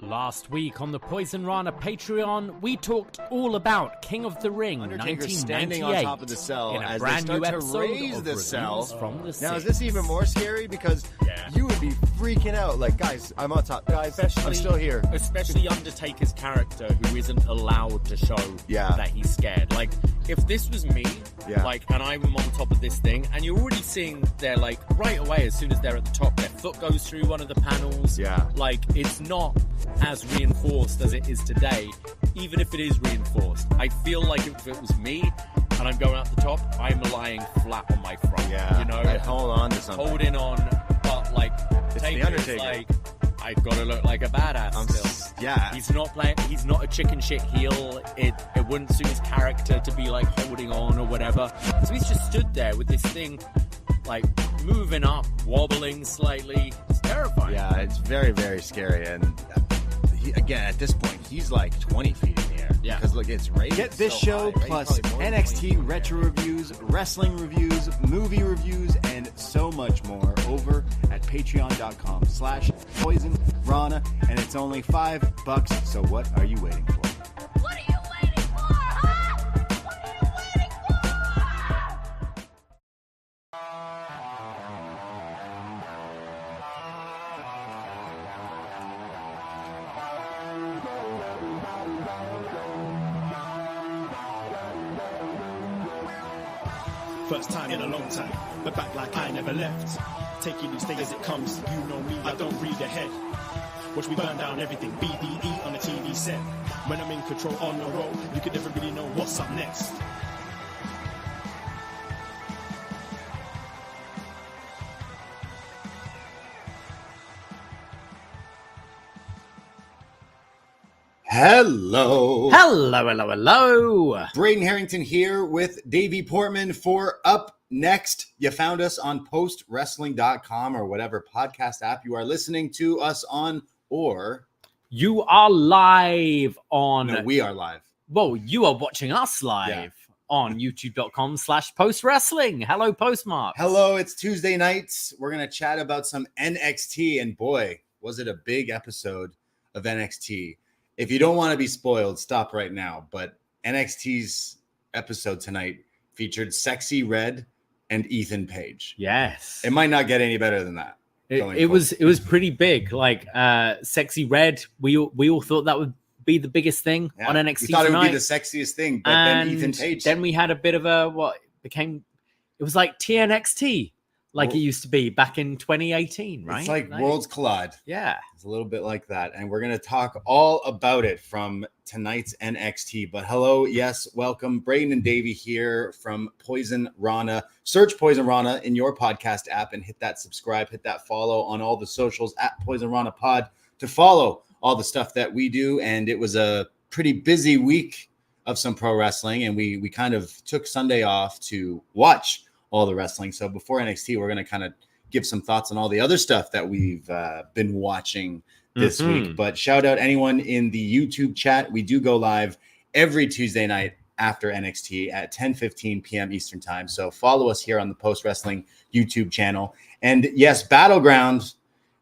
Last week on the Poison Rana Patreon, we talked all about King of the Ring Undertaker 1998 standing on top of the cell in a as brand they new start to episode raise of the Reviews cell. from the Now, is Six. this even more scary? Because you would be freaking out. Like, guys, I'm on top. Guys, I'm still here. Especially Undertaker's character, who isn't allowed to show that he's scared. Like, if this was me, like, and I'm on top of this thing, and you're already seeing they're like right away as soon as they're at the top, their foot goes through one of the panels. Like, it's not as reinforced as it is today, even if it is reinforced. I feel like if it was me and I'm going out the top, I'm lying flat on my front. You know, I'd hold on to something. Holding on, but like, It's the Undertaker. like, I've got to look like a badass still. He's not playing. He's not a chicken shit heel. It wouldn't suit his character to be like holding on or whatever. So he's just stood there with this thing, like moving up, wobbling slightly. It's terrifying. Yeah, it's very, very scary. And again, at this point, he's like 20 feet in the air. Yeah. Because look, it's raised. Get this so show high, right? plus Probably more than 20 feet. NXT retro reviews, wrestling reviews, movie reviews, and so much more over at patreon.com/poisonrana. And it's only $5. So what are you waiting for? What are you waiting for, huh? What are you waiting for? First time in a long time, but back like I never left. Taking each day as it comes, you know me, I don't read ahead. Watch me burn down everything, BDE on the TV set. When I'm in control on the road, you could never really know what's up next. Hello. Hello. Braden Herrington here with Davie Portman for Up Next. You found us on postwrestling.com or whatever podcast app you are listening to us on, or You are live on. no, we are live. Well, you are watching us live on youtube.com/postwrestling. Hello, Postmark. Hello, it's Tuesday nights. We're going to chat about some NXT, and boy, was it a big episode of NXT. If you don't want to be spoiled, stop right now. But NXT's episode tonight featured Sexyy Red and Ethan Page. Yes. It might not get any better than that. It was pretty big. Like Sexyy Red, we all thought that would be the biggest thing on NXT We thought tonight. it would be the sexiest thing, but then Ethan Page. Then we had a bit of a it was like TNXT, like it used to be back in 2018, right? It's like Worlds Collide. Yeah. It's a little bit like that. And we're going to talk all about it from tonight's NXT. But hello, yes, welcome. Braden and Davie here from Poison Rana. Search Poison Rana in your podcast app and hit that subscribe, hit that follow on all the socials at Poison Rana Pod to follow all the stuff that we do. And it was a pretty busy week of some pro wrestling. And we kind of took Sunday off to watch all the wrestling. So before NXT, we're going to kind of give some thoughts on all the other stuff that we've been watching this week. But shout out anyone in the YouTube chat. We do go live every Tuesday night after NXT at 10:15 p.m. Eastern time. So follow us here on the Post Wrestling YouTube channel. And yes, Battleground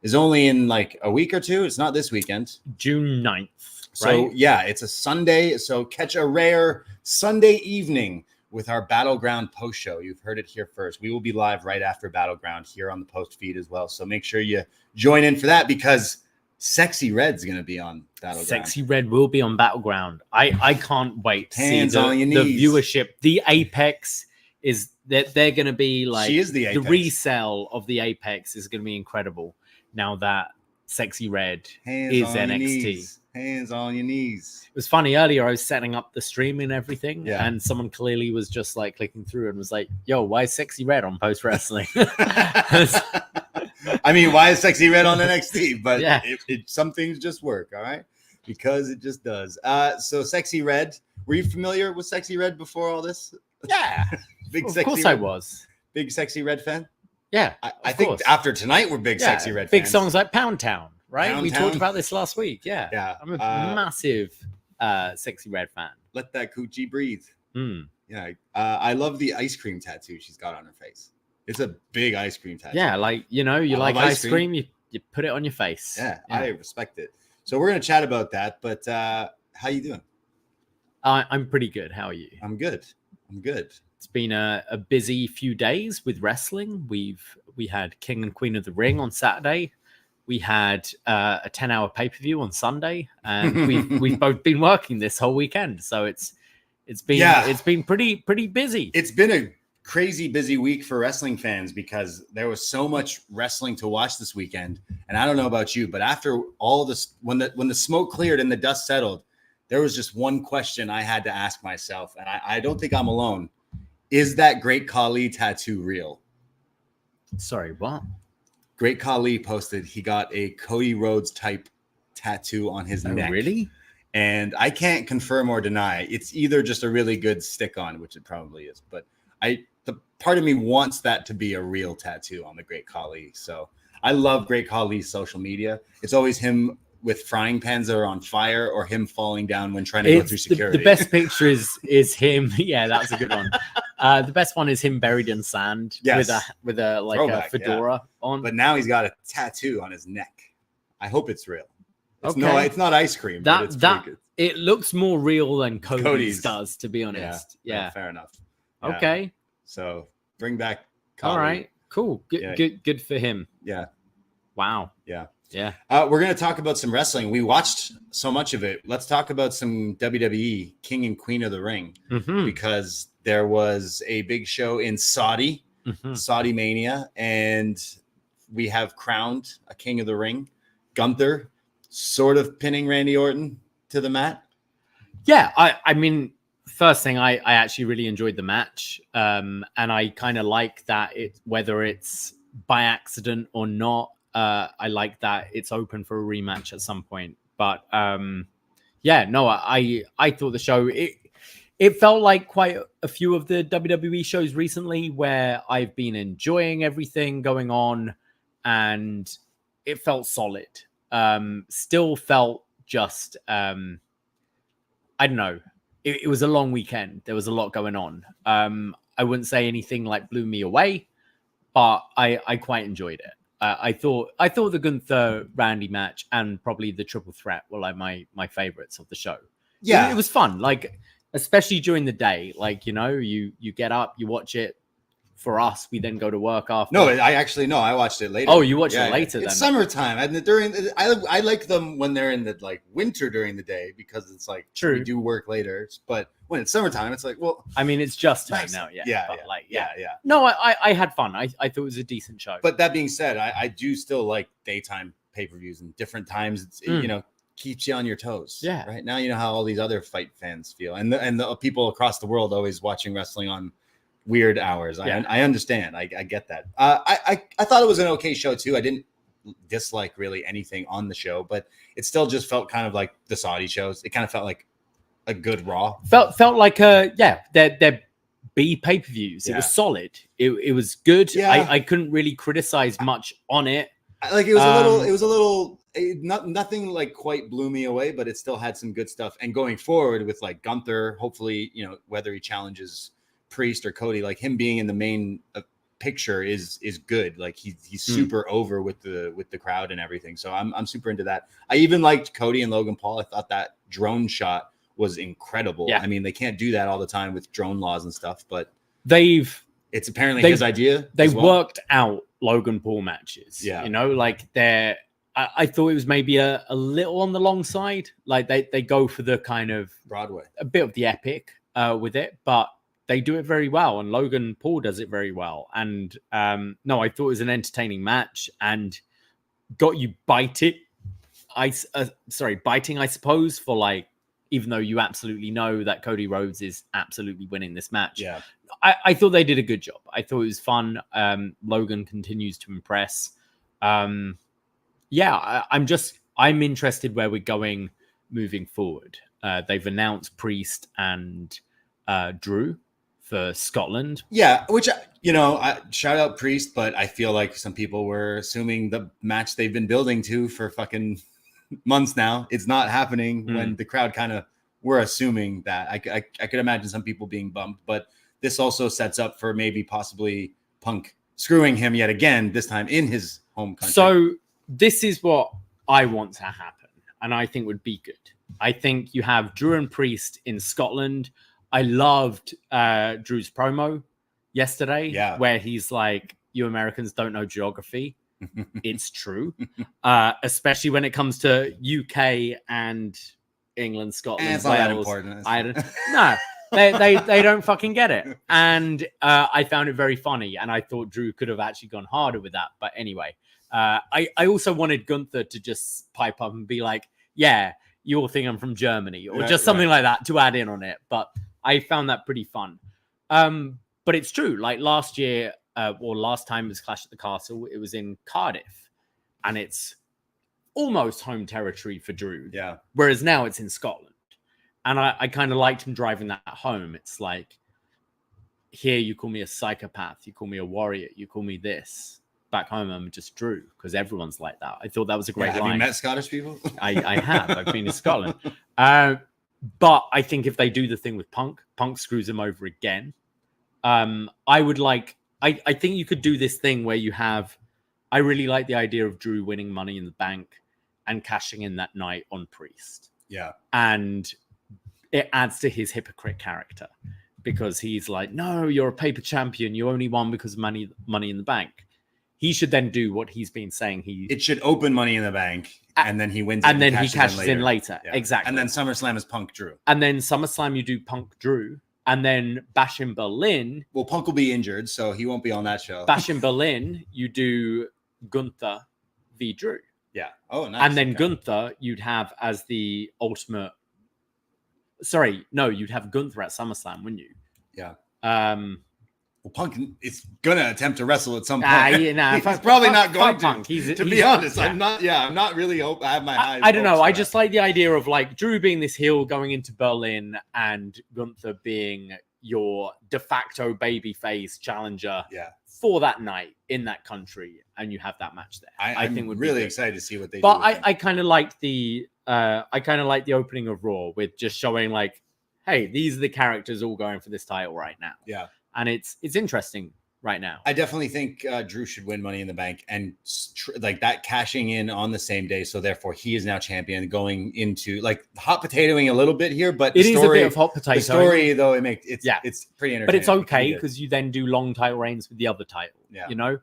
is only in like a week or two. It's not this weekend. June 9th. So right? yeah, it's a Sunday. So catch a rare Sunday evening with our Battleground post show. You've heard it here first. We will be live right after Battleground here on the post feed as well. So make sure you join in for that because Sexyy Red's going to be on Battleground. Sexyy Red will be on Battleground. I can't wait to Hands see on your the knees. viewership. The Apex is that they're going to be like She is the Apex. resale of the Apex is going to be incredible now that Sexyy Red Hands is on your NXT. knees. Hands on your knees. It was funny earlier. I was setting up the stream and everything, Yeah. and someone clearly was just like clicking through and was like, "Yo, why is Sexyy Red on Post Wrestling?" I mean, why is Sexyy Red on NXT? But Yeah. some things just work, all right? Because it just does. So Sexyy Red, were you familiar with Sexyy Red before all this? Yeah, Big of Sexyy course Red, I was. Big Sexyy Red fan? Yeah, I of think course. after tonight, we're big Sexyy Red big fans. songs like Pound Town, right? Pound we Town. talked about this last week. Yeah, Yeah. I'm a massive Sexyy Red fan. Let that coochie breathe. Mm. Yeah. I love the ice cream tattoo she's got on her face. It's a big ice cream tattoo. Yeah, like you I like love ice ice cream, you you put it on your face. Yeah, I respect it. So we're gonna chat about that. But how you doing? I'm pretty good. How are you? I'm good. It's been a busy few days with wrestling. We had King and Queen of the Ring on Saturday. We had a 10-hour pay-per-view on Sunday, and we've both been working this whole weekend. So it's been pretty busy. It's been a crazy busy week for wrestling fans because there was so much wrestling to watch this weekend. And I don't know about you, but after all this, when the smoke cleared and the dust settled, there was just one question I had to ask myself, and I don't think I'm alone. Is that Great Khali tattoo real? Sorry, what? Great Khali posted he got a Cody Rhodes type tattoo on his neck. Really? And I can't confirm or deny. It's either just a really good stick-on, which it probably is, but the part of me wants that to be a real tattoo on the Great Khali. So I love Great Khali's social media. It's always him with frying pans that are on fire or him falling down when trying to go through security. The best picture is him. Yeah, that's a good one. The best one is him buried in sand with a like throwback, a fedora on. But now he's got a tattoo on his neck. I hope it's real. It's not ice cream. But it's pretty good. It looks more real than Cody's does, to be honest. Yeah. Fair enough. Yeah. Okay. So bring back Khali. All right. Cool. Good for him. Yeah. Wow. Yeah. Yeah. We're going to talk about some wrestling. We watched so much of it. Let's talk about some WWE King and Queen of the Ring, because there was a big show in Saudi Mania, and we have crowned a King of the Ring. Gunther sort of pinning Randy Orton to the mat. Yeah. I mean, first thing, I actually really enjoyed the match. And I kind of like that whether it's by accident or not, I like that it's open for a rematch at some point. But I thought the show, it felt like quite a few of the WWE shows recently where I've been enjoying everything going on, and it felt solid. Still felt just, I don't know. It was a long weekend. There was a lot going on. I wouldn't say anything like blew me away, but I quite enjoyed it. I thought the Gunther Randy match and probably the triple threat were like my favorites of the show. Yeah, it was fun. Like, especially during the day, like, you get up, you watch it. For us, we then go to work after. No, I watched it later. Oh, you watched it later? It's summertime, and I like them when they're in the like winter during the day, because it's like we do work later. But when it's summertime, it's like, well, I mean, it's just time now. Yeah. No, I had fun. I thought it was a decent show. But that being said, I do still like daytime pay-per-views and different times. It's, keeps you on your toes. Yeah. Right now, you know how all these other fight fans feel, and the people across the world always watching wrestling on weird hours. I understand. I get that. I thought it was an okay show too. I didn't dislike really anything on the show, but it still just felt kind of like the Saudi shows. It kind of felt like a good Raw. Felt like they're B pay-per-views. It was solid. It was good. Yeah. I couldn't really criticize much on it. Like it was a little nothing like quite blew me away, but it still had some good stuff. And going forward with like Gunther, hopefully, whether he challenges Priest or Cody, like him being in the main picture is good. Like he's super over with the crowd and everything. So I'm super into that. I even liked Cody and Logan Paul. I thought that drone shot was incredible. Yeah. I mean, they can't do that all the time with drone laws and stuff, but it's apparently his idea. They've worked out Logan Paul matches. Yeah. I thought it was maybe a little on the long side. Like they go for the kind of Broadway, a bit of the epic with it, but they do it very well, and Logan Paul does it very well. And I thought it was an entertaining match and got you biting, I suppose, for like, even though you absolutely know that Cody Rhodes is absolutely winning this match. Yeah, I thought they did a good job. I thought it was fun. Logan continues to impress. I'm interested where we're going moving forward. They've announced Priest and Drew for Scotland. Yeah, which, I shout out Priest, but I feel like some people were assuming the match they've been building to for fucking months now, it's not happening when the crowd kind of were assuming that. I could imagine some people being bummed, but this also sets up for maybe possibly Punk screwing him yet again, this time in his home country. So this is what I want to happen, and I think would be good. I think you have Drew and Priest in Scotland. I loved Drew's promo yesterday, where he's like, "You Americans don't know geography." It's true, especially when it comes to UK and England, Scotland. It's not that important. No, they don't fucking get it. And I found it very funny, and I thought Drew could have actually gone harder with that. But anyway, I also wanted Gunther to just pipe up and be like, "Yeah, you all think I'm from Germany," or just something like that to add in on it. But I found that pretty fun. But it's true. Like last year, or last time it was Clash at the Castle, it was in Cardiff, and it's almost home territory for Drew. Yeah. Whereas now it's in Scotland. And I kind of liked him driving that home. It's like, here you call me a psychopath, you call me a warrior, you call me this. Back home, I'm just Drew, because everyone's like that. I thought that was a great line. Have you met Scottish people? I have. I've been to Scotland. But I think if they do the thing with Punk screws him over again. I think you could do this thing where you have, I really like the idea of Drew winning Money in the Bank and cashing in that night on Priest. Yeah. And it adds to his hypocrite character because he's like, no, you're a paper champion. You only won because of Money in the Bank. He should then do what he's been saying. It should open Money in the Bank and then he wins it. And then he cashes in later. Yeah. Exactly. And then SummerSlam is Punk Drew. And then SummerSlam you do Punk Drew. And then Bash in Berlin. Well, Punk will be injured, so he won't be on that show. Bash in Berlin, you do Gunther v. Drew. Yeah. Oh, nice. And then Gunther, you'd have as the ultimate. Sorry, no, you'd have Gunther at SummerSlam, wouldn't you? Yeah. Well, Punk is gonna attempt to wrestle at some point. He's probably not going to. Punk. To be honest, yeah. I'm not really. I have my eyes. I don't know. I just like the idea of like Drew being this heel going into Berlin and Gunther being your de facto babyface challenger for that night in that country, and you have that match there. I think would really be excited to see what they do. But I kind of like the opening of Raw with just showing like, hey, these are the characters all going for this title right now. Yeah. And it's interesting right now. I definitely think Drew should win Money in the Bank and like that cashing in on the same day. So therefore, he is now champion going into like hot potatoing a little bit here, but it is a bit of hot potato. The story though, it's pretty entertaining. But it's okay because you then do long title reigns with the other title. Yeah. You know.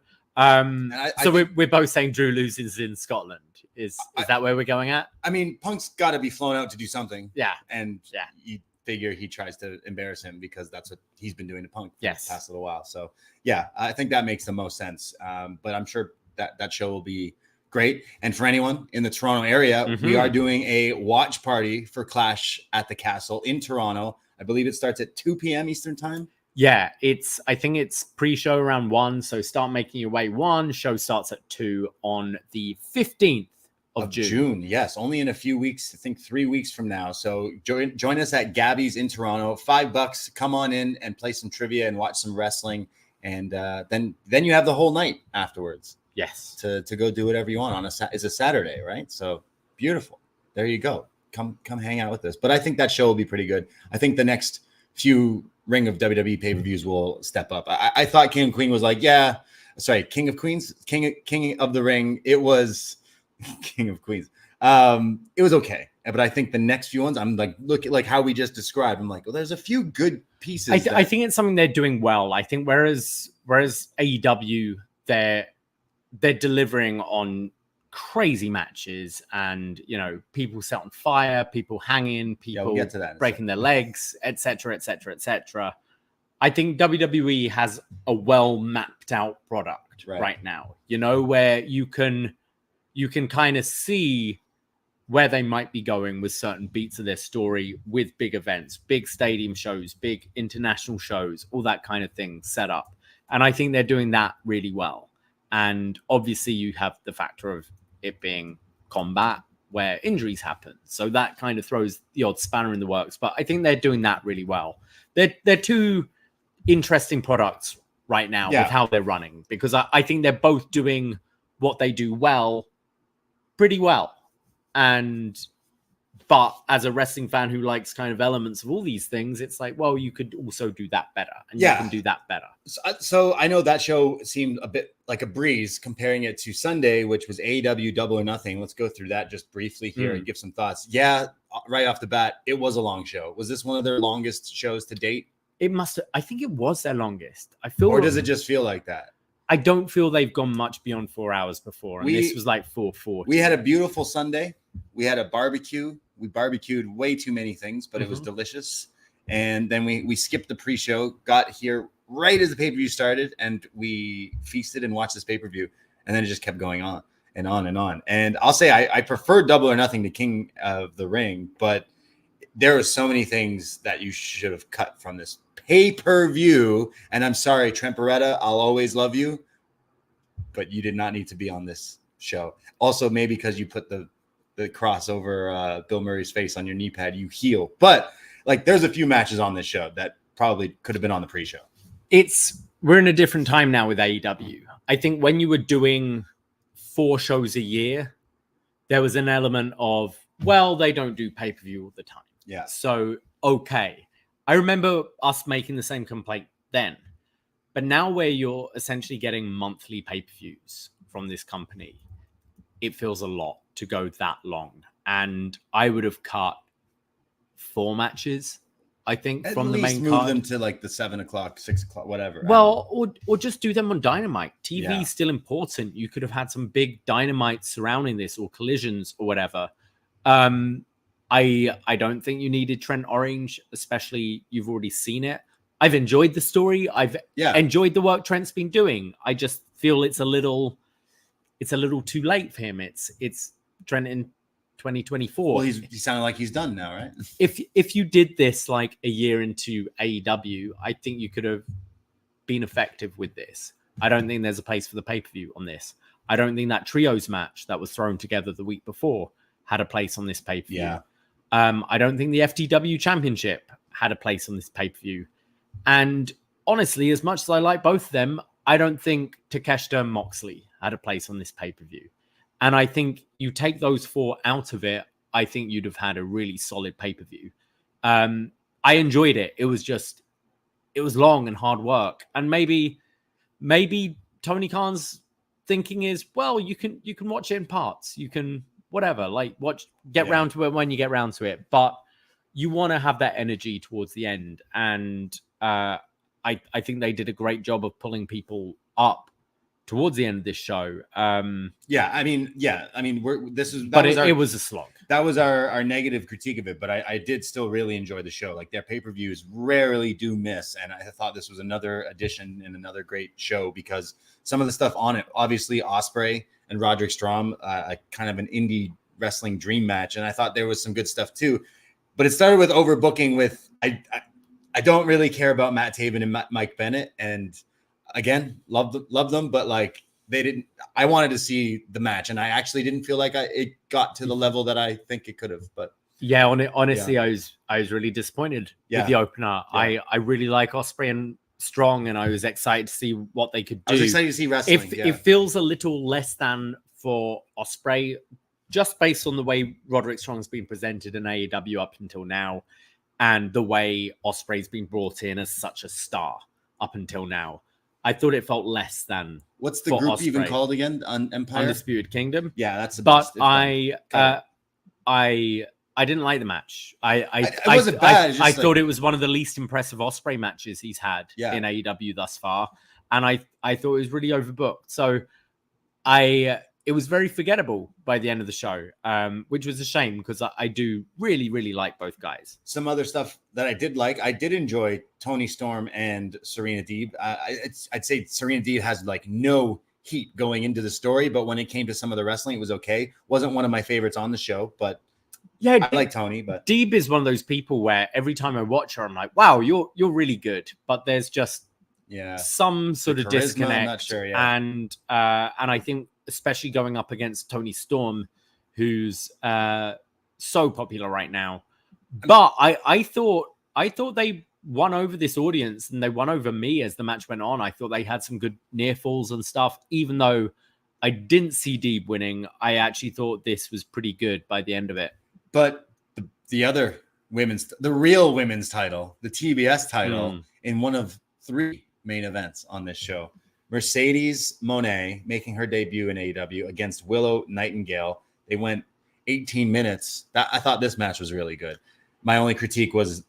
So we're both saying Drew loses in Scotland. Is that where we're going at? I mean, Punk's got to be flown out to do something. Yeah. And you figure he tries to embarrass him because that's what he's been doing to Punk for the past little while. So yeah, I think that makes the most sense. But I'm sure that show will be great. And for anyone in the Toronto area, we are doing a watch party for Clash at the Castle in Toronto. I believe it starts at 2 p.m. Eastern time. Yeah, I think it's pre-show around 1. So start making your way 1. Show starts at 2 on the 15th. Of June. Yes, only in a few weeks. I think 3 weeks from now. So join us at Gabby's in Toronto. $5. Come on in and play some trivia and watch some wrestling, and then you have the whole night afterwards. Yes, to go do whatever you want on it's a Saturday, right? So beautiful. There you go. Come hang out with us. But I think that show will be pretty good. I think the next few Ring of WWE pay-per-views will step up. I thought King of Queen was like, King of Queens, King of the Ring. It was. King of Queens. It was okay, but I think the next few ones, I'm like, look at like how we just described. I'm like, well, there's a few good pieces. I think it's something they're doing well. I think whereas AEW, they're delivering on crazy matches, and people set on fire, people hanging, people we'll get to that breaking their legs, etc., etc., etc. I think WWE has a well mapped out product right now. Where you can kind of see where they might be going with certain beats of their story with big events, big stadium shows, big international shows, all that kind of thing set up. And I think they're doing that really well. And obviously you have the factor of it being combat where injuries happen. So that kind of throws the odd spanner in the works. But I think they're doing that really well. They're two interesting products right now with how they're running, because I think they're both doing what they do well, pretty well. And But as a wrestling fan who likes kind of elements of all these things, it's like, well, you could also do that better, and you can do that better. So I know that show seemed a bit like a breeze comparing it to Sunday, which was AEW Double or Nothing. Let's go through that just briefly here and give some thoughts. Yeah, right off the bat, it was a long show. Was this one of their longest shows to date? It must have, I think it was their longest. I feel, or does it just feel like that? I don't feel they've gone much beyond 4 hours before, and this was like 4:40. We had a beautiful Sunday. We had a barbecue. We barbecued way too many things, but it was delicious. And then we skipped the pre-show, got here right as the pay-per-view started, and we feasted and watched this pay-per-view. And then it just kept going on and on and on. And I'll say I prefer Double or Nothing to King of the Ring, but there were so many things that you should have cut from this pay-per-view. And I'm sorry, Trent Beretta, I'll always love you, but you did not need to be on this show. Also, maybe because you put the cross over Bill Murray's face on your knee pad, you heal. But like, there's a few matches on this show that probably could have been on the pre-show. We're in a different time now with AEW. I think when you were doing 4 shows a year, there was an element of, well, they don't do pay-per-view all the time. Yeah. So, okay. I remember us making the same complaint then. But now where you're essentially getting monthly pay-per-views from this company, it feels a lot to go that long. And I would have cut 4 matches, I think, from the main card. Move them to like the 7 o'clock, 6 o'clock, whatever. Well, or just do them on Dynamite. TV is still important. You could have had some big Dynamite surrounding this, or collisions or whatever. I don't think you needed Trent Orange, especially you've already seen it. I've enjoyed the story. I've enjoyed the work Trent's been doing. I just feel it's a little too late for him. It's Trent in 2024. Well, he sounded like he's done now, right? If you did this like a year into AEW, I think you could have been effective with this. I don't think there's a place for the pay-per-view on this. I don't think that trios match that was thrown together the week before had a place on this pay-per-view. Yeah. I don't think the FTW Championship had a place on this pay-per-view. And honestly, as much as I like both of them, I don't think Takeshita and Moxley had a place on this pay-per-view. And I think you take those 4 out of it, I think you'd have had a really solid pay-per-view. I enjoyed it. It was long and hard work. And maybe Tony Khan's thinking is, well, you can watch it in parts. You can whatever, like get round to it when you get round to it. But you want to have that energy towards the end. And I think they did a great job of pulling people up towards the end of this show. It was a slog. That was our negative critique of it, but I did still really enjoy the show. Like, their pay-per-views rarely do miss, and I thought this was another addition and another great show because some of the stuff on it, obviously Ospreay and Roderick Strong, kind of an indie wrestling dream match, and I thought there was some good stuff too. But it started with overbooking with I don't really care about Matt Taven and Mike Bennett, and again, love them, but like, they didn't. I wanted to see the match, and I actually didn't feel like it got to the level that I think it could have. But yeah, honestly, I was really disappointed with the opener. Yeah. I really like Ospreay and Strong, and I was excited to see what they could do. I was excited to see wrestling. It feels a little less than for Ospreay, just based on the way Roderick Strong's been presented in AEW up until now, and the way Ospreay's been brought in as such a star up until now. I thought it felt less than. What's the group Ospreay. Even called again? Empire? Undisputed Kingdom. Yeah, that's the best. But I didn't like the match. It wasn't bad. I thought it was one of the least impressive Ospreay matches he's had in AEW thus far, and I thought it was really overbooked. So it was very forgettable by the end of the show, which was a shame because I do really, really like both guys. Some other stuff that I did like, I did enjoy Toni Storm and Serena Deeb. I'd say Serena Deeb has like no heat going into the story, but when it came to some of the wrestling, it was okay. Wasn't one of my favorites on the show, but yeah, I like Toni. But Deeb is one of those people where every time I watch her, I'm like, wow, you're really good, but there's just some sort of disconnect. I'm not sure, and I think, especially going up against Toni Storm, who's so popular right now. But I thought they won over this audience, and they won over me as the match went on. I thought they had some good near falls and stuff. Even though I didn't see Deeb winning, I actually thought this was pretty good by the end of it. But the the real women's title, the TBS title, in one of 3 main events on this show. Mercedes Moné making her debut in AEW against Willow Nightingale. They went 18 minutes. I thought this match was really good. My only critique was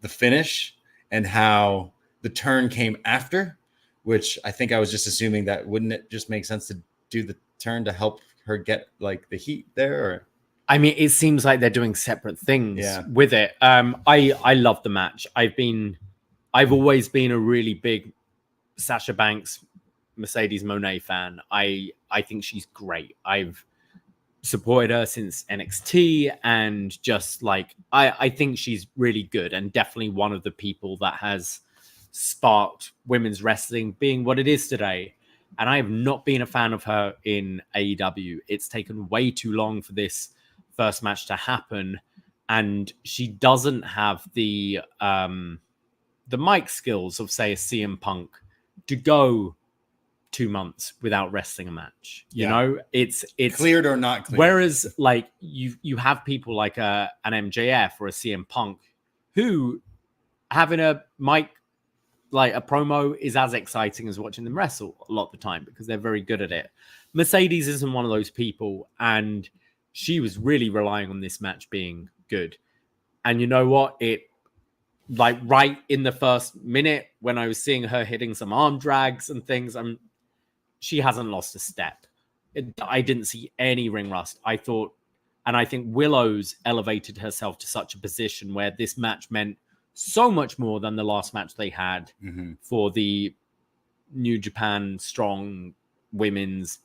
the finish and how the turn came after, which I think I was just assuming that wouldn't it just make sense to do the turn to help her get like the heat there? Or I mean, it seems like they're doing separate things with it. I love the match. I've always been a really big Sasha Banks, Mercedes Moné fan. I think she's great. I've supported her since NXT, and just like I think she's really good, and definitely one of the people that has sparked women's wrestling being what it is today. And I have not been a fan of her in AEW. It's taken way too long for this first match to happen, and she doesn't have the mic skills of, say, a CM Punk to go 2 months without wrestling a match. You know, it's cleared or not cleared. Whereas like you have people like an MJF or a CM Punk who having a mic, like a promo, is as exciting as watching them wrestle a lot of the time because they're very good at it. Mercedes isn't one of those people, and she was really relying on this match being good. And you know what? It, like, right in the first minute when I was seeing her hitting some arm drags and things, she hasn't lost a step. I didn't see any ring rust. I think Willow's elevated herself to such a position where this match meant so much more than the last match they had for the New Japan Strong Women's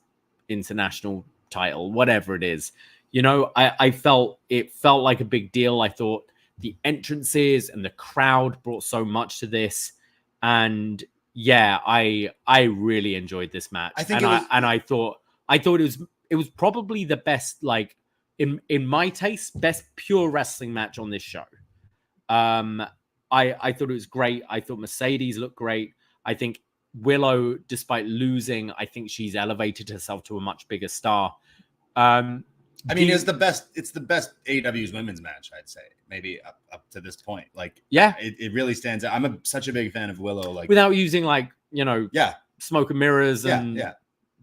International title, whatever it is. You know, I felt it felt like a big deal. I thought the entrances and the crowd brought so much to this. And yeah, I really enjoyed this match. I thought it was probably the best, like in my taste, best pure wrestling match on this show. I thought it was great. I thought Mercedes looked great. I think Willow, despite losing, I think she's elevated herself to a much bigger star. I mean, it's the best AEW's women's match, I'd say, maybe up to this point. Like, yeah, it really stands out. I'm such a big fan of Willow. Like, without using, like, you know, smoke and mirrors and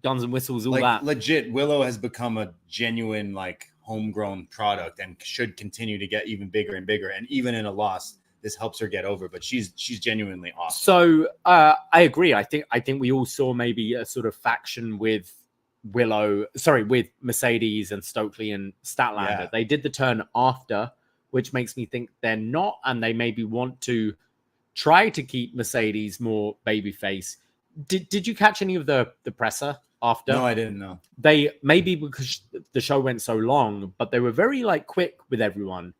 guns and whistles, all like, that. Legit, Willow has become a genuine, like, homegrown product and should continue to get even bigger and bigger. And even in a loss, this helps her get over. But she's genuinely awesome. So I agree. I think we all saw maybe a sort of faction with Mercedes and Stokely and Statlander. Yeah. They did the turn after, which makes me think they're not, and they maybe want to try to keep Mercedes more babyface. Did you catch any of the presser after? No, I didn't know. They maybe because the show went so long, but they were very like quick with everyone,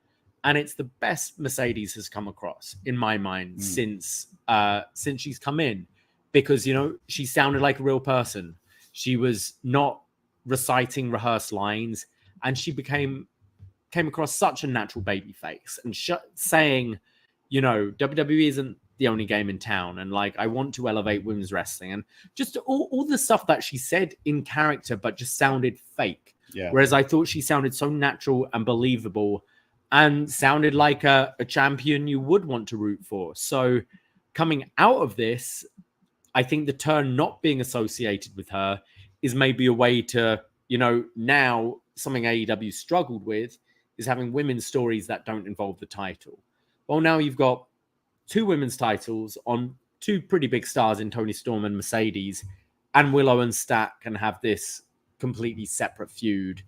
and it's the best Mercedes has come across in my mind since she's come in, because you know she sounded like a real person. She was not reciting rehearsed lines, and she came across such a natural baby face and saying, you know, WWE isn't the only game in town, and like I want to elevate women's wrestling, and just all the stuff that she said in character, but just sounded fake. Yeah. Whereas I thought she sounded so natural and believable, and sounded like a champion you would want to root for. So coming out of this, I think the turn not being associated with her is maybe a way to, you know, now something AEW struggled with is having women's stories that don't involve the title. Well, now you've got 2 women's titles on 2 pretty big stars in Toni Storm and Mercedes, and Willow and Stat can have this completely separate feud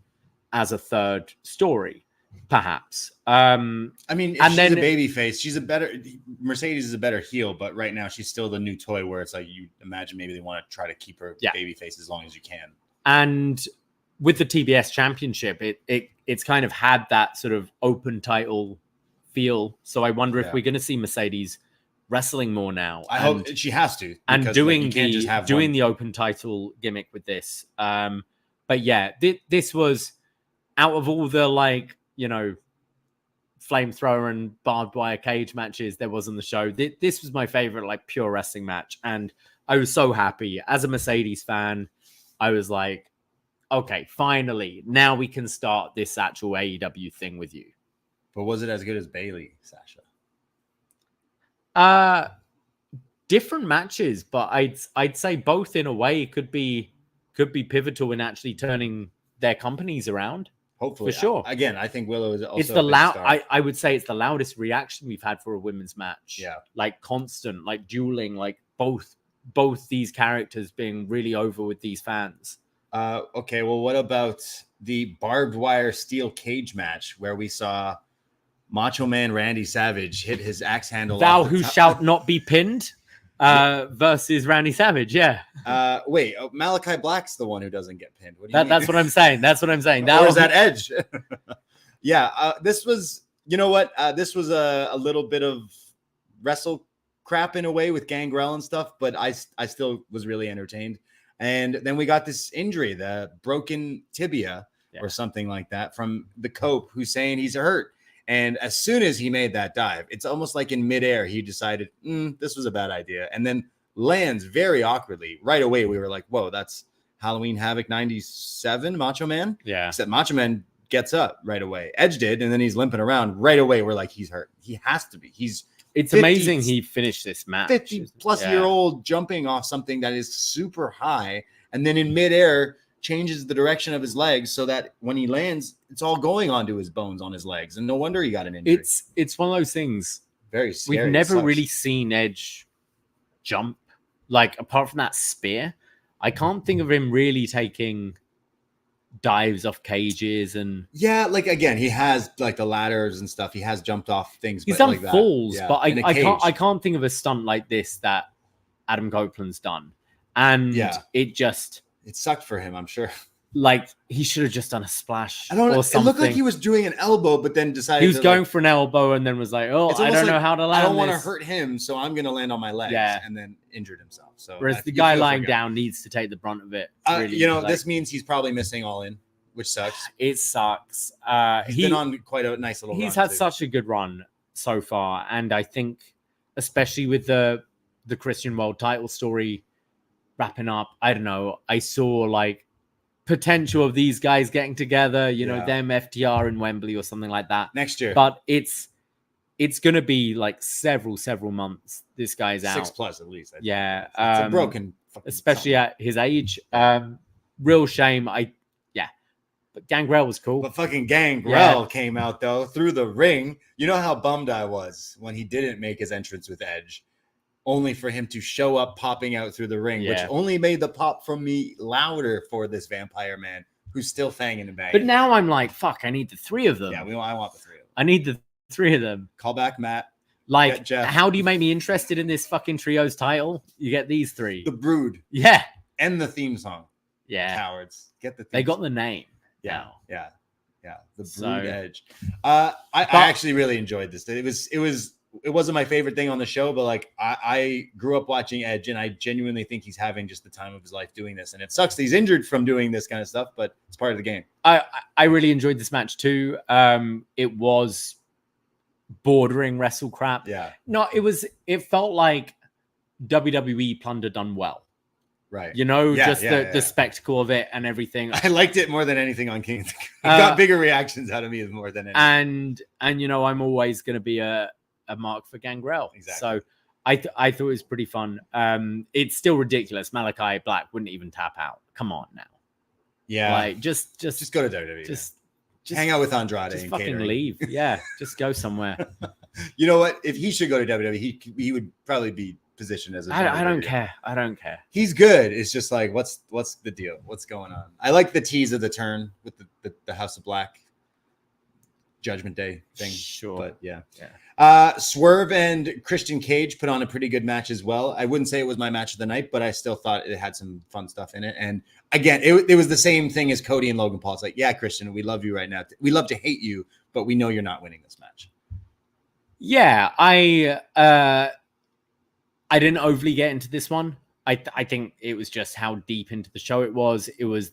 as a third story, perhaps. I mean, if she's a babyface, Mercedes is a better heel, but right now she's still the new toy where it's like you imagine maybe they want to try to keep her babyface as long as you can. And with the TBS championship, it's kind of had that sort of open title feel. So I wonder if we're going to see Mercedes wrestling more now. I hope she has to. And doing the open title gimmick with this. But yeah, this was out of all the, like, you know, flamethrower and barbed wire cage matches there was on the show, this was my favorite, like, pure wrestling match. And I was so happy. As a Mercedes fan, I was like, okay, finally, now we can start this actual AEW thing with you. But was it as good as Bailey, Sasha? Different matches, but I'd say both in a way could be pivotal in actually turning their companies around. Hopefully, for sure. Again, I think Willow is also it's the I would say it's the loudest reaction we've had for a women's match. Yeah, like constant, like dueling, like both these characters being really over with these fans. Okay, well, what about the barbed wire steel cage match where we saw Macho Man Randy Savage hit his axe handle? Thou who shalt not be pinned. Versus Randy Savage, yeah. Wait, Malachi Black's the one who doesn't get pinned. What do you mean? That's what I'm saying. That's what I'm saying. Or is that Edge? Yeah, this was, you know what? This was a little bit of wrestle crap in a way with Gangrel and stuff, but I still was really entertained. And then we got this injury, the broken tibia or something like that from the Cope, who's saying he's hurt. And as soon as he made that dive, it's almost like in midair, he decided, this was a bad idea. And then lands very awkwardly. Right away, we were like, whoa, that's Halloween Havoc 97 Macho Man? Yeah. Except Macho Man gets up right away. Edge did, and then he's limping around. Right away, we're like, he's hurt. He has to be. It's 50, amazing he finished this match. 50-plus-year-old jumping off something that is super high, and then in midair, changes the direction of his legs so that when he lands, it's all going onto his bones on his legs. And no wonder he got an injury. It's one of those things. Very scary. We've never really seen Edge jump. Like, apart from that spear, I can't think of him really taking dives off cages and... Yeah, like, again, he has, like, the ladders and stuff. He has jumped off things. He's done like falls, yeah, but I can't think of a stunt like this that Adam Copeland's done. And it sucked for him, I'm sure. Like, he should have just done a splash. I don't know. Or something. It looked like he was doing an elbow, but then decided he was going for an elbow and then was like, I don't know how to land. I don't want to hurt him, so I'm going to land on my legs. Yeah. And then injured himself. So whereas the guy lying down needs to take the brunt of it. Really, this means he's probably missing All In, which sucks. It sucks. He's been on quite a nice little run. He's had such a good run so far. And I think, especially with the Christian World title story wrapping up, I don't know, I saw like potential of these guys getting together, them FTR in Wembley or something like that next year. But it's going to be like several months. This guy's out 6+ at least. Yeah. It's a broken, especially at his age. Real shame. But Gangrel was cool. But fucking Gangrel came out though through the ring. You know how bummed I was when he didn't make his entrance with Edge, only for him to show up popping out through the ring, which only made the pop from me louder for this vampire man who's still fanging and banging. But now I'm like, fuck, I need the three of them. Yeah, I want the three of them. I need the three of them. Call back Matt. Like, how do you make me interested in this fucking trios title? You get these three. The Brood. Yeah. And the theme song. Yeah. Cowards. Get the theme They got song. the name. Yeah. The So- Brood Edge. I actually really enjoyed this. It wasn't my favorite thing on the show, but like I grew up watching Edge, and I genuinely think he's having just the time of his life doing this. And it sucks that he's injured from doing this kind of stuff, but it's part of the game. I really enjoyed this match too. It was bordering wrestle crap. Yeah. No, it felt like WWE Plunder done well. Right. The spectacle of it and everything. I liked it more than anything on King. It got bigger reactions out of me more than anything. And I'm always going to be a mark for Gangrel. Exactly. So I thought it was pretty fun. It's still ridiculous. Malachi Black wouldn't even tap out. Come on now. Yeah. Like just go to WWE. Just hang out with Andrade. Just and fucking catering. leave. Yeah. Just go somewhere. You know what? If he should go to WWE, he would probably be positioned as a I don't care. I don't care. He's good. It's just like, what's the deal? What's going on? I like the tease of the turn with the House of Black Judgment Day thing. Sure. But yeah. Swerve and Christian Cage put on a pretty good match as well. I wouldn't say it was my match of the night, but I still thought it had some fun stuff in it. And again, it was the same thing as Cody and Logan Paul. It's like, yeah, Christian, we love you right now. We love to hate you, but we know you're not winning this match. Yeah, I didn't overly get into this one. I think it was just how deep into the show it was. It was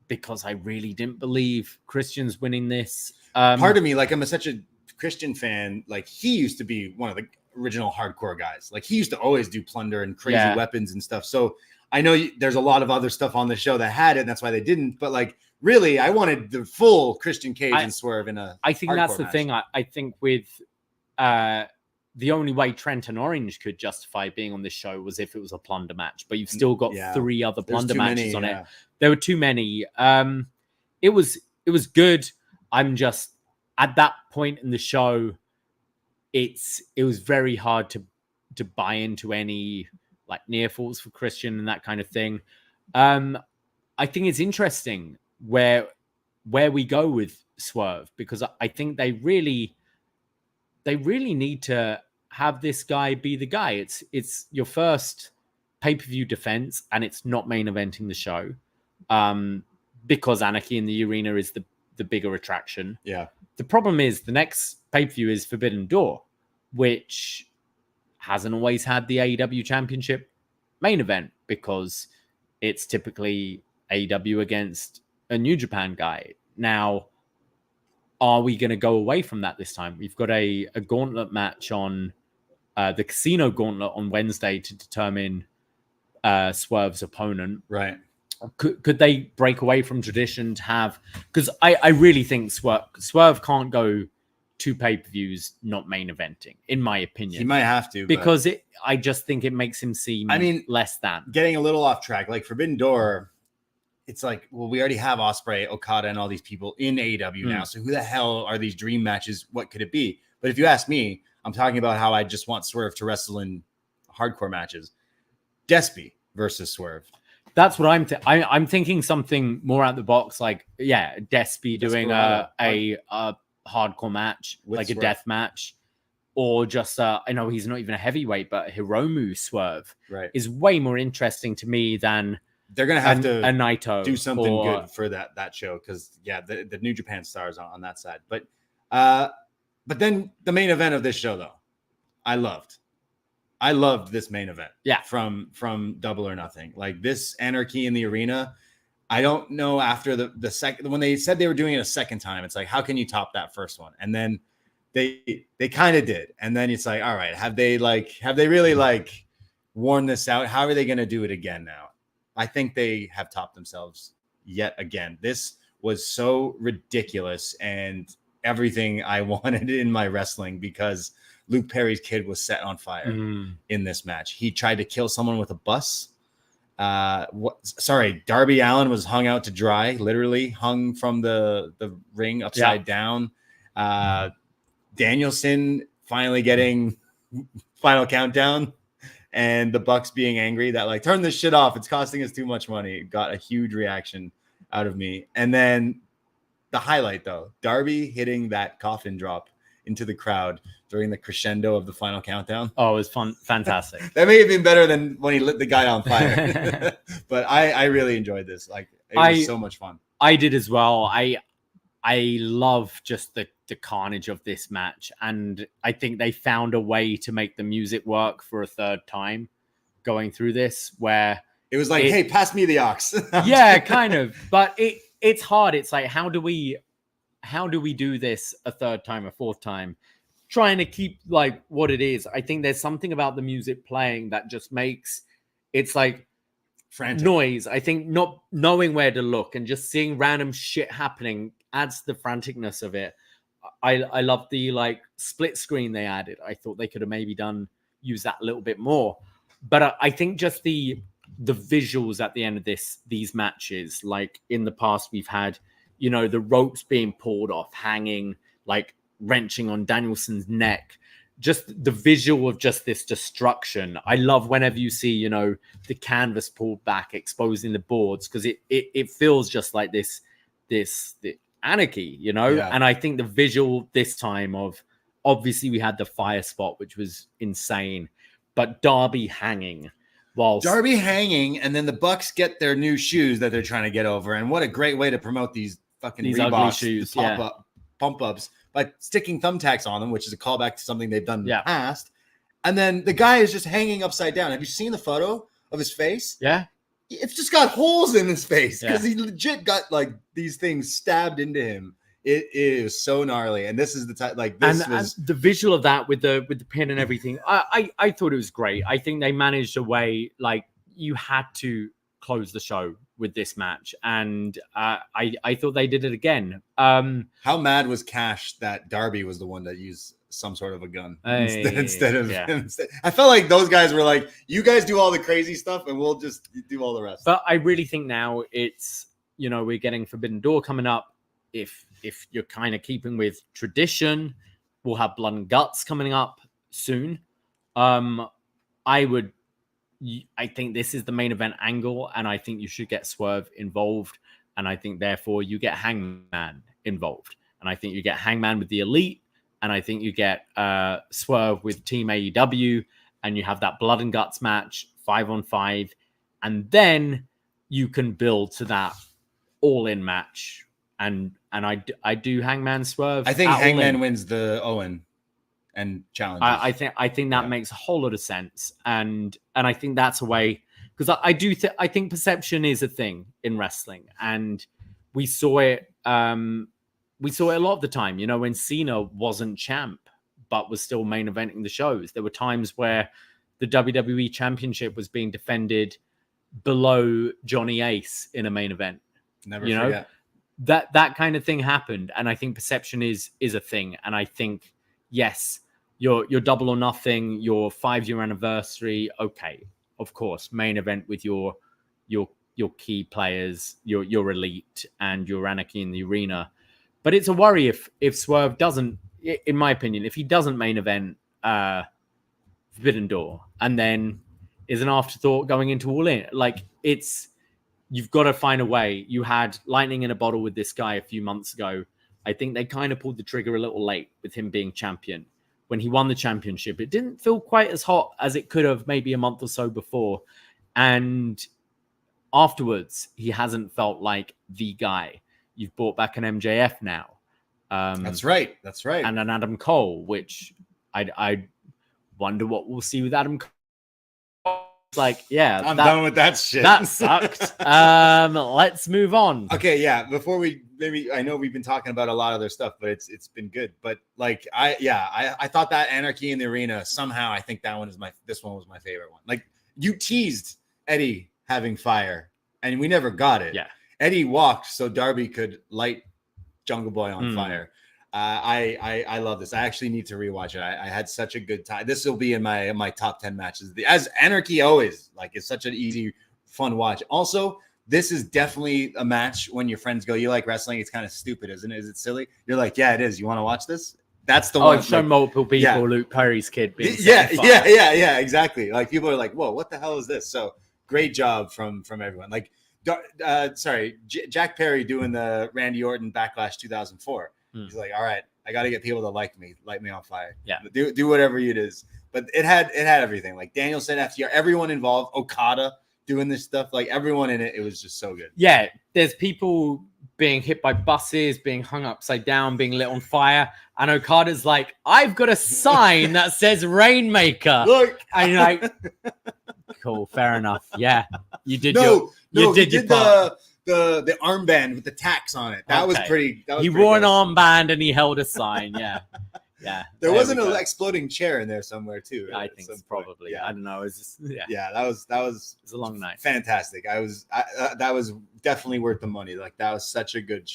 because I really didn't believe Christian's winning this. Part of me, like, I'm such a Christian fan. Like, he used to be one of the original hardcore guys. Like, he used to always do plunder and crazy weapons and stuff. So I know there's a lot of other stuff on the show that had it, and that's why they didn't. But like, really, I wanted the full Christian Cage and Swerve in a. I think that's the match. thing. I think with the only way Trent and Orange could justify being on this show was if it was a plunder match. But you've still got 3 other plunder matches on it. There were too many. It was good. I'm just at that point in the show. It was very hard to buy into any like near falls for Christian and that kind of thing. I think it's interesting where we go with Swerve, because I think they really need to have this guy be the guy. It's your first pay-per-view defense, and it's not main eventing the show, because Anarchy in the Arena is the bigger attraction. Yeah. The problem is the next pay-per-view is Forbidden Door, which hasn't always had the AEW Championship main event, because it's typically AEW against a New Japan guy. Now, are we going to go away from that this time? We've got a gauntlet match on the Casino Gauntlet on Wednesday to determine Swerve's opponent. Right. Could they break away from tradition to have... Because I really think Swerve can't go 2 pay-per-views not main eventing, in my opinion. He might have to. Because I just think it makes him seem less than. Getting a little off track, like Forbidden Door, it's like, well, we already have Ospreay, Okada, and all these people in AEW now. So who the hell are these dream matches? What could it be? But if you ask me, I'm talking about how I just want Swerve to wrestle in hardcore matches. Despy versus Swerve. That's what I'm thinking something more out the box, like Despy doing a hardcore match, with like Swerve. A death match, or just I know he's not even a heavyweight, but Hiromu Swerve is way more interesting to me than they're gonna have to a Naito do something good for that show, because the New Japan stars on that side. But then the main event of this show, though, I loved this main event. Yeah, from Double or Nothing. Like this Anarchy in the Arena. I don't know, after the second, when they said they were doing it a second time, it's like, how can you top that first one? And then they kind of did. And then it's like, all right, have they really like worn this out? How are they going to do it again now? I think they have topped themselves yet again. This was so ridiculous and everything I wanted in my wrestling, because Luke Perry's kid was set on fire in this match. He tried to kill someone with a bus. Darby Allin was hung out to dry, literally hung from the ring upside down. Danielson finally getting final countdown, and the Bucks being angry that like, turn this shit off, it's costing us too much money. It got a huge reaction out of me. And then the highlight, though, Darby hitting that coffin drop into the crowd during the crescendo of the final countdown. Oh, it was fun. Fantastic. That may have been better than when he lit the guy on fire. But I really enjoyed this. Like, it was so much fun. I did as well. I love just the carnage of this match. And I think they found a way to make the music work for a third time going through this, where it was like, hey, pass me the ox. Yeah, kind of. But it's hard. It's like, how do we do this a third time, a fourth time? Trying to keep like what it is. I think there's something about the music playing that just makes it's like frantic noise. I think not knowing where to look and just seeing random shit happening adds to the franticness of it. I love the like split screen they added. I thought they could have maybe use that a little bit more. But I think just the visuals at the end of these matches, like in the past we've had, the ropes being pulled off, hanging, like wrenching on Danielson's neck, just the visual of just this destruction. I love whenever you see, the canvas pulled back, exposing the boards, because it feels just like this anarchy, Yeah. And I think the visual this time of, obviously we had the fire spot, which was insane, but Darby hanging, and then the Bucks get their new shoes that they're trying to get over. And what a great way to promote these fucking ugly shoes, pump ups, by sticking thumbtacks on them, which is a callback to something they've done in the past. And then the guy is just hanging upside down. Have you seen the photo of his face? Yeah. It's just got holes in his face because he legit got like these things stabbed into him. It is so gnarly. And this is the type, like this was the visual of that with the pin and everything. I thought it was great. I think they managed a way, like, you had to close the show with this match, and I thought they did it again. How mad was Cash that Darby was the one that used some sort of a gun instead of him? I felt like those guys were like, you guys do all the crazy stuff and we'll just do all the rest. But I really think now it's, we're getting Forbidden Door coming up. If you're kind of keeping with tradition, we'll have Blood and Guts coming up soon. I think this is the main event angle, and I think you should get Swerve involved, and I think therefore you get Hangman involved, and I think you get Hangman with the Elite, and I think you get Swerve with Team AEW, and you have that Blood and Guts match 5-on-5, and then you can build to that all-in match, and I do Hangman Swerve. I think Hangman wins the Owen and challenges. I think that makes a whole lot of sense, and I think that's a way, because I think perception is a thing in wrestling, and we saw it. We saw it a lot of the time, when Cena wasn't champ, but was still main eventing the shows. There were times where the WWE Championship was being defended below Johnny Ace in a main event. Never forget. That kind of thing happened. And I think perception is a thing. And I think, yes, your Double or Nothing, your 5-year anniversary. Okay, of course, main event with your key players, your Elite and your Anarchy in the Arena. But it's a worry if Swerve doesn't, in my opinion, if he doesn't main event Forbidden Door and then is an afterthought going into All In. Like, you've got to find a way. You had lightning in a bottle with this guy a few months ago. I think they kind of pulled the trigger a little late with him being champion. When he won the championship, it didn't feel quite as hot as it could have maybe a month or so before. And afterwards, he hasn't felt like the guy. You've brought back an MJF now. That's right. And an Adam Cole, which I wonder what we'll see with Adam Cole. Like, yeah, I'm done with that shit. That sucked. Let's move on. Okay, yeah. Before I know we've been talking about a lot of their stuff, but it's been good. But like, I thought that Anarchy in the Arena, somehow I think this one was my favorite one. Like, you teased Eddie having fire, and we never got it. Yeah. Eddie walked so Darby could light Jungle Boy on fire. I love this. I actually need to rewatch it. I had such a good time. This will be in my top 10 matches. As Anarchy always, like, it's such an easy, fun watch. Also, this is definitely a match when your friends go, you like wrestling? It's kind of stupid, isn't it? Is it silly? You're like, yeah, it is. You want to watch this? That's the one. I've shown multiple people Luke Perry's kid being yeah, exactly. Like, people are like, whoa, what the hell is this? So great job from everyone. Like, Jack Perry doing the Randy Orton Backlash 2004. He's like, all right, I got to get people to light me on fire. Yeah, do whatever it is. But it had everything. Like Daniel said, FTR, everyone involved, Okada doing this stuff, like everyone in it. It was just so good. Yeah, there's people being hit by buses, being hung upside down, being lit on fire, and Okada's like, I've got a sign that says Rainmaker. Look, and you're like, cool, fair enough. Yeah, you did. You did your part. The armband with the tax on it. That was pretty. He wore an armband and he held a sign. Yeah. There wasn't an exploding chair in there somewhere too. I think it's probably. Yeah. I don't know. It's just that was. It's a long night. Fantastic. That was definitely worth the money. Like, that was such a good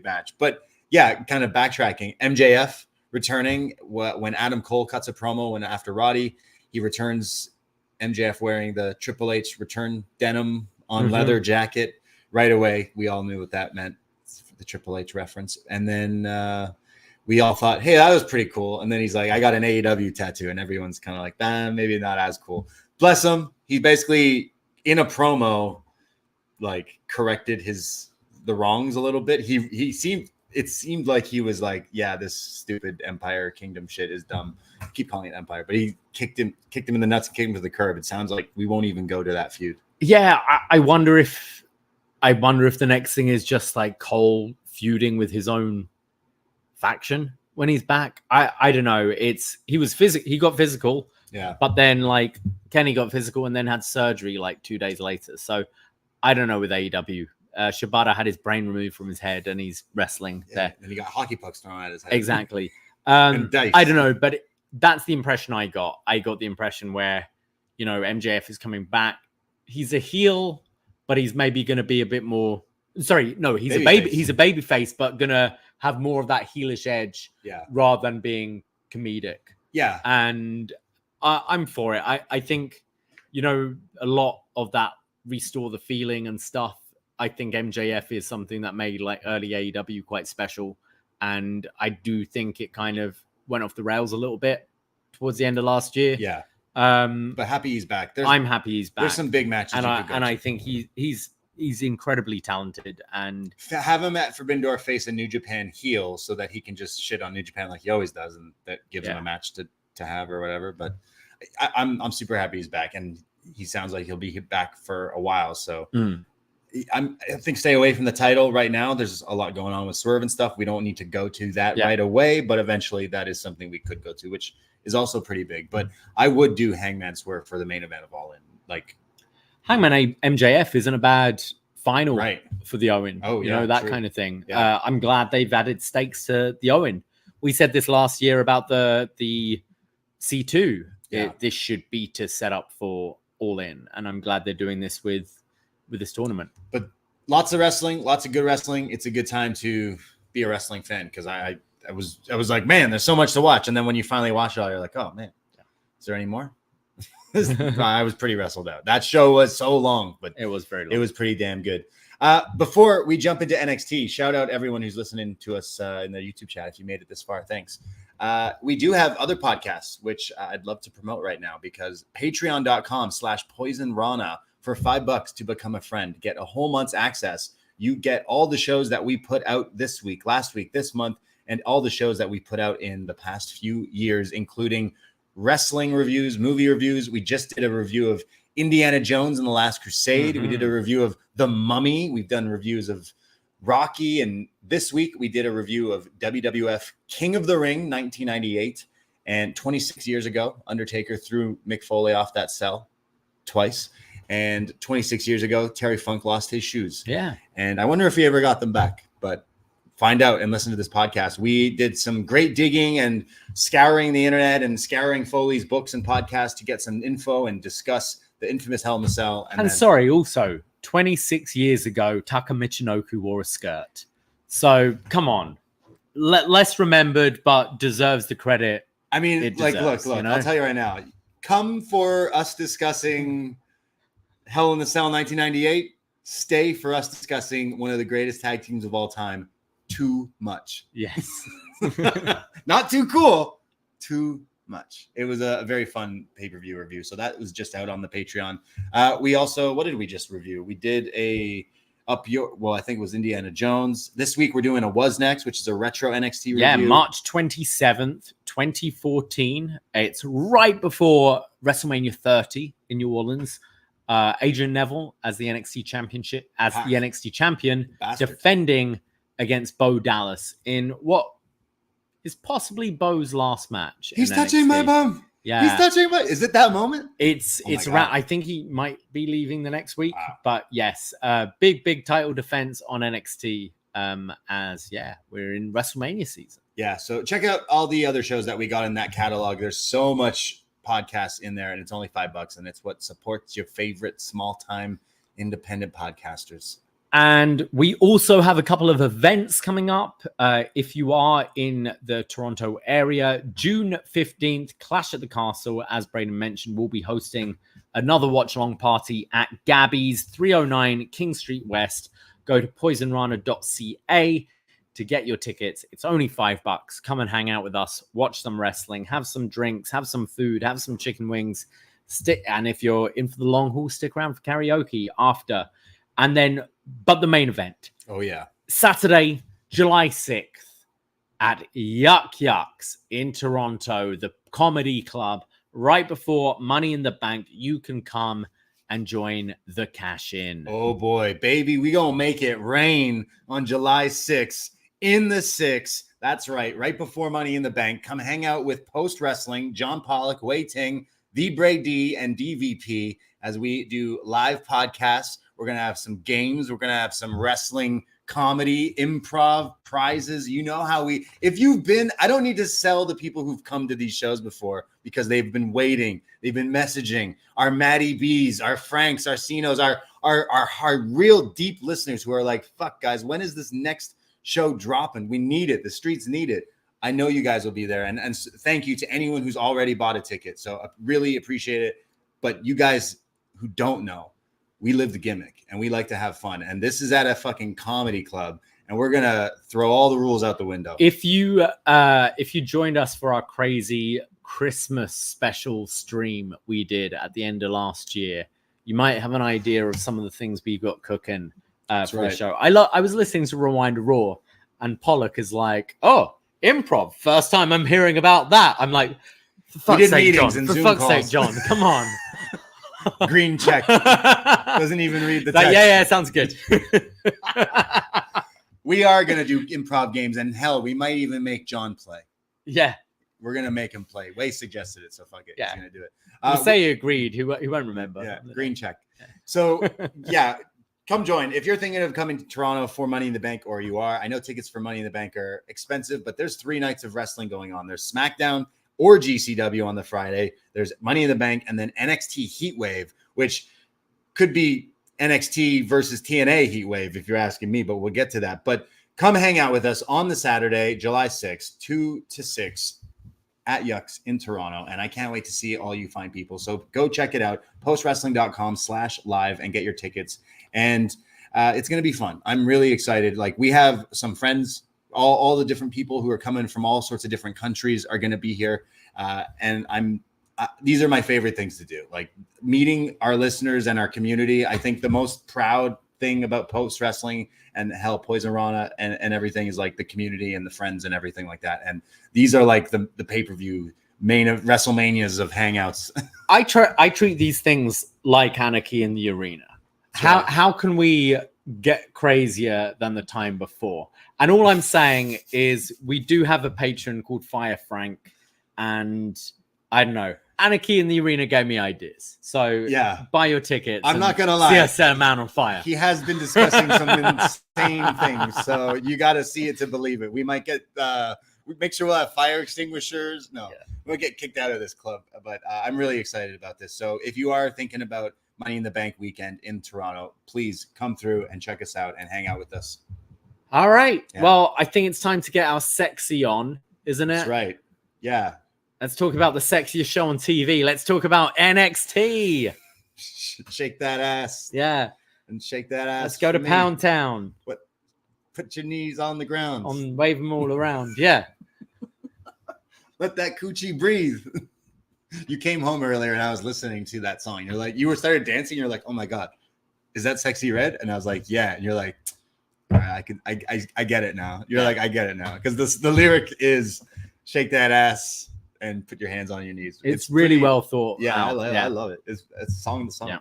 match. But yeah, kind of backtracking. MJF returning when Adam Cole cuts a promo after Roddy, he returns. MJF wearing the Triple H return denim on leather jacket. Right away, we all knew what that meant, the Triple H reference. And then we all thought, hey, that was pretty cool. And then he's like, I got an AEW tattoo. And everyone's kind of like, maybe not as cool. Bless him. He basically, in a promo, like, corrected the wrongs a little bit. It seemed like he was like, yeah, this stupid Empire Kingdom shit is dumb. I keep calling it Empire. But he kicked him in the nuts and kicked him to the curb. It sounds like we won't even go to that feud. Yeah, I wonder if the next thing is just like Cole feuding with his own faction when he's back. I don't know. He got physical. Yeah. But then, like, Kenny got physical and then had surgery like 2 days later. So I don't know with AEW. Shibata had his brain removed from his head and he's wrestling there. And he got hockey pucks thrown at his head. Exactly. I don't know, but that's the impression I got. I got the impression where, MJF is coming back. He's a heel, but he's maybe going to be a bit more. Sorry, no, he's Baby a baby. face. He's a baby face, but gonna have more of that heelish edge, rather than being comedic. Yeah, and I'm for it. I think, a lot of that restore the feeling and stuff. I think MJF is something that made like early AEW quite special, and I do think it kind of went off the rails a little bit towards the end of last year. Yeah. But happy he's back. I'm happy he's back. There's some big matches, and I think he's incredibly talented, and have him at Forbidden Door face a New Japan heel so that he can just shit on New Japan like he always does, and that gives him a match to have or whatever. But I'm super happy he's back, and he sounds like he'll be back for a while. So I think stay away from the title right now. There's a lot going on with Swerve and stuff. We don't need to go to that right away, but eventually that is something we could go to, which is also pretty big. But I would do Hangman Swerve for the main event of All In. Like Hangman MJF isn't a bad final for the Owen. Oh, that kind of thing. Yeah. I'm glad they've added stakes to the Owen. We said this last year about the C2. Yeah. This should be to set up for All In, and I'm glad they're doing this with this tournament. But lots of wrestling, lots of good wrestling. It's a good time to be a wrestling fan, because I was like, man, there's so much to watch. And then when you finally watch it all, you're like, oh man, is there any more? I was pretty wrestled out. That show was so long, but it was very long. It was pretty damn good. Before we jump into NXT, shout out everyone who's listening to us in the YouTube chat. If you made it this far, thanks. We do have other podcasts, which I'd love to promote right now, because patreon.com/poisonrana for $5 to become a friend. Get a whole month's access. You get all the shows that we put out this week, last week, this month, and all the shows that we put out in the past few years, including wrestling reviews, movie reviews. We just did a review of Indiana Jones and the Last Crusade. We did a review of The Mummy. We've done reviews of Rocky. And this week we did a review of WWF King of the Ring 1998. And 26 years ago, Undertaker threw Mick Foley off that cell twice. And 26 years ago, Terry Funk lost his shoes. Yeah. And I wonder if he ever got them back. But find out and listen to this podcast. We did some great digging and scouring the internet and scouring Foley's books and podcasts to get some info and discuss the infamous Hell in a Cell. And sorry, also 26 years ago, Taka Michinoku wore a skirt. So come on, less remembered, but deserves the credit. I mean, look, I'll tell you right now, come for us discussing Hell in a Cell 1998. Stay for us discussing one of the greatest tag teams of all time. Too much. Yes. Not too cool. Too much. It was a very fun pay-per-view review. So that was just out on the Patreon. We also, what did we just review? We did I think it was Indiana Jones. This week we're doing a Was Next, which is a retro NXT review. Yeah, March 27th, 2014. It's right before WrestleMania 30 in New Orleans. Adrian Neville as the NXT champion, defending against Bo Dallas in what is possibly Bo's last match. He's touching my bum. Yeah. He's touching my... Is it that moment? It's around... I think he might be leaving the next week. Wow. But yes, big title defense on NXT we're in WrestleMania season. Yeah, so check out all the other shows that we got in that catalog. There's so much podcasts in there, and it's only $5, and it's what supports your favorite small-time independent podcasters. And we also have a couple of events coming up. If you are in the Toronto area, June 15th, Clash at the Castle, as Braden mentioned, we'll be hosting another watch-along party at Gabby's, 309 King Street West. Go to poisonrana.ca to get your tickets. It's only $5. Come and hang out with us, watch some wrestling, have some drinks, have some food, have some chicken wings. And if you're in for the long haul, stick around for karaoke after. And then, but the main event. Oh, yeah. Saturday, July 6th at Yuck Yucks in Toronto, the comedy club, right before Money in the Bank. You can come and join the cash in. Oh, boy, baby. We going to make it rain on July 6th in the 6th. That's right before Money in the Bank. Come hang out with Post Wrestling, John Pollock, Wei Ting, The Braden D, and DVP as we do live podcasts. We're going to have some games. We're going to have some wrestling, comedy, improv, prizes. You know how if you've been, I don't need to sell the people who've come to these shows before because they've been waiting. They've been messaging. Our Maddie B's, our Franks, our Cinos, our real deep listeners who are like, fuck, guys, when is this next show dropping? We need it. The streets need it. I know you guys will be there. And thank you to anyone who's already bought a ticket. So I really appreciate it. But you guys who don't know, we live the gimmick and we like to have fun. And this is at a fucking comedy club. And we're going to throw all the rules out the window. If you joined us for our crazy Christmas special stream we did at the end of last year, you might have an idea of some of the things we got cooking for the show. I was listening to Rewind Raw and Pollock is like, oh, improv. First time I'm hearing about that. I'm like, for fuck's sake, John. For fuck's sake, John. Come on. Green check. Doesn't even read the text. Yeah, sounds good. We are going to do improv games, and hell, we might even make John play. Yeah. We're going to make him play. Way suggested it, so fuck it. Yeah. He's going to do it. We'll say he agreed. He won't remember. Yeah, green check. So, yeah, come join. If you're thinking of coming to Toronto for Money in the Bank, or you are, I know tickets for Money in the Bank are expensive, but there's 3 nights of wrestling going on. There's SmackDown or GCW on the Friday. There's Money in the Bank, and then NXT Heatwave, which could be NXT versus TNA Heatwave, if you're asking me, but we'll get to that. But come hang out with us on the Saturday, July 6th, 2 to 6 at Yucks in Toronto. And I can't wait to see all you fine people. So go check it out, postwrestling.com/live, and get your tickets. And it's going to be fun. I'm really excited. Like, we have some friends, all the different people who are coming from all sorts of different countries are going to be here. And these are my favorite things to do, like meeting our listeners and our community. I think the most proud thing about Post Wrestling and hell, Poison Rana and everything is like the community and the friends and everything like that. And these are like the pay-per-view main of WrestleManias of hangouts. I treat these things like Anarchy in the Arena. How can we get crazier than the time before? And all I'm saying is we do have a patron called Fire Frank, and I don't know, Anarchy in the Arena gave me ideas. So yeah, buy your tickets. I'm not gonna lie, see us set a man on fire. He has been discussing some insane things, so you got to see it to believe it. We might get we make sure we'll have fire extinguishers. No, we'll get kicked out of this club. But I'm really excited about this. So if you are thinking about Money in the Bank weekend in Toronto, please come through and check us out and hang out with us. All right. Yeah. Well, I think it's time to get our sexy on, isn't it? That's right. Yeah. Let's talk about the sexiest show on TV. Let's talk about NXT. Shake that ass. Yeah. And shake that ass. Let's go to Pound Town. What? Put your knees on the ground. Wave them all around. Yeah. Let that coochie breathe. You came home earlier and I was listening to that song. You're like, you started dancing. You're like, oh my God, is that Sexyy Red? And I was like, yeah. And you're like, all right, I get it now. You're like, I get it now. Because the lyric is shake that ass and put your hands on your knees. It's really well thought. Yeah, I love it. It's a song of the song. Yeah.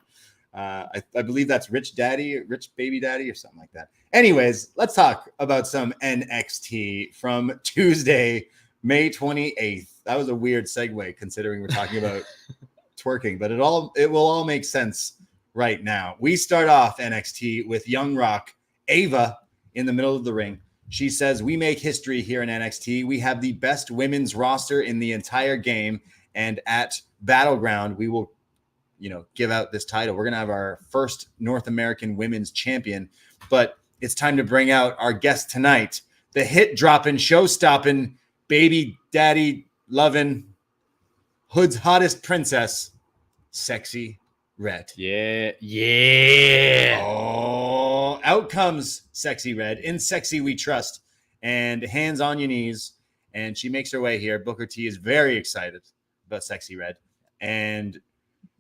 I believe that's Rich Baby Daddy or something like that. Anyways, let's talk about some NXT from Tuesday, May 28th. That was a weird segue considering we're talking about twerking, but it will all make sense right now. We start off NXT with Young Rock, Ava, in the middle of the ring. She says, we make history here in NXT. We have the best women's roster in the entire game. And at Battleground, we will, give out this title. We're going to have our first North American women's champion. But it's time to bring out our guest tonight, the hit-dropping, show-stopping, baby daddy loving, Hood's hottest princess, Sexyy Red. Yeah. Oh, out comes Sexyy Red. In Sexy we trust. And hands on your knees. And she makes her way here. Booker T is very excited about Sexyy Red. And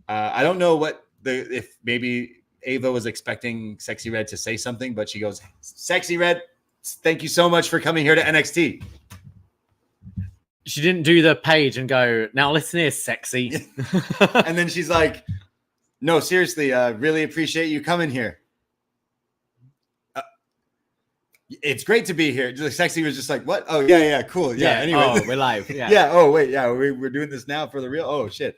I don't know if maybe Ava was expecting Sexyy Red to say something, but she goes, Sexyy Red, thank you so much for coming here to NXT. She didn't do the page and go, now listen here, sexy. And then she's like, no, seriously, really appreciate you coming here. It's great to be here. Sexy was just like, what? Oh, yeah, cool. Yeah, anyway. Oh, we're live. Yeah. Yeah. Oh, wait. Yeah, we're doing this now for the real. Oh, shit.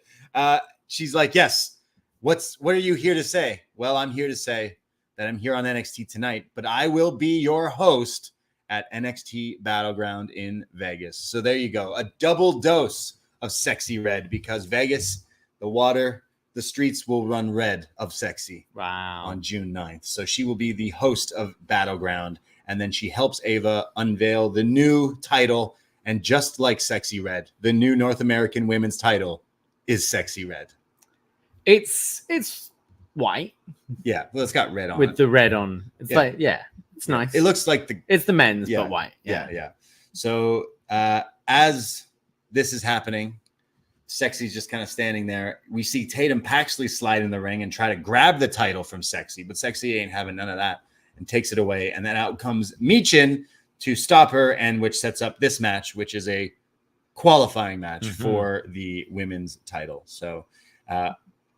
She's like, yes. What are you here to say? Well, I'm here to say that I'm here on NXT tonight, but I will be your host at NXT Battleground in Vegas. So there you go. A double dose of Sexyy Red because Vegas, the water, The Streets Will Run Red of Sexyy Wow. on June 9th. So she will be the host of Battleground. And then she helps Ava unveil the new title. And just like Sexyy Red, the new North American women's title is Sexyy Red. It's white. Yeah, well, it's got red on with it. the red on. It's like, it's nice. It looks like it's the men's, but white. Yeah. So as this is happening, Sexy's just kind of standing there. We see Tatum Paxley slide in the ring and try to grab the title from Sexyy, but Sexyy ain't having none of that and takes it away. And then out comes Michin to stop her, and which sets up this match, which is a qualifying match for the women's title. So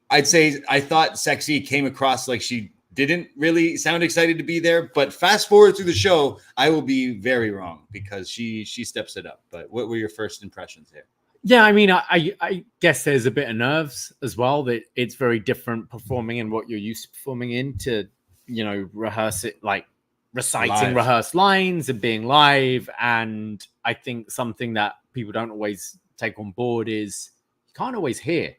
I'd say I thought Sexyy came across like she didn't really sound excited to be there, but fast forward through the show, I will be very wrong because she steps it up. But what were your first impressions here? Yeah, I mean, I guess there's a bit of nerves as well, that it's very different performing in what you're used to performing in to, rehearse it, like reciting rehearsed lines and being live. And I think something that people don't always take on board is you can't always hear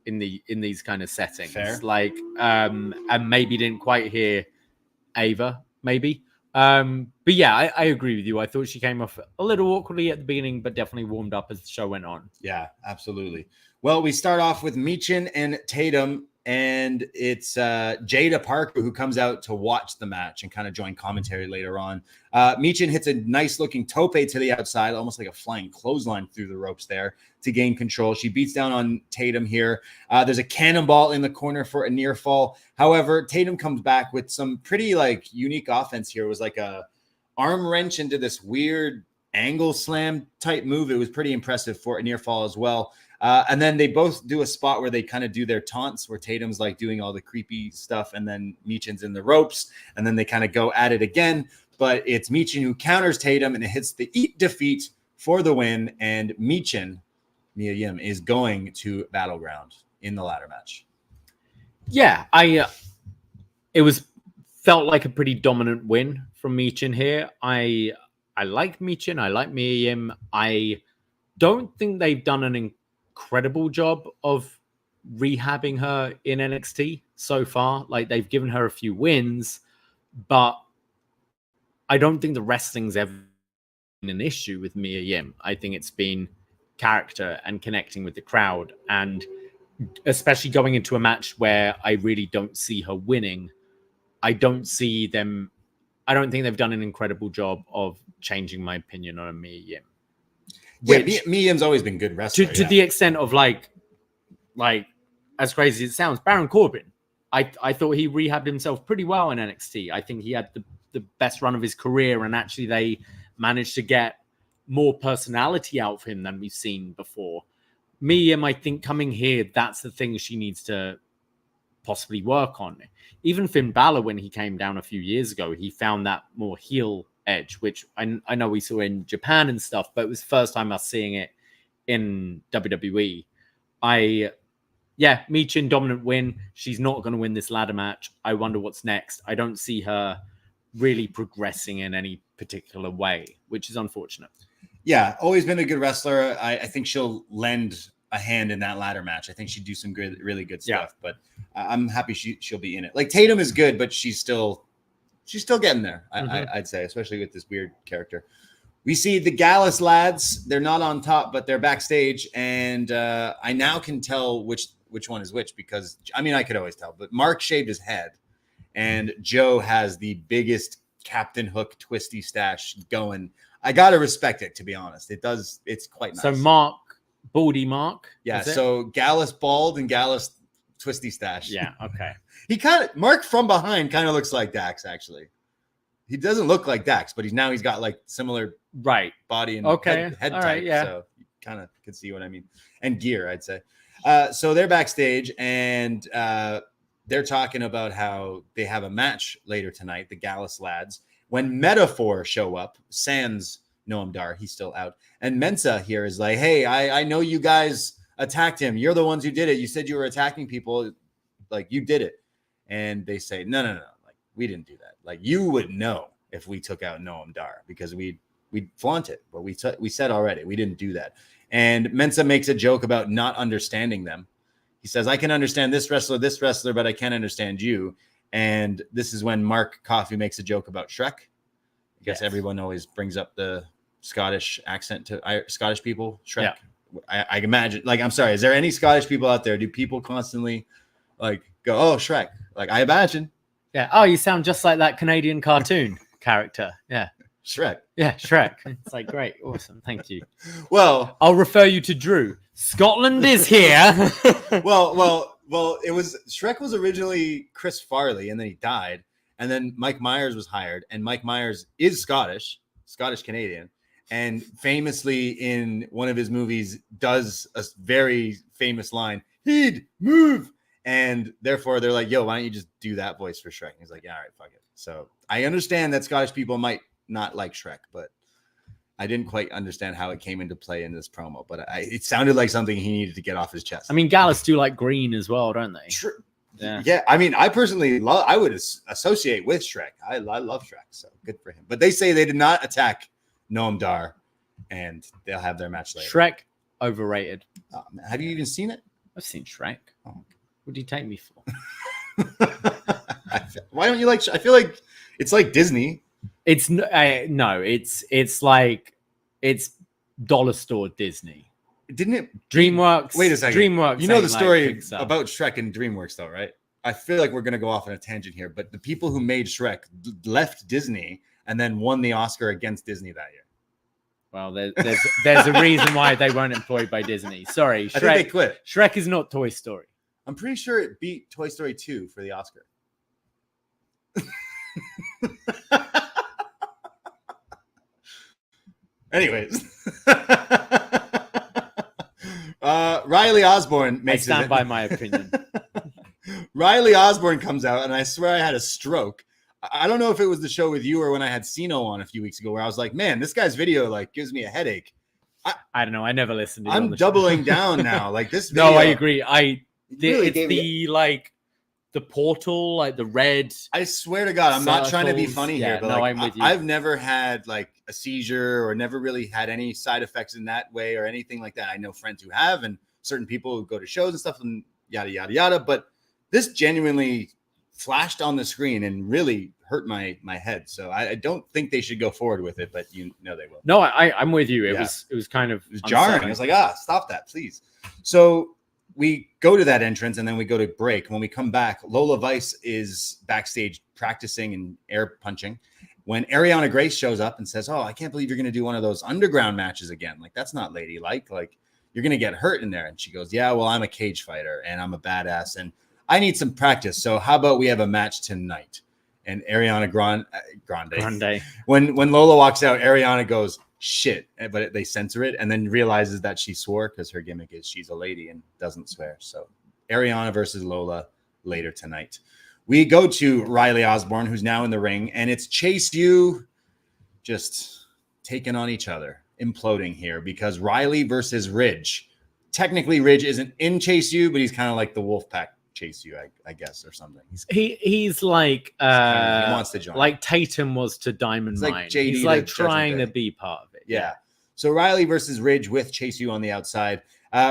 in these kind of settings. Fair. Like, and maybe didn't quite hear Ava, maybe. But yeah, I agree with you. I thought she came off a little awkwardly at the beginning, but definitely warmed up as the show went on. Yeah, absolutely. Well, we start off with Michin and Tatum, and it's Jada Parker who comes out to watch the match and kind of join commentary later on. Michin hits a nice looking tope to the outside, almost like a flying clothesline through the ropes there to gain control. She beats down on Tatum here. There's a cannonball in the corner for a near fall. However, Tatum comes back with some pretty unique offense here. It was like a arm wrench into this weird angle slam type move. It was pretty impressive for a near fall as well. And then they both do a spot where they kind of do their taunts, where Tatum's doing all the creepy stuff, and then Michin's in the ropes, and then they kind of go at it again. But it's Michin who counters Tatum, and it hits the Eat Defeat for the win. And Michin, Mia Yim, is going to Battleground in the ladder match. Yeah, it felt like a pretty dominant win from Michin here. I like Michin. I like Mia Yim. I don't think they've done an incredible job of rehabbing her in NXT so far. Like, they've given her a few wins, but I don't think the wrestling's ever been an issue with Mia Yim. I think it's been character and connecting with the crowd, and especially going into a match where I really don't see her winning. I don't think they've done an incredible job of changing my opinion on Mia Yim. Yeah, Mia Yim's always been good wrestler. To the extent of like as crazy as it sounds, Baron Corbin, I thought he rehabbed himself pretty well in NXT. I think he had the best run of his career, and actually they managed to get more personality out of him than we've seen before. Mia Yim, I think coming here, that's the thing she needs to possibly work on. Even Finn Balor, when he came down a few years ago, he found that more heel edge, which I know we saw in Japan and stuff, but it was the first time us seeing it in WWE. Michin, dominant win. She's not going to win this ladder match. I wonder what's next. I don't see her really progressing in any particular way, which is unfortunate. Yeah, always been a good wrestler. I think she'll lend a hand in that ladder match. I think she'd do some good, really good stuff, but I'm happy she'll be in it. Like, Tatum is good, but she's still getting there, I'd say, especially with this weird character. We see the Gallus lads. They're not on top, but they're backstage, and I now can tell which one is which, because, I mean, I could always tell, but Mark shaved his head, and Joe has the biggest Captain Hook twisty stash going. I got to respect it, to be honest. It's quite nice. So Baldy Mark? Yeah, so Gallus bald and Gallus twisty stash. Yeah, okay. Mark from behind kind of looks like Dax, actually. He doesn't look like Dax, but he's got similar body and head type. Yeah. So you kind of can see what I mean. And gear, I'd say. So they're backstage, and they're talking about how they have a match later tonight, the Gallus lads. When Metaphor show up, sans Noam Dar, he's still out. And Mensa here is like, hey, I know you guys attacked him. You're the ones who did it. You said you were attacking people. Like, you did it. And they say, no. Like, we didn't do that. Like, you would know if we took out Noam Dar, because we'd flaunt it. But we said already, we didn't do that. And Mensa makes a joke about not understanding them. he says, I can understand this wrestler, but I can't understand you. And this is when Mark Coffey makes a joke about Shrek. I guess everyone always brings up the Scottish accent to Scottish people. Shrek. Yeah. I imagine, like, I'm sorry, is there any Scottish people out there? Do people constantly like go, oh, Shrek? Like, I imagine. Yeah. Oh, you sound just like that Canadian cartoon character. Yeah. Shrek. Yeah, Shrek. It's like, great. Awesome. Thank you. Well, I'll refer you to Drew. Scotland is here. well, it was Shrek was originally Chris Farley, and then he died. And then Mike Myers was hired, and Mike Myers is Scottish Canadian. And famously in one of his movies does a very famous line, he'd move. And therefore they're like, yo, why don't you just do that voice for Shrek? And he's like, yeah, all right, fuck it. So I understand that Scottish people might not like Shrek, but I didn't quite understand how it came into play in this promo. But it sounded like something he needed to get off his chest. I mean, Gallus do like green as well, don't they? True. Yeah. I mean, I personally I would associate with Shrek. I love Shrek, so good for him. But they say they did not attack Noam Dar, and they'll have their match later. Shrek, overrated. Have you even seen it? I've seen Shrek. Oh. What do you take me for? Why don't you like? I feel like it's like Disney. It's no, it's like it's dollar store Disney. Didn't it? DreamWorks. Wait a second. DreamWorks. You know the story about Shrek and DreamWorks, though, right? I feel like we're gonna go off on a tangent here, but the people who made Shrek left Disney and then won the Oscar against Disney that year. Well, there's a reason why they weren't employed by Disney. Sorry, Shrek. I think they quit. Shrek is not Toy Story. I'm pretty sure it beat Toy Story 2 for the Oscar. Anyways, Riley Osbourne makes I stand by my opinion. Riley Osbourne comes out, and I swear I had a stroke. I don't know if it was the show with you or when I had Sino on a few weeks ago, where I was like, man, this guy's video like gives me a headache. I don't know. I never listened to it. I'm doubling down now. Like this video. No, I agree. Really it's like the portal, like the red. I swear to God, I'm not trying to be funny here, but I'm with you. I've never had like a seizure or never really had any side effects in that way or anything like that. I know friends who have, and certain people who go to shows and stuff and yada, yada, yada. But this genuinely flashed on the screen and really hurt my head. So I don't think they should go forward with it, but you know they will. No, I'm with you. It was kind of jarring. I was like, stop that, please. So we go to that entrance and then we go to break. When we come back, Lola Vice is backstage practicing and air punching when Arianna Grace shows up and says, oh, I can't believe you're going to do one of those underground matches again. Like, that's not ladylike. Like, you're going to get hurt in there. And she goes, yeah, well, I'm a cage fighter and I'm a badass and I need some practice. So how about we have a match tonight? And Ariana Grande. When Lola walks out, Ariana goes, shit, but they censor it and then realizes that she swore because her gimmick is she's a lady and doesn't swear. So Ariana versus Lola later tonight. We go to Riley Osbourne, who's now in the ring, and it's Chase U just taking on each other, imploding here because Riley versus Ridge. Technically, Ridge isn't in Chase U, but he's kind of like the Wolfpack Chase U, I guess, or something. He's like he wants to join, like Tatum was to Diamond Mine. Like JD he's like trying to be part of it. Yeah. So Riley versus Ridge with Chase U on the outside.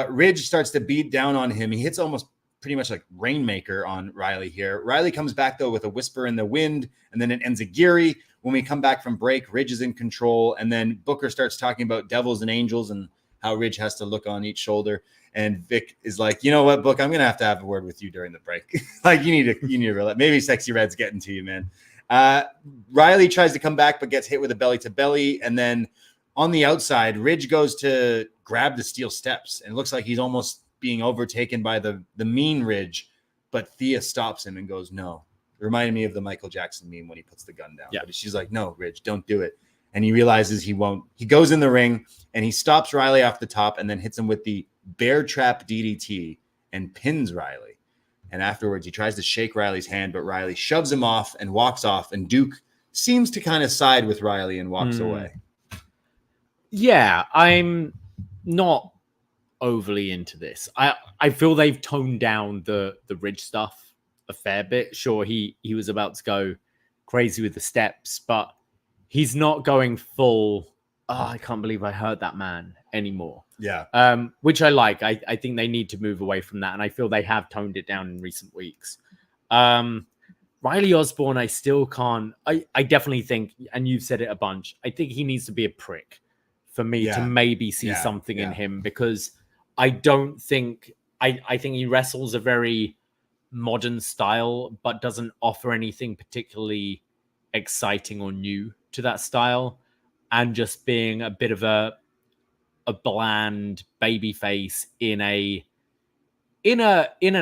Ridge starts to beat down on him. He hits almost pretty much like Rainmaker on Riley here. Riley comes back though with a whisper in the wind, and then it ends a Enziguri. When we come back from break, Ridge is in control, and then Booker starts talking about devils and angels and how Ridge has to look on each shoulder. And Vic is like, you know what, Book, I'm gonna have to have a word with you during the break. Like you need to realize maybe Sexyy Red's getting to you, man. Riley tries to come back but gets hit with a belly to belly, and then on the outside, Ridge goes to grab the steel steps, and it looks like he's almost being overtaken by the mean Ridge, but Thea stops him and goes, no. It reminded me of the Michael Jackson meme when he puts the gun down. Yeah. But she's like, no, Ridge, don't do it. And he realizes he won't. He goes in the ring and he stops Riley off the top and then hits him with the bear trap DDT and pins Riley. And afterwards, he tries to shake Riley's hand, but Riley shoves him off and walks off. And Duke seems to kind of side with Riley and walks away. Yeah, I'm not overly into this. I feel they've toned down the Ridge stuff a fair bit. Sure, he was about to go crazy with the steps, but he's not going full I can't believe I heard that man anymore. Yeah. Which I like. I think they need to move away from that. And I feel they have toned it down in recent weeks. Riley Osbourne, I still can't. I definitely think, and you've said it a bunch, I think he needs to be a prick for me to maybe see something in him, because I don't think, I think he wrestles a very modern style, but doesn't offer anything particularly exciting or new to that style, and just being a bit of a bland baby face in an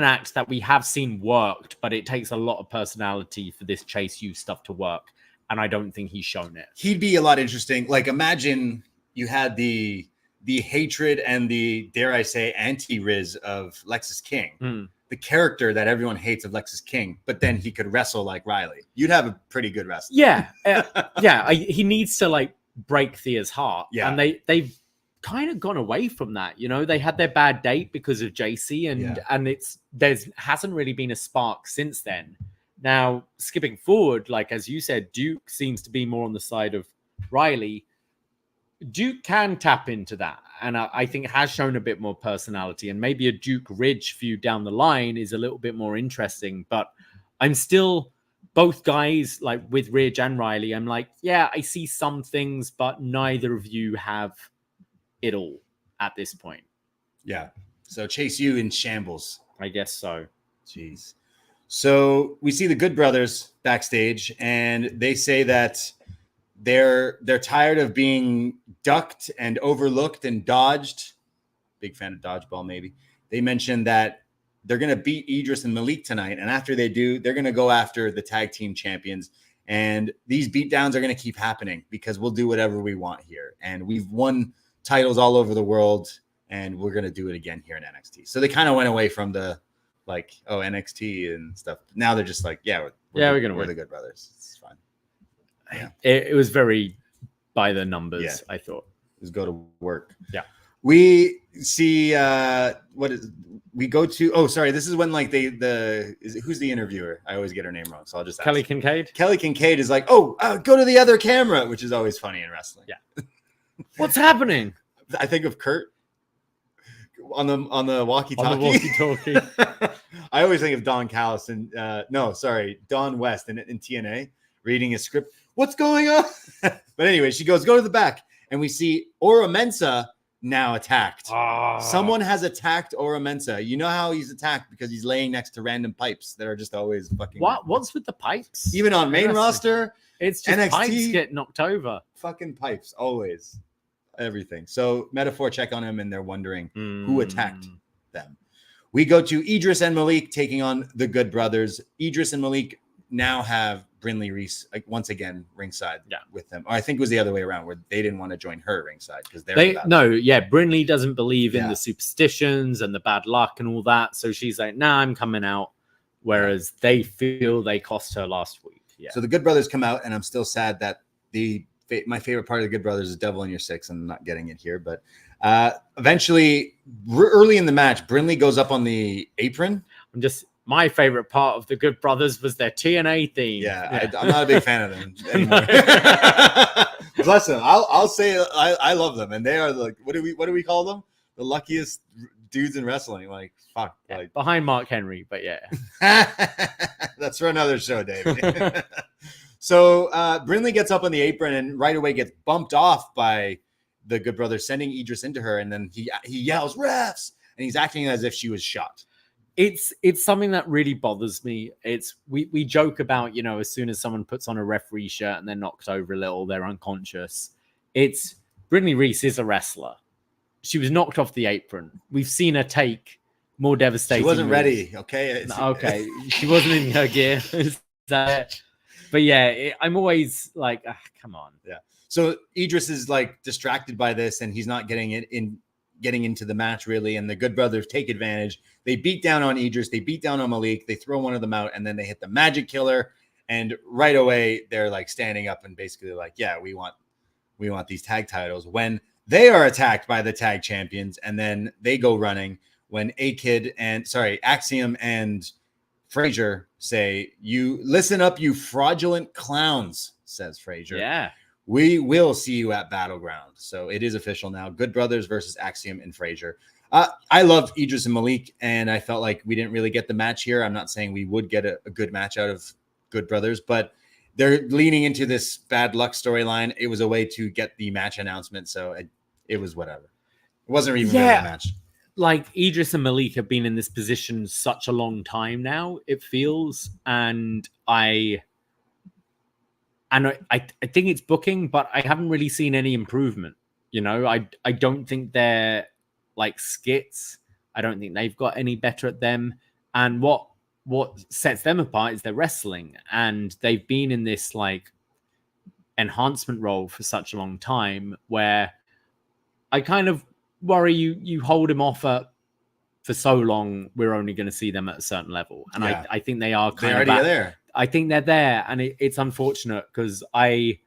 act that we have seen worked, but it takes a lot of personality for this Chase U stuff to work, and I don't think he's shown it. He'd be a lot interesting. Like, imagine you had the hatred and the, dare I say, anti-Riz of Lexis King, the character that everyone hates of Lexis King, but then he could wrestle like Riley. You'd have a pretty good wrestler. Yeah, he needs to like break Thea's heart, and they've kind of gone away from that. You know, they had their bad date because of JC, and hasn't really been a spark since then. Now, skipping forward, like as you said, Duke seems to be more on the side of Riley. Duke can tap into that, and I think has shown a bit more personality, and maybe a Duke Ridge feud down the line is a little bit more interesting. But I'm still, both guys, like with Ridge and Riley, I'm like, yeah, I see some things, but neither of you have it all at this point. Yeah. So Chase U in shambles. I guess so. Jeez. So we see the Good Brothers backstage, and they say that they're tired of being ducked and overlooked and dodged. Big fan of dodgeball, maybe. They mentioned that they're going to beat Edris and Malik tonight, and after they do, they're going to go after the tag team champions. And these beatdowns are going to keep happening because we'll do whatever we want here. And we've won titles all over the world, and we're going to do it again here in NXT. So they kind of went away from the, like, NXT and stuff. Now they're just like, we're going to win. The Good Brothers. It's fine. Yeah. It was very by the numbers, I thought. Just go to work. Yeah. We see we go to, this is when like who's the interviewer? I always get her name wrong, so I'll just ask. Kelly Kincaid. Kelly Kincaid is like, go to the other camera, which is always funny in wrestling. Yeah. What's happening? I think of Kurt on the walkie-talkie. On the walkie-talkie. I always think of Don Callis and Don West in TNA reading his script. What's going on? But anyway, she goes, go to the back, and we see Ora Mensa now attacked. Someone has attacked Ora Mensa. You know how he's attacked because he's laying next to random pipes that are just always fucking. What's with the pipes? Even on main roster, it's just NXT, pipes get knocked over. Fucking pipes, always. Everything. So Metaphor check on him, and they're wondering who attacked them. We go to Edris and Malik taking on the Good Brothers. Edris and Malik now have Brindley Reese once again ringside with them. Or I think it was the other way around, where they didn't want to join her ringside because Brindley doesn't believe in the superstitions and the bad luck and all that. So she's like, nah, I'm coming out. Whereas they feel they cost her last week. Yeah. So the Good Brothers come out, and I'm still sad that my favorite part of the Good Brothers is Devil in Your Six. I'm not getting it here, but eventually, early in the match, Brindley goes up on the apron. My favorite part of the Good Brothers was their TNA theme. Yeah. I'm not a big fan of them anymore. Bless them. I'll say I love them, and they are like, what do we call them? The luckiest dudes in wrestling. Like, fuck. Yeah, like behind Mark Henry, but yeah. That's for another show, Dave. So Brindley gets up on the apron and right away gets bumped off by the Good Brothers, sending Edris into her, and then he yells, refs, and he's acting as if she was shot. It's something that really bothers me. We joke about, as soon as someone puts on a referee shirt and they're knocked over a little, they're unconscious. Brindley Reese is a wrestler. She was knocked off the apron. We've seen her take more devastating. She wasn't moves. ready. Okay. Okay. She wasn't in her gear. Is that it? But yeah, I'm always like, come on. Yeah. So Edris is like distracted by this, and he's not getting into the match really. And the Good Brothers take advantage. They beat down on Edris. They beat down on Malik. They throw one of them out, and then they hit the Magic Killer. And right away, they're like standing up and basically like, yeah, we want these tag titles. When they are attacked by the tag champions, and then they go running when Axiom and Frazier say, "You listen up, you fraudulent clowns," says Frazier. Yeah. we will see you at Battleground. So it is official now. Good Brothers versus Axiom and Frazier. I love Edris and Malik, and I felt like we didn't really get the match here. I'm not saying we would get a good match out of Good Brothers, but they're leaning into this bad luck storyline. It was a way to get the match announcement, so it was whatever. It wasn't even really a match. Like Edris and Malik have been in this position such a long time now, it feels, and I think it's booking, but I haven't really seen any improvement. You know, I don't think they're like skits. I don't think they've got any better at them. And what sets them apart is their wrestling. And they've been in this like enhancement role for such a long time where I kind of worry you hold them off for so long, we're only going to see them at a certain level. And I think they are kind of there. I think they're there. And it's unfortunate because I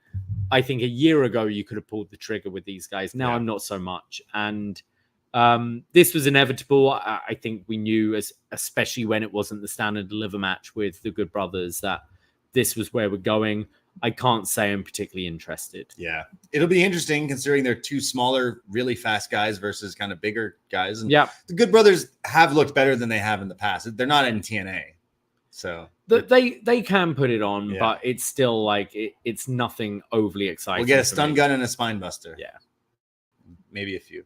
think a year ago you could have pulled the trigger with these guys. Now I'm not so much. And this was inevitable. I think we knew, especially when it wasn't the standard deliver match with the Good Brothers, that this was where we're going. I can't say I'm particularly interested. Yeah. It'll be interesting considering they're two smaller, really fast guys versus kind of bigger guys. And the Good Brothers have looked better than they have in the past. They're not in TNA. So they can put it on, but it's still like it's nothing overly exciting. We'll get a stun gun and a spine buster. Yeah. Maybe a few.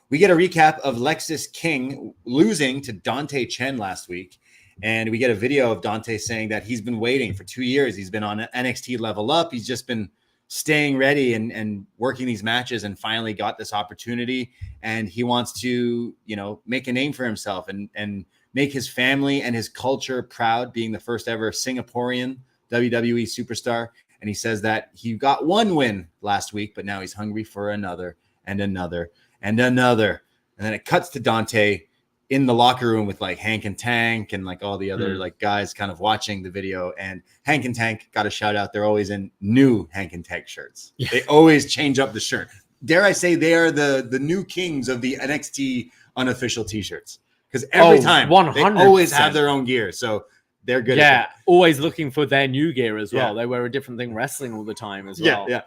We get a recap of Lexis King losing to Dante Chen last week. And we get a video of Dante saying that he's been waiting for 2 years. He's been on NXT Level Up. He's just been staying ready and working these matches and finally got this opportunity. And he wants to, you know, make a name for himself and make his family and his culture proud, being the first ever Singaporean WWE superstar. And he says that he got one win last week, but now he's hungry for another and another and another. And then it cuts to Dante in the locker room with like Hank and Tank and like all the other like guys kind of watching the video. And Hank and Tank got a shout out. They're always in new Hank and Tank shirts. Yeah. They always change up the shirt. Dare I say they are the new kings of the NXT unofficial t-shirts. Because every time 100%. They always have their own gear. So they're good. Yeah, always looking for their new gear as well. They wear a different thing wrestling all the time as well. Yeah.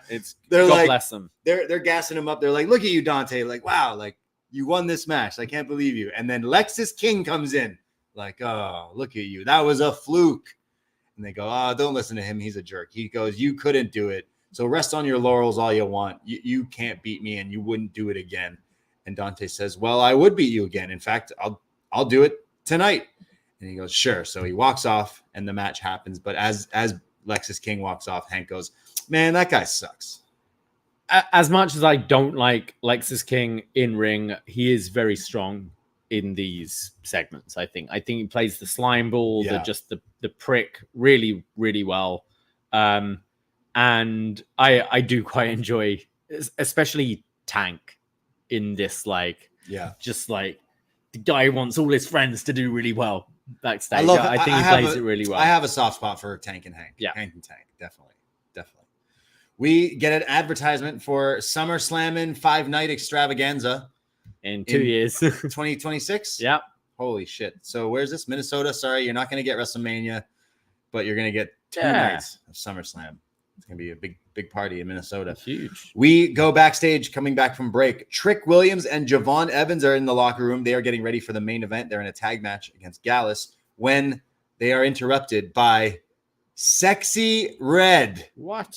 They're God like, bless them. They're gassing him up. They're like, look at you, Dante. Like, wow, like you won this match. I can't believe you. And then Lexis King comes in. Like, oh, look at you. That was a fluke. And they go, oh, don't listen to him. He's a jerk. He goes, you couldn't do it. So rest on your laurels all you want. You can't beat me and you wouldn't do it again. And Dante says, well, I would beat you again. In fact, I'll do it tonight. And he goes, sure. So he walks off and the match happens. But as Lexis King walks off, Hank goes, man, that guy sucks. As much as I don't like Lexis King in ring, he is very strong in these segments. I think he plays the slime ball, the prick really, really well. And I do quite enjoy, especially Tank in this, like, just like the guy wants all his friends to do really well backstage. I think he plays it really well. I have a soft spot for Tank and Hank. Yeah. Hank and Tank. Definitely. We get an advertisement for SummerSlammin' 5-night extravaganza in 2 years. 2026? Yeah. Holy shit. So where's this? Minnesota? Sorry, you're not going to get WrestleMania, but you're going to get 2 nights of SummerSlam. It's going to be a big party in Minnesota. Huge. We go backstage coming back from break. Trick Williams and Javon Evans are in the locker room. They are getting ready for the main event. They're in a tag match against Gallus when they are interrupted by Sexyy Red. What?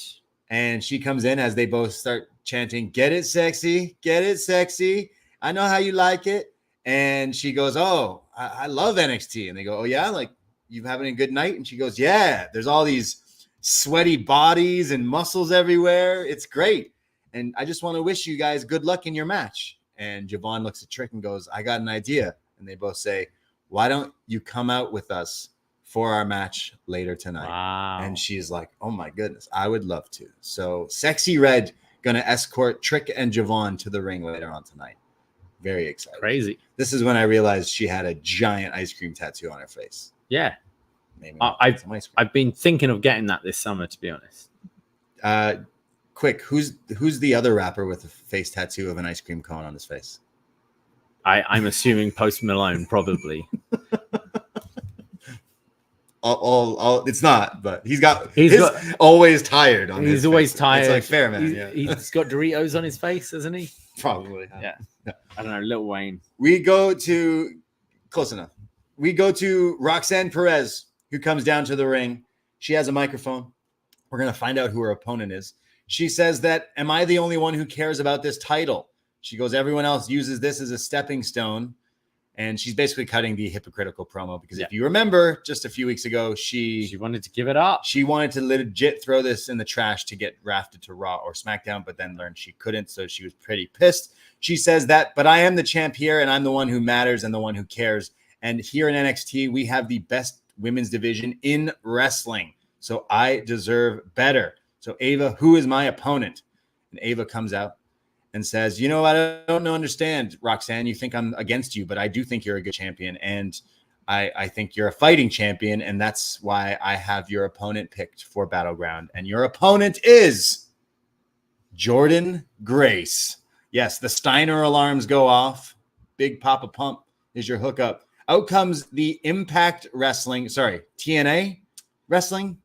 And she comes in as they both start chanting, get it sexy, get it sexy. I know how you like it. And she goes, oh, I love NXT. And they go, oh, yeah, like you having a good night? And she goes, yeah, there's all these sweaty bodies and muscles everywhere. It's great. And I just want to wish you guys good luck in your match. And Javon looks at Trick and goes, I got an idea. And they both say, why don't you come out with us for our match later tonight? Wow. And she's like, oh my goodness, I would love to. So Sexyy Red going to escort Trick and Javon to the ring later on tonight. Very excited. Crazy. This is when I realized she had a giant ice cream tattoo on her face. Yeah. Maybe I've been thinking of getting that this summer, to be honest. Quick, who's the other rapper with a face tattoo of an ice cream cone on his face? I'm assuming Post Malone, probably. all it's not, but he's got always tired on he's always tired. It's like fair, man. He's got Doritos on his face, hasn't he? Probably. Yeah. I don't know, Lil Wayne. We go to close enough. We go to Roxanne Perez, who comes down to the ring. She has a microphone. We're going to find out who her opponent is. She says that, am I the only one who cares about this title? She goes, everyone else uses this as a stepping stone. And she's basically cutting the hypocritical promo because if you remember just a few weeks ago, she wanted to give it up. She wanted to legit throw this in the trash to get drafted to Raw or SmackDown, but then learned she couldn't. So she was pretty pissed. She says that, but I am the champ here and I'm the one who matters and the one who cares. And here in NXT, we have the best women's division in wrestling. So I deserve better. So Ava, who is my opponent? And Ava comes out and says, you know, I don't understand, Roxanne. You think I'm against you, but I do think you're a good champion. And I think you're a fighting champion. And that's why I have your opponent picked for Battleground. And your opponent is Jordynne Grace. Yes, the Steiner alarms go off. Big Papa Pump is your hookup. Out comes the Impact Wrestling, TNA Wrestling?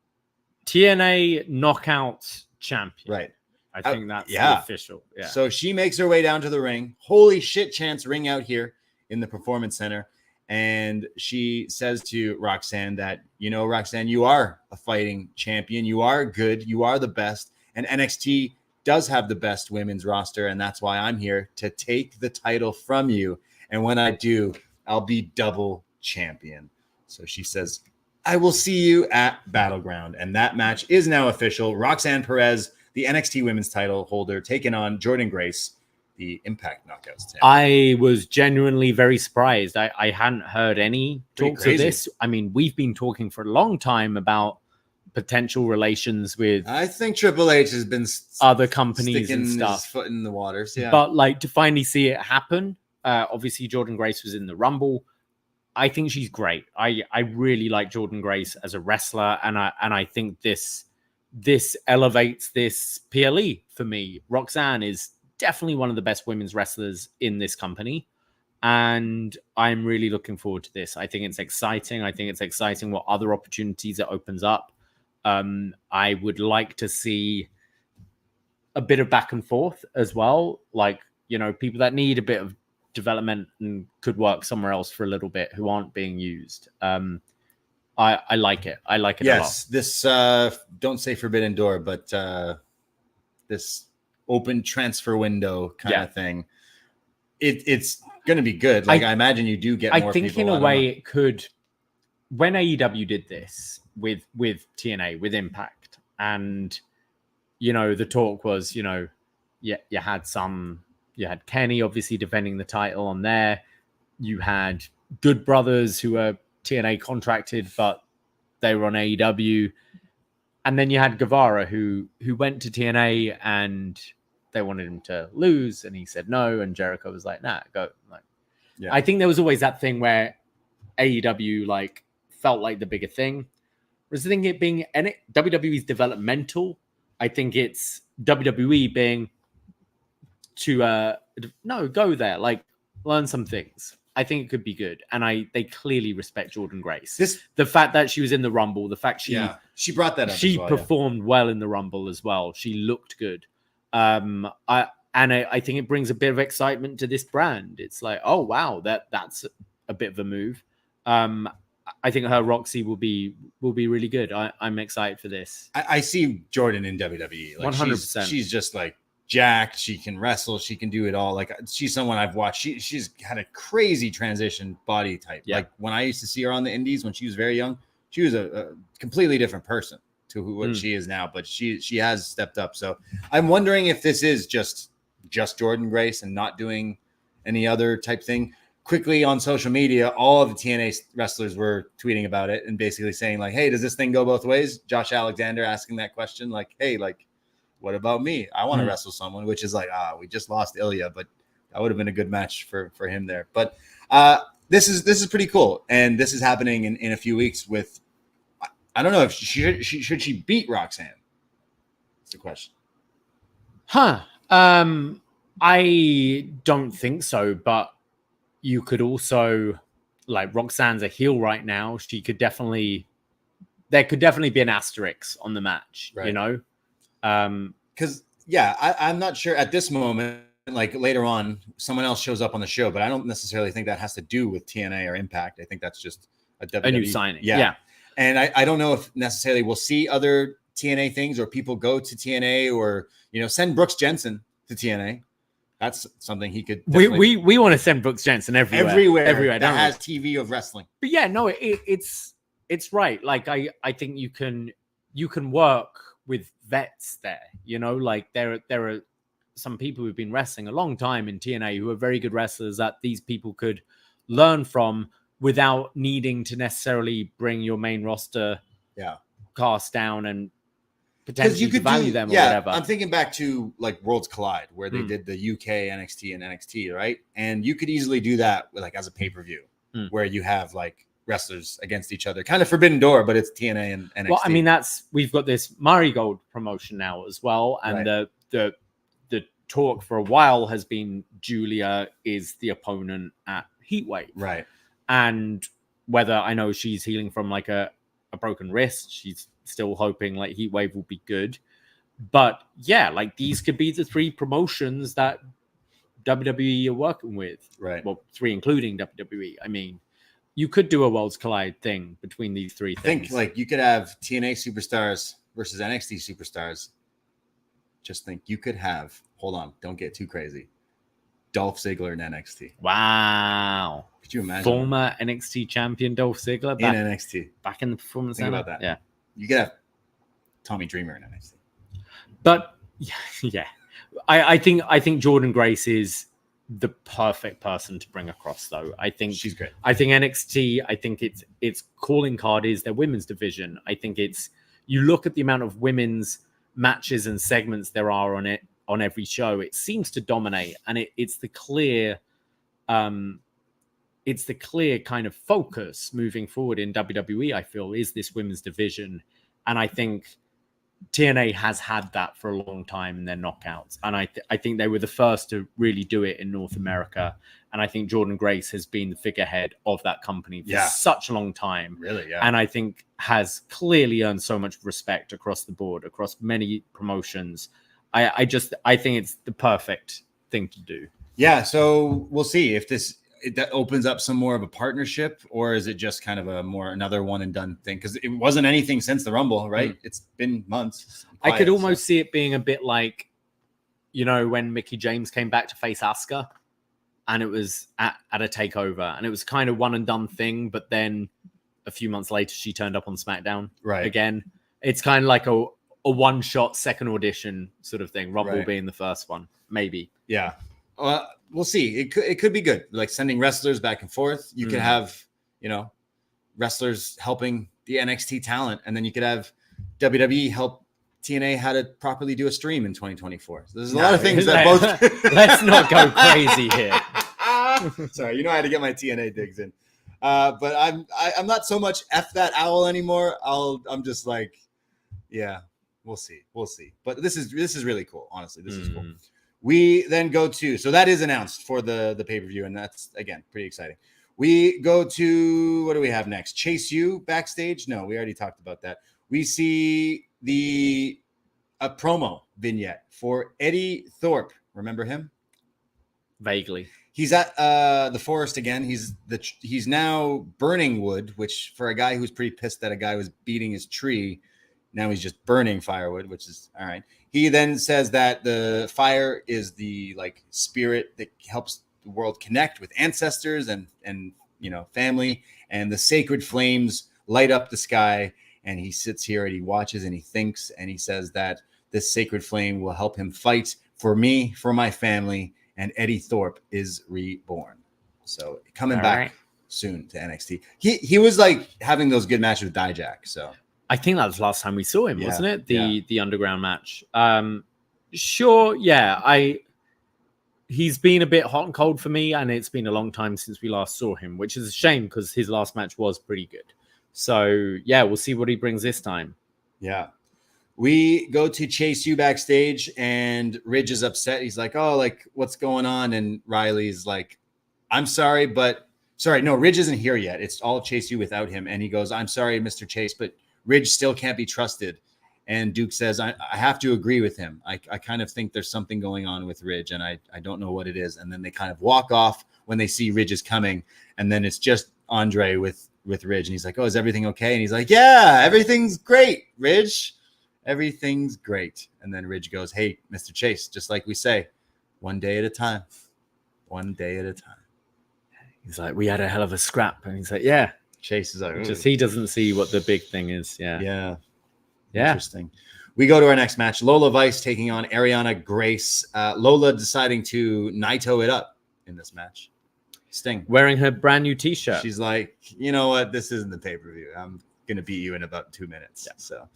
TNA Knockout Champion. Right. I think that's the official. Yeah. So she makes her way down to the ring. Holy shit chance ring out here in the Performance Center. And she says to Roxanne that, you know, Roxanne, you are a fighting champion. You are good. You are the best. And NXT does have the best women's roster. And that's why I'm here to take the title from you. And when I do, I'll be double champion. So she says, I will see you at Battleground. And that match is now official. Roxanne Perez, the NXT women's title holder, taking on Jordynne Grace, the Impact Knockouts. I was genuinely very surprised. I hadn't heard any talks of this. I mean, we've been talking for a long time about potential relations with. I think Triple H has been other companies and stuff. His foot in the waters, yeah. But like to finally see it happen. Obviously, Jordynne Grace was in the Rumble. I think she's great. I really like Jordynne Grace as a wrestler, and I think this elevates this PLE for me. Roxanne is definitely one of the best women's wrestlers in this company, and I'm really looking forward to this. I think it's exciting. I think it's exciting what other opportunities it opens up. I would like to see a bit of back and forth as well. Like, you know, people that need a bit of development and could work somewhere else for a little bit who aren't being used. I like it. I like it a lot. Yes, this don't say forbidden door, but this open transfer window kind of thing. It's going to be good. Like I imagine you do get more I think people. In a way it could. When AEW did this with TNA, with Impact, and you know, the talk was, you know, you had Kenny obviously defending the title on there. You had Good Brothers who are TNA contracted, but they were on AEW. And then you had Guevara who went to TNA and they wanted him to lose. And he said no. And Jericho was like, nah, go. Like, I think there was always that thing where AEW like felt like the bigger thing. Whereas I think it being WWE's developmental, I think it's WWE being to go there, like learn some things. I think it could be good, and they clearly respect Jordynne Grace. The fact that she was in the Rumble, the fact she brought that up. She performed well in the Rumble as well. She looked good. I think it brings a bit of excitement to this brand. It's like, oh wow, that's a bit of a move. I think her Roxy will be really good. I'm excited for this. I see Jordynne in WWE. Like 100%. She's just like jacked. She can wrestle. She can do it all. Like she's someone I've watched. She's had a crazy transition body type. Like when I used to see her on the indies when she was very young, she was a completely different person to what she is now. But she has stepped up. So I'm wondering if this is just Jordynne Grace and not doing any other type thing. Quickly on social media, all of the TNA wrestlers were tweeting about it and basically saying like, hey, does this thing go both ways? Josh Alexander asking that question like, hey, like, what about me? I want to wrestle someone, which is like, we just lost Ilya, but that would have been a good match for him there. But this is pretty cool. And this is happening in a few weeks with, I don't know if should she beat Roxanne? That's the question. I don't think so, but you could also, like, Roxanne's a heel right now. She could definitely there could definitely be an asterisk on the match, right. you know? Because, I'm not sure at this moment, like later on, someone else shows up on the show, but I don't necessarily think that has to do with TNA or Impact. I think that's just a WWE. A new signing. Yeah. And I don't know if necessarily we'll see other TNA things or people go to TNA or, send Brooks Jensen to TNA. That's something he could. We want to send Brooks Jensen everywhere that has TV of wrestling. But yeah, no, it's right. Like I think you can work with vets there. Like there are some people who've been wrestling a long time in TNA who are very good wrestlers that these people could learn from without needing to necessarily bring your main roster cast down and potentially you could value them or whatever. I'm thinking back to like Worlds Collide where they did the UK NXT and NXT, right? And you could easily do that with, like as a pay-per-view where you have like wrestlers against each other, kind of Forbidden Door, but it's TNA and NXT. Well, I mean, we've got this Marigold promotion now as well. And the talk for a while has been Julia is the opponent at Heatwave. Right. And whether I know she's healing from like a broken wrist, she's still hoping like Heatwave will be good. But yeah, like these could be the 3 promotions that WWE are working with. Right. Well, 3 including WWE. I mean, you could do a Worlds Collide thing between these 3 things. I think like you could have TNA superstars versus NXT superstars. Just think you could have, hold on, don't get too crazy, Dolph Ziggler in NXT. Wow. Could you imagine? Former NXT champion Dolph Ziggler in NXT. Back in the Performance Think Center. about that. Yeah. You could have Tommy Dreamer in NXT. But yeah. I think Jordynne Grace is the perfect person to bring across though. I think she's great. I think NXT, I think its calling card is their women's division. I think you look at the amount of women's matches and segments there are on it on every show, it seems to dominate, and it's the clear kind of focus moving forward in WWE, I feel, is this women's division. And I think TNA has had that for a long time in their knockouts. And I think they were the first to really do it in North America. And I think Jordynne Grace has been the figurehead of that company for such a long time. Really, yeah. And I think has clearly earned so much respect across the board, across many promotions. I think it's the perfect thing to do. Yeah, so we'll see if that opens up some more of a partnership, or is it just kind of another one and done thing? Because it wasn't anything since the Rumble, right? It's been months. I could almost see it being a bit like, when Mickie James came back to face Asuka, and it was at a takeover, and it was kind of one and done thing. But then a few months later, she turned up on SmackDown again. It's kind of like a one-shot second audition sort of thing. Rumble being the first one, maybe. Yeah. We'll see. It could be good. Like sending wrestlers back and forth. You could have, wrestlers helping the NXT talent, and then you could have WWE help TNA how to properly do a stream in 2024. So there's a lot of things that both. Let's not go crazy here. Sorry, I had to get my TNA digs in. But I'm not so much F that owl anymore. I'm just like, yeah, we'll see. But this is really cool. Honestly, this is cool. We then go to, so that is announced for the pay-per-view, and that's, again, pretty exciting. We go to, what do we have next? Chase U backstage? No, we already talked about that. We see a promo vignette for Eddie Thorpe. Remember him? Vaguely. He's at the forest again. He's now burning wood, which for a guy who's pretty pissed that a guy was beating his tree, now he's just burning firewood, which is all right. He then says that the fire is the spirit that helps the world connect with ancestors and family, and the sacred flames light up the sky. And he sits here and he watches and he thinks, and he says that this sacred flame will help him fight for me, for my family, and Eddie Thorpe is reborn. So coming back soon to NXT. He was having those good matches with Dijak. So I think that was the last time we saw him, wasn't it? The underground match. Sure, yeah. He's been a bit hot and cold for me, and it's been a long time since we last saw him, which is a shame because his last match was pretty good. So yeah, we'll see what he brings this time. Yeah. We go to Chase U backstage, and Ridge is upset. He's like, "Oh, what's going on?" And Riley's like, "I'm sorry, no, Ridge isn't here yet. It's all Chase U without him." And he goes, "I'm sorry, Mr. Chase, but Ridge still can't be trusted. And Duke says, I have to agree with him. I kind of think there's something going on with Ridge, and I don't know what it is. And then they kind of walk off when they see Ridge is coming. And then it's just Andre with Ridge. And he's like, oh, is everything okay? And he's like, yeah, everything's great, Ridge. Everything's great. And then Ridge goes, hey, Mr. Chase, just like we say, one day at a time. One day at a time. He's like, we had a hell of a scrap. And he's like, yeah. Chase is like, just he doesn't see what the big thing is. Yeah. Yeah. Interesting. We go to our next match. Lola Vice taking on Arianna Grace. Lola deciding to Naito it up in this match. Sting. Wearing her brand new t-shirt. She's like, you know what? This isn't the pay-per-view. I'm going to beat you in about 2 minutes. Yeah. So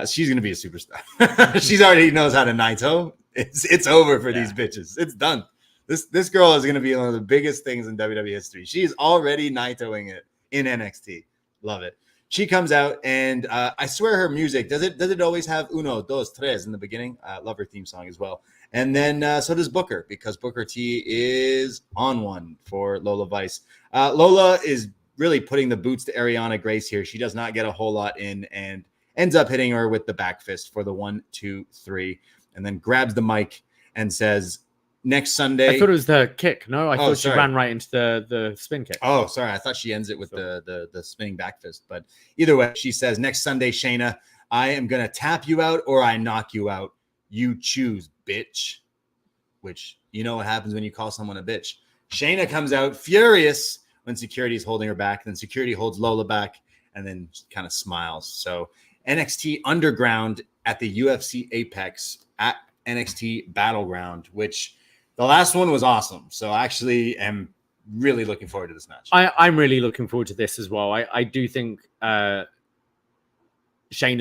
she's going to be a superstar. She's already knows how to Naito. It's over for these bitches. It's done. This girl is going to be one of the biggest things in WWE history. She's already Naitoing it in NXT. Love it. She comes out, and I swear her music, does it always have uno, dos, tres in the beginning? Love her theme song as well. And then so does Booker, because Booker T is on one for Lola Vice. Lola is really putting the boots to Arianna Grace here. She does not get a whole lot in and ends up hitting her with the back fist for the 1, 2, 3, and then grabs the mic and says, next Sunday. I thought it was the kick. No, I thought she ran right into the spin kick. Oh, sorry. I thought she ends it with the spinning back fist. But either way, she says, next Sunday, Shayna, I am going to tap you out or I knock you out. You choose, bitch. Which, you know what happens when you call someone a bitch. Shayna comes out furious when security is holding her back. Then security holds Lola back and then kind of smiles. So NXT Underground at the UFC Apex at NXT Battleground, which the last one was awesome. So I actually am really looking forward to this match. I'm really looking forward to this as well. I do think Shayna's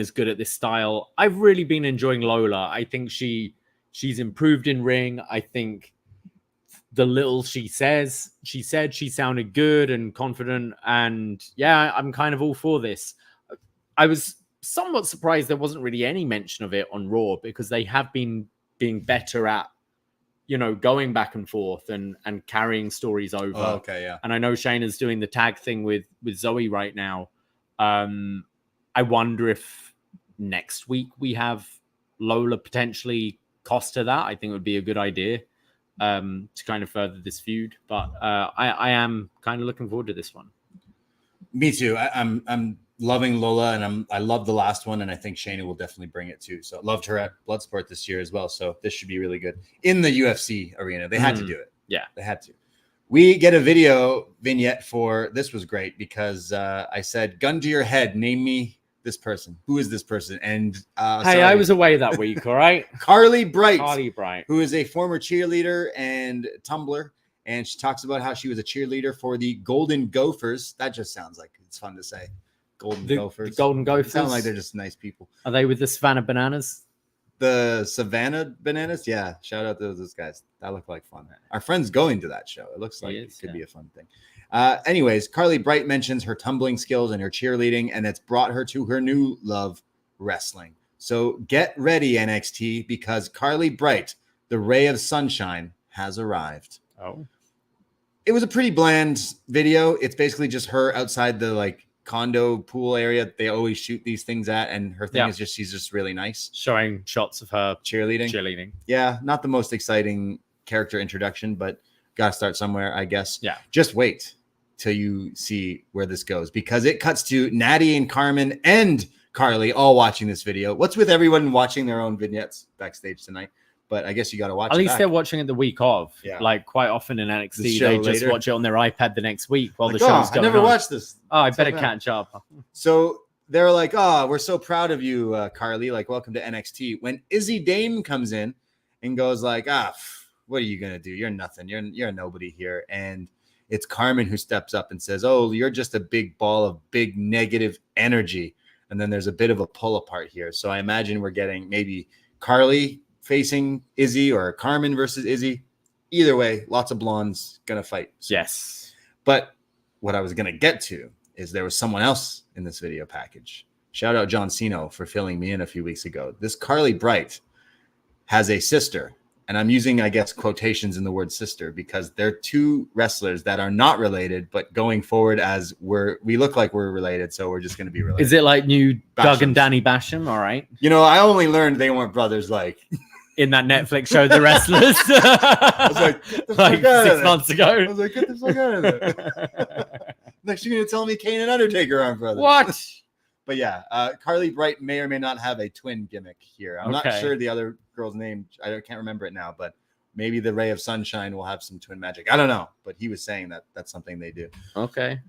good at this style. I've really been enjoying Lola. I think she's improved in ring. I think the little she said she sounded good and confident. And yeah, I'm kind of all for this. I was somewhat surprised there wasn't really any mention of it on Raw, because they have been being better at, going back and forth and carrying stories over. Oh, okay, yeah. And I know Shayna's doing the tag thing with Zoe right now. I wonder if next week we have Lola potentially cost her that. I think it would be a good idea to kind of further this feud. But I am kind of looking forward to this one. Me too. I'm loving Lola, and I love the last one, and I think Shayna will definitely bring it too. So loved her at Bloodsport this year as well. So this should be really good in the UFC arena. They had to do it. Yeah, they had to. We get a video vignette for this. Was great because I said, "Gun to your head, name me this person. Who is this person?" And hey, I was away that week. All right, Carly Bright, who is a former cheerleader and tumbler. And she talks about how she was a cheerleader for the Golden Gophers. That just sounds like it's fun to say. Gophers. The Golden Gophers. Sound like they're just nice people. Are they with the Savannah Bananas? The Savannah Bananas? Yeah. Shout out to those guys. That looked like fun. Our friend's going to that show. It looks like it could be a fun thing. Anyways, Carly Bright mentions her tumbling skills and her cheerleading, and it's brought her to her new love, wrestling. So get ready, NXT, because Carly Bright, the ray of sunshine, has arrived. Oh. It was a pretty bland video. It's basically just her outside the condo pool area that they always shoot these things at, and her thing is just she's just really nice, showing shots of her cheerleading. Yeah, not the most exciting character introduction, but gotta start somewhere, I guess. Yeah, just wait till you see where this goes, because it cuts to Natty and Carmen and Carly all watching this video. What's with everyone watching their own vignettes backstage tonight? But I guess you got to watch it. At least they're watching it the week of. Yeah. Like quite often in NXT, they just watch it on their iPad the next week while the show's going on. I never watched this. Oh, I better catch up. So they're like, we're so proud of you, Carly. Like, welcome to NXT. When Izzy Dame comes in and goes like, what are you going to do? You're nothing. You're a nobody here. And it's Carmen who steps up and says, oh, you're just a big ball of big negative energy. And then there's a bit of a pull apart here. So I imagine we're getting maybe Carly facing Izzy or Carmen versus Izzy. Either way, lots of blondes gonna fight. Yes. But what I was gonna get to is there was someone else in this video package. Shout out John Cena for filling me in a few weeks ago. This Carly Bright has a sister, and I'm using, I guess, quotations in the word sister, because they're two wrestlers that are not related, but going forward as we look like we're related, so we're just going to be related. Is it like new Bashams. Doug and Danny Basham? All right. You know, I only learned they weren't brothers like in that Netflix show, The Wrestlers. I was like, get the like fuck out 6 of months ago. I was like, get the fuck out of there. Next, you're going to tell me Kane and Undertaker aren't brothers. What? But yeah, Carly Bright may or may not have a twin gimmick here. I'm not sure the other girl's name. I can't remember it now, but maybe the Ray of Sunshine will have some twin magic. I don't know, but he was saying that that's something they do. Okay.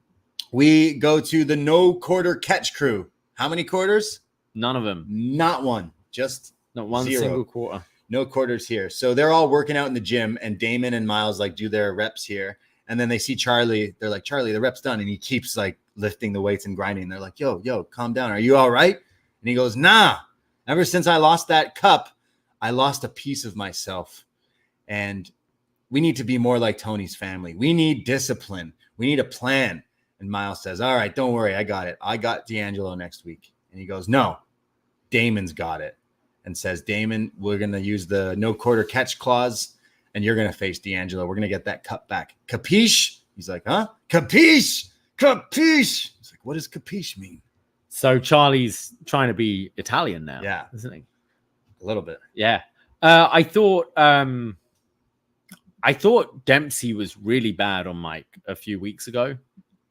We go to the no quarter catch crew. How many quarters? None of them. Not one. Just not one 0. single quarter. No quarters here. So they're all working out in the gym, and Damon and Miles like do their reps here. And then they see Charlie. They're like, Charlie, the rep's done. And he keeps like lifting the weights and grinding. They're like, yo, calm down. Are you all right? And he goes, nah. Ever since I lost that cup, I lost a piece of myself. And we need to be more like Tony's family. We need discipline. We need a plan. And Miles says, all right, don't worry. I got it. I got D'Angelo next week. And he goes, no, Damon's got it. And says, Damon, we're going to use the no quarter catch clause, and you're going to face D'Angelo. We're going to get that cup back. Capiche? He's like, huh? Capiche? Capiche? He's like, what does capiche mean? So Charlie's trying to be Italian now. Yeah. Isn't he? A little bit. Yeah. I thought Dempsey was really bad on Mike a few weeks ago.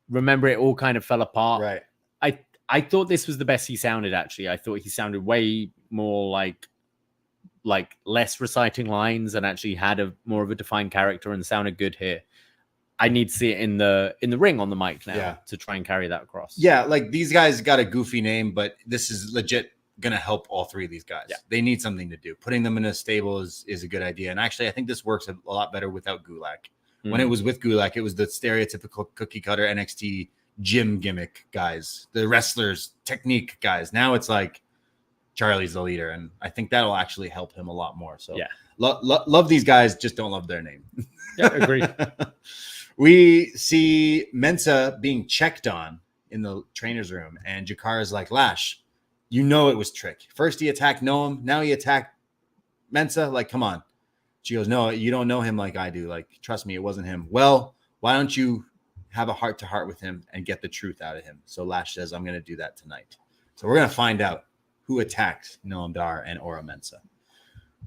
Remember, it all kind of fell apart. Right. I thought this was the best he sounded, actually. I thought he sounded way more like less reciting lines and actually had a more of a defined character and sounded good here. I need to see it in the ring on the mic now to try and carry that across. Yeah, like these guys got a goofy name, but this is legit going to help all three of these guys. Yeah. They need something to do. Putting them in a stable is a good idea. And actually, I think this works a lot better without Gulak. Mm. When it was with Gulak, it was the stereotypical cookie cutter NXT gym gimmick guys, the wrestlers technique guys. Now it's like Charlie's the leader, and I think that'll actually help him a lot more. So yeah, love these guys, just don't love their name. Yeah, agree. We see Mensah being checked on in the trainer's room, and Jakara's like, Lash, you know it was trick. First he attacked Noam, now he attacked Mensah. Like, come on. She goes, no, you don't know him like I do. Like, trust me, it wasn't him. Well, why don't you have a heart-to-heart with him and get the truth out of him? So Lash says, I'm going to do that tonight. So we're going to find out who attacked Noam Dar and Ora Mensah.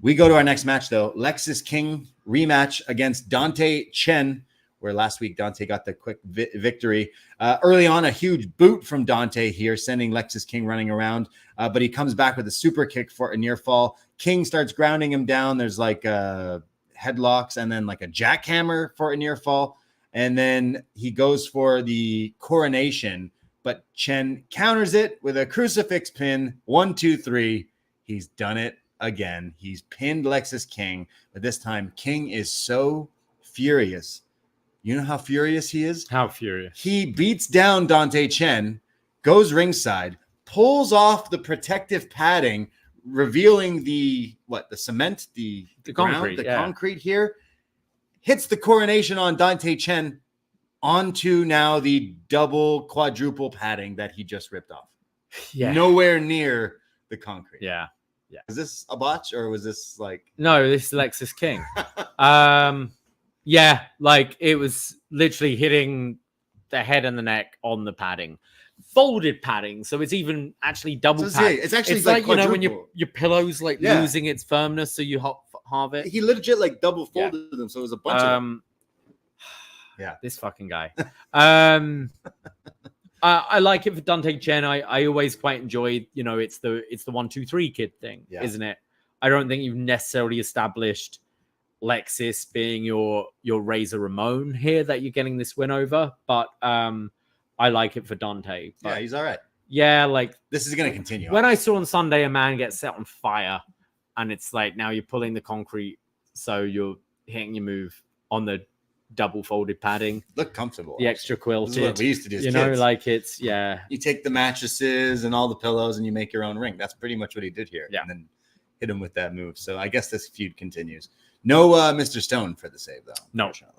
We go to our next match, though. Lexis King rematch against Dante Chen, where last week Dante got the quick victory. Early on, a huge boot from Dante here, sending Lexis King running around. But he comes back with a super kick for a near fall. King starts grounding him down. There's like headlocks and then like a jackhammer for a near fall. And then he goes for the coronation, but Chen counters it with a crucifix pin. 1, 2, 3. He's done it again. He's pinned Lexis King, but this time King is so furious. You know how furious he is? How furious? He beats down Dante Chen, goes ringside, pulls off the protective padding, revealing the cement, the ground, the concrete here. Hits the coronation on Dante Chen onto now the double quadruple padding that he just ripped off. Yeah. Nowhere near the concrete. Yeah. Yeah. Is this a botch or was this like... No, this is Lexis King. Yeah, like it was literally hitting the head and the neck on the padding. Folded padding, so it's even actually double padding. It's actually like you know when your pillow's like losing its firmness, so you halve it. He legit like double folded them, so it was a bunch of them. Yeah, this fucking guy. I like it for Dante Chen. I always quite enjoy, you know, it's the 1, 2, 3 kid thing, isn't it? I don't think you've necessarily established Lexis being your Razor Ramon here that you're getting this win over, but I like it for Dante. Yeah, he's all right. Yeah, like this is going to continue. When I saw on Sunday a man get set on fire, and it's like now you're pulling the concrete, so you're hitting your move on the double folded padding. Look comfortable. The extra quilted. This is what we used to do as kids. know, like it's You take the mattresses and all the pillows and you make your own ring. That's pretty much what he did here. Yeah. And then hit him with that move. So I guess this feud continues. No Mr. Stone for the save, though. No. Unfortunately.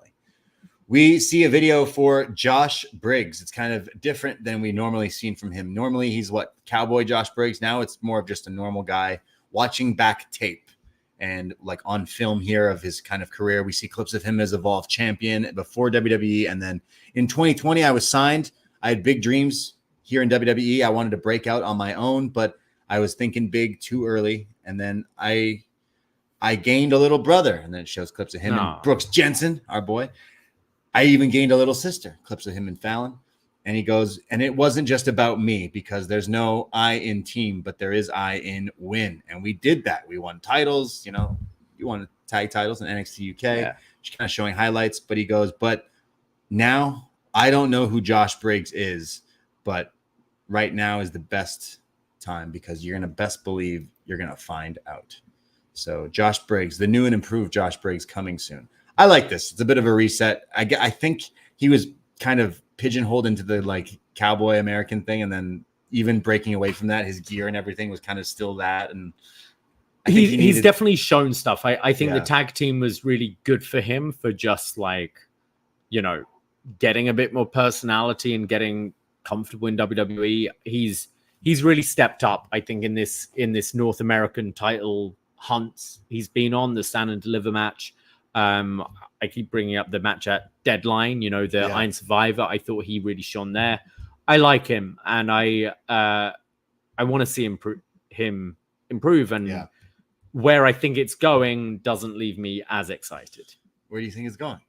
We see a video for Josh Briggs. It's kind of different than we normally seen from him. Normally, he's Cowboy Josh Briggs. Now it's more of just a normal guy watching back tape. and like on film here of his kind of career. We see clips of him as Evolve champion before WWE. And then in 2020, I was signed. I had big dreams here in WWE. I wanted to break out on my own, but I was thinking big too early. And then I gained a little brother, and then it shows clips of him and Brooks Jensen, our boy. I even gained a little sister, clips of him and Fallon. And he goes, and it wasn't just about me, because there's no I in team, but there is I in win. And we did that. We won titles, you won tag titles in NXT UK, just kind of showing highlights. But he goes, but now I don't know who Josh Briggs is, but right now is the best time, because you're going to best believe you're going to find out. So Josh Briggs, the new and improved Josh Briggs, coming soon. I like this. It's a bit of a reset. I think he was kind of pigeonholed into the like cowboy American thing, and then even breaking away from that, his gear and everything was kind of still that. And he's definitely shown stuff. I think the tag team was really good for him, for just like, getting a bit more personality and getting comfortable in WWE. He's really stepped up, I think, in this North American title hunt he's been on, the Stand and Deliver match. I keep bringing up the match at Deadline, the Iron Survivor. I thought he really shone there. I like him, and I want to see him improve. And where I think it's going doesn't leave me as excited. Where do you think it's going?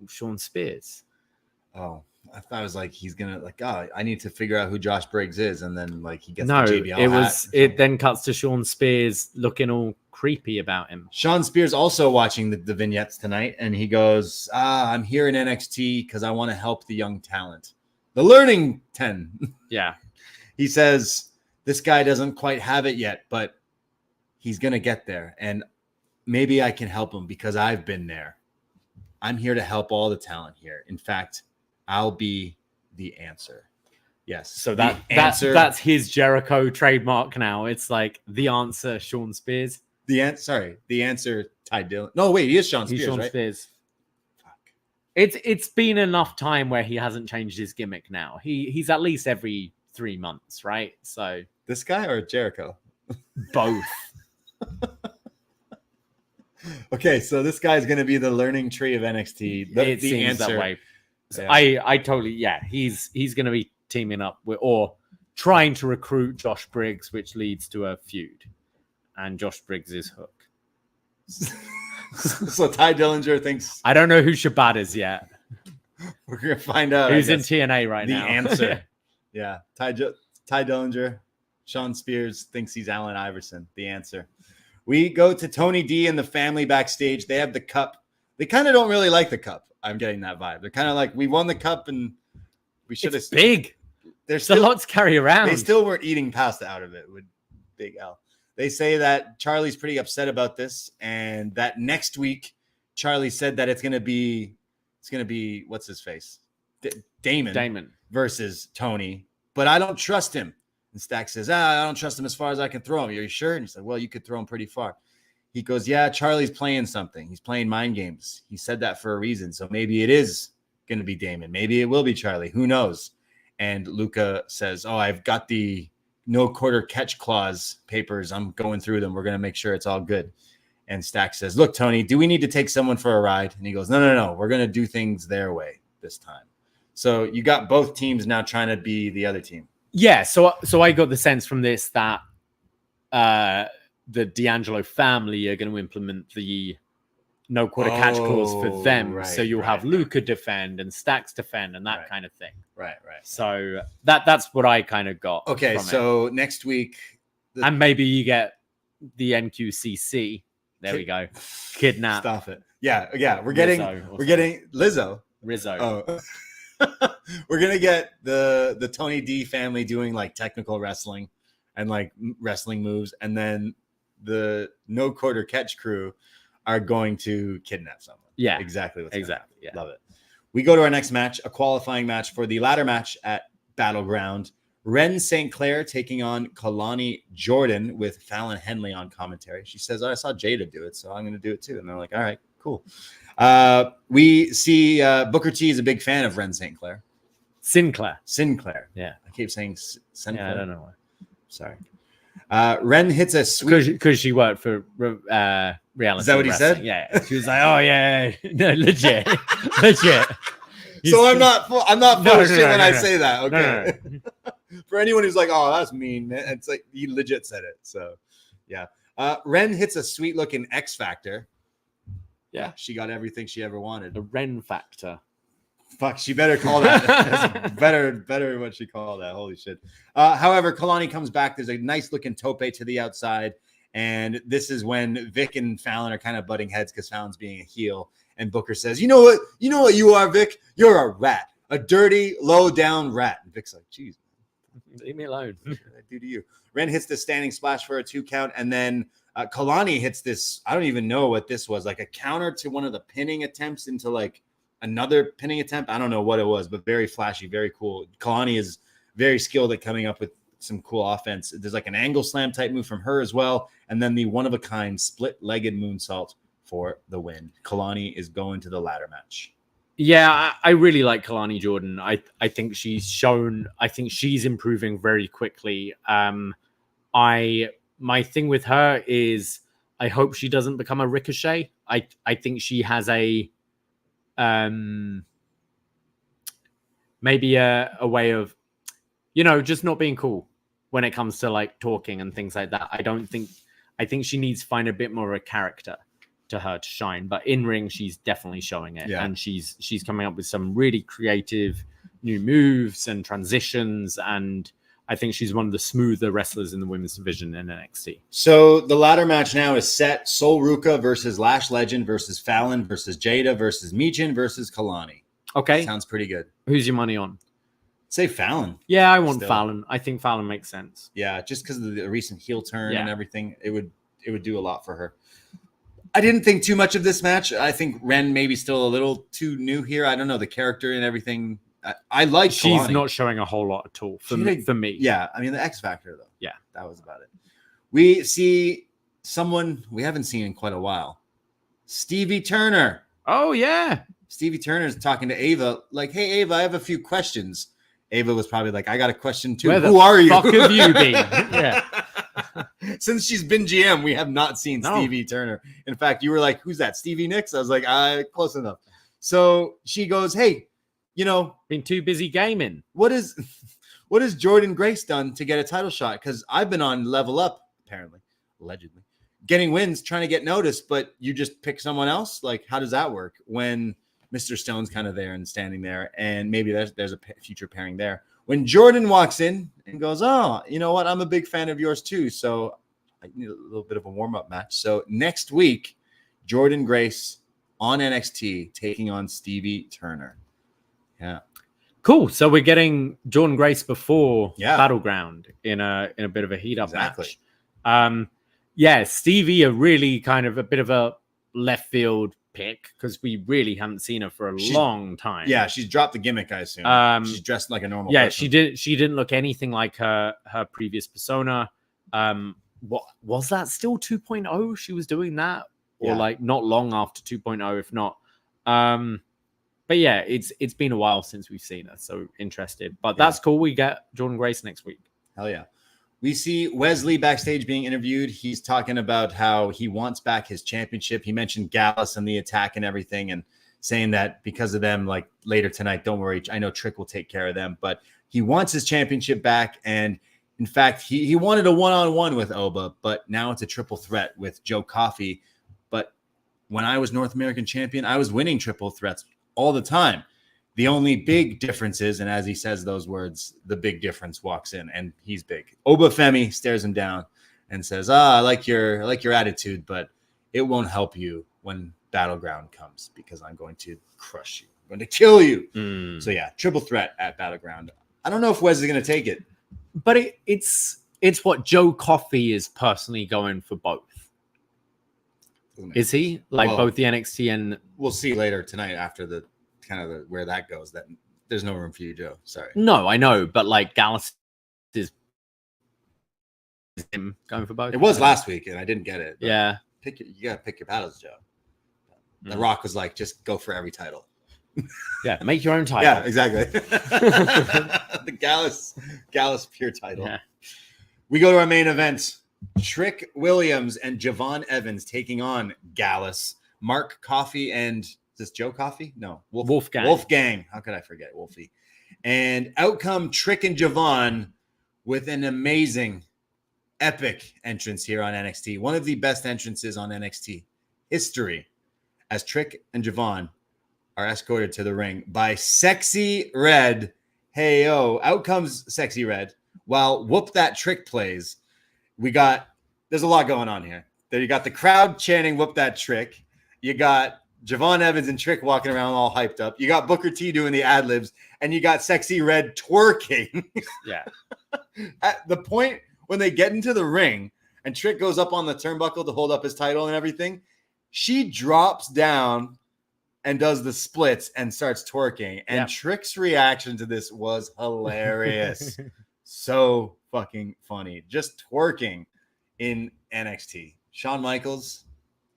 Sean Spears. Oh, I thought it was like he's gonna I need to figure out who Josh Briggs is, and then like he gets the JBL it then cuts to Sean Spears looking all creepy about him. Sean Spears also watching the vignettes tonight, and he goes, I'm here in NXT because I want to help the young talent. The Learning 10. Yeah. He says this guy doesn't quite have it yet, but he's gonna get there, and maybe I can help him because I've been there. I'm here to help all the talent here. In fact, I'll be the answer. Yes. So that's his Jericho trademark now. It's like the answer, Sean Spears. The answer, Ty Dillon. No, wait, he is Sean Spears, He's Sean right? Spears. Fuck. It's been enough time where he hasn't changed his gimmick now. He's at least every 3 months, right? So this guy or Jericho? Both. Okay, so this guy's going to be the learning tree of NXT. It seems that way. So I totally, he's going to be teaming up with, or trying to recruit Josh Briggs, which leads to a feud. And Josh Briggs is Hook. So Ty Dillinger thinks... I don't know who Shabbat is yet. We're going to find out. Who's in TNA right now. The answer. Yeah. Ty Dillinger, Sean Spears thinks he's Allen Iverson. The answer. We go to Tony D and the family backstage. They have the cup. They kind of don't really like the cup. I'm getting that vibe. They're kind of like, we won the cup and we should have. It's big. There's a lot to carry around. They still weren't eating pasta out of it with Big L. They say that Charlie's pretty upset about this, and that next week Charlie said that it's gonna be what's his face, Damon versus Tony, but I don't trust him. And Stack says, I don't trust him as far as I can throw him. Are you sure? And he said, well, you could throw him pretty far. He goes, yeah, Charlie's playing something. He's playing mind games. He said that for a reason. So maybe it is going to be Damon. Maybe it will be Charlie. Who knows? And Luca says, I've got the no quarter catch clause papers. I'm going through them. We're going to make sure it's all good. And Stack says, look, Tony, do we need to take someone for a ride? And he goes, no. We're going to do things their way this time. So you got both teams now trying to be the other team. Yeah, so I got the sense from this that the D'Angelo family are going to implement the no quarter catch clause for them. Right, so you'll have Luca defend and Stacks defend and that kind of thing. Right. So that's what I kind of got. Okay, so next week. And maybe you get the NQCC. There we go. Kidnap. Stop it. Yeah. We're getting Lizzo. Rizzo. Oh. We're gonna get the Tony D family doing like technical wrestling and like wrestling moves, and then the no quarter catch crew are going to kidnap someone. Yeah, exactly. Yeah. Love it. We go to our next match, a qualifying match for the ladder match at Battleground. Wren Sinclair taking on Kelani Jordynne with Fallon Henley on commentary. She says, I saw Jada do it, so I'm going to do it too. And they're like, all right, cool. We see Booker T is a big fan of Wren Sinclair. Sinclair. Yeah. I keep saying Sinclair. Yeah, I don't know why. Sorry. Wren hits a sweet because she worked for reality. Is that what he wrestling. said? Yeah, she was like, "Oh yeah, no, legit, legit." So I'm not full of shit when I say that. Okay. No. For anyone who's like, "Oh, that's mean," man, it's like he legit said it. So, yeah. Wren hits a sweet looking X Factor. Yeah, she got everything she ever wanted. The Wren factor. Fuck, she better call that. That's better what she called that. Holy shit. However, Kelani comes back. There's a nice looking tope to the outside. And this is when Vic and Fallon are kind of butting heads because Fallon's being a heel. And Booker says, you know what you are, Vic? You're a rat. A dirty, low-down rat. And Vic's like, geez. Leave me alone. What did I do to you? Wren hits the standing splash for a 2 count. And then Kelani hits this. I don't even know what this was. Like a counter to one of the pinning attempts into like another pinning attempt. I don't know what it was, but very flashy, very cool. Kelani is very skilled at coming up with some cool offense. There's like an angle slam type move from her as well. And then the one-of-a-kind split-legged moonsault for the win. Kelani is going to the ladder match. Yeah, I really like Kelani Jordynne. I think she's improving very quickly. My thing with her is I hope she doesn't become a Ricochet. I think she has maybe a way of, just not being cool when it comes to like talking and things like that. I think she needs to find a bit more of a character to her to shine, but in ring, she's definitely showing it. Yeah. And she's coming up with some really creative new moves and transitions. And I think she's one of the smoother wrestlers in the women's division in NXT. So the ladder match now is set. Sol Ruca versus Lash Legend versus Fallon versus Jada versus Michin versus Kelani. Okay. Sounds pretty good. Who's your money on? Say Fallon. Yeah, I want Fallon. I think Fallon makes sense. Yeah, just because of the recent heel turn and everything, it would do a lot for her. I didn't think too much of this match. I think Wren maybe still a little too new here. I don't know the character and everything. I like. She's Kelani. Not showing a whole lot at all for me. Yeah, I mean the X Factor though. Yeah, that was about it. We see someone we haven't seen in quite a while. Stevie Turner. Oh yeah, Stevie Turner's talking to Ava. Like, hey Ava, I have a few questions. Ava was probably like, I got a question too. Who are you? Fuck have you been? Yeah. Since she's been GM, we have not seen Stevie Turner. In fact, you were like, who's that? Stevie Nicks? I was like, close enough. So she goes, hey, been too busy gaming. What is Jordynne Grace done to get a title shot? Because I've been on Level Up, apparently, allegedly, getting wins, trying to get noticed, but you just pick someone else? Like, how does that work when Mr. Stone's kind of there and standing there, and maybe there's a future pairing there? When Jordynne walks in and goes, oh, you know what? I'm a big fan of yours too. So I need a little bit of a warm-up match. So next week, Jordynne Grace on NXT taking on Stevie Turner. Yeah. Cool. So we're getting Jordynne Grace before Battleground in a bit of a heat-up match. Stevie, a really kind of a bit of a left field pick because we really haven't seen her for a long time. Yeah, she's dropped the gimmick, I assume. She's dressed like a normal person. She didn't look anything like her previous persona. What was that still 2.0? She was doing that, or like not long after 2.0, if not. But yeah, it's been a while since we've seen her, so interested. But that's cool. We get Jordynne Grace next week. Hell yeah. We see Wesley backstage being interviewed. He's talking about how he wants back his championship. He mentioned Gallus and the attack and everything, and saying that because of them, like later tonight, don't worry, I know Trick will take care of them. But he wants his championship back. And in fact, he wanted a one-on-one with Oba, but now it's a triple threat with Joe Coffey. But when I was North American champion, I was winning triple threats all the time. The only big difference is, and as he says those words, the big difference walks in, and he's big. Oba Femi stares him down and says, I like your attitude, but it won't help you when Battleground comes because I'm going to crush you. I'm going to kill you. So yeah, triple threat at Battleground. I don't know if Wes is going to take it. But it's what Joe Coffey is personally going for both. Is he? Both the NXT and... We'll see later tonight after the kind of where that goes. That there's no room for you, Joe. Sorry. No, I know, but like Gallus is him going for both. It was last week, and I didn't get it. Yeah, you gotta pick your battles, Joe. The Rock was like, just go for every title. Yeah, make your own title. Yeah, exactly. The Gallus pure title. Yeah. We go to our main event. Trick Williams and Javon Evans taking on Gallus, Mark Coffey, and is this Joe Coffey? No, Wolfgang. How could I forget Wolfie? And out come Trick and Javon with an amazing, epic entrance here on NXT. One of the best entrances on NXT history, as Trick and Javon are escorted to the ring by Sexyy Red. Hey, out comes Sexyy Red while Whoop That Trick plays. There's a lot going on here. There you got the crowd chanting Whoop That Trick. You got Javon Evans and Trick walking around all hyped up. You got Booker T doing the ad-libs, and you got Sexyy Red twerking. Yeah. At the point when they get into the ring and Trick goes up on the turnbuckle to hold up his title and everything, she drops down and does the splits and starts twerking. And Trick's reaction to this was hilarious. So fucking funny. Just twerking in NXT. Shawn Michaels,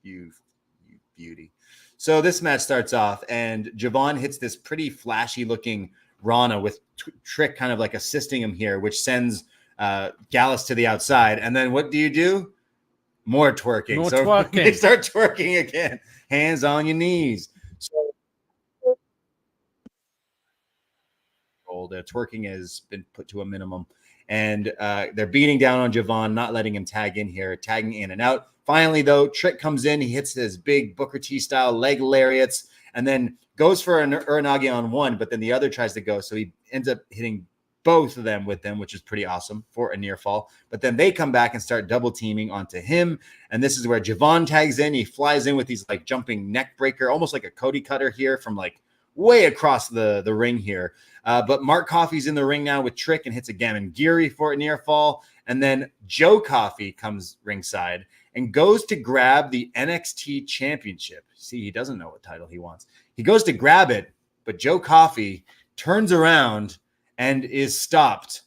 you beauty. So this match starts off, and Javon hits this pretty flashy looking Rana with Trick kind of like assisting him here, which sends Gallus to the outside. And then what do? More twerking. Twerking. They start twerking again. Hands on your knees. So the twerking has been put to a minimum. And they're beating down on Javon, not letting him tag in here, tagging in and out. Finally, though, Trick comes in. He hits his big Booker T style leg lariats and then goes for an Uranage on one, but then the other tries to go. So he ends up hitting both of them with them, which is pretty awesome for a near fall. But then they come back and start double teaming onto him. And this is where Javon tags in. He flies in with these like jumping neck breaker, almost like a Cody cutter here from like way across the ring here. But Mark Coffey's in the ring now with Trick and hits a Gamengiri for a near fall. And then Joe Coffey comes ringside and goes to grab the NXT championship. See, he doesn't know what title he wants. He goes to grab it, but Joe Coffey turns around and is stopped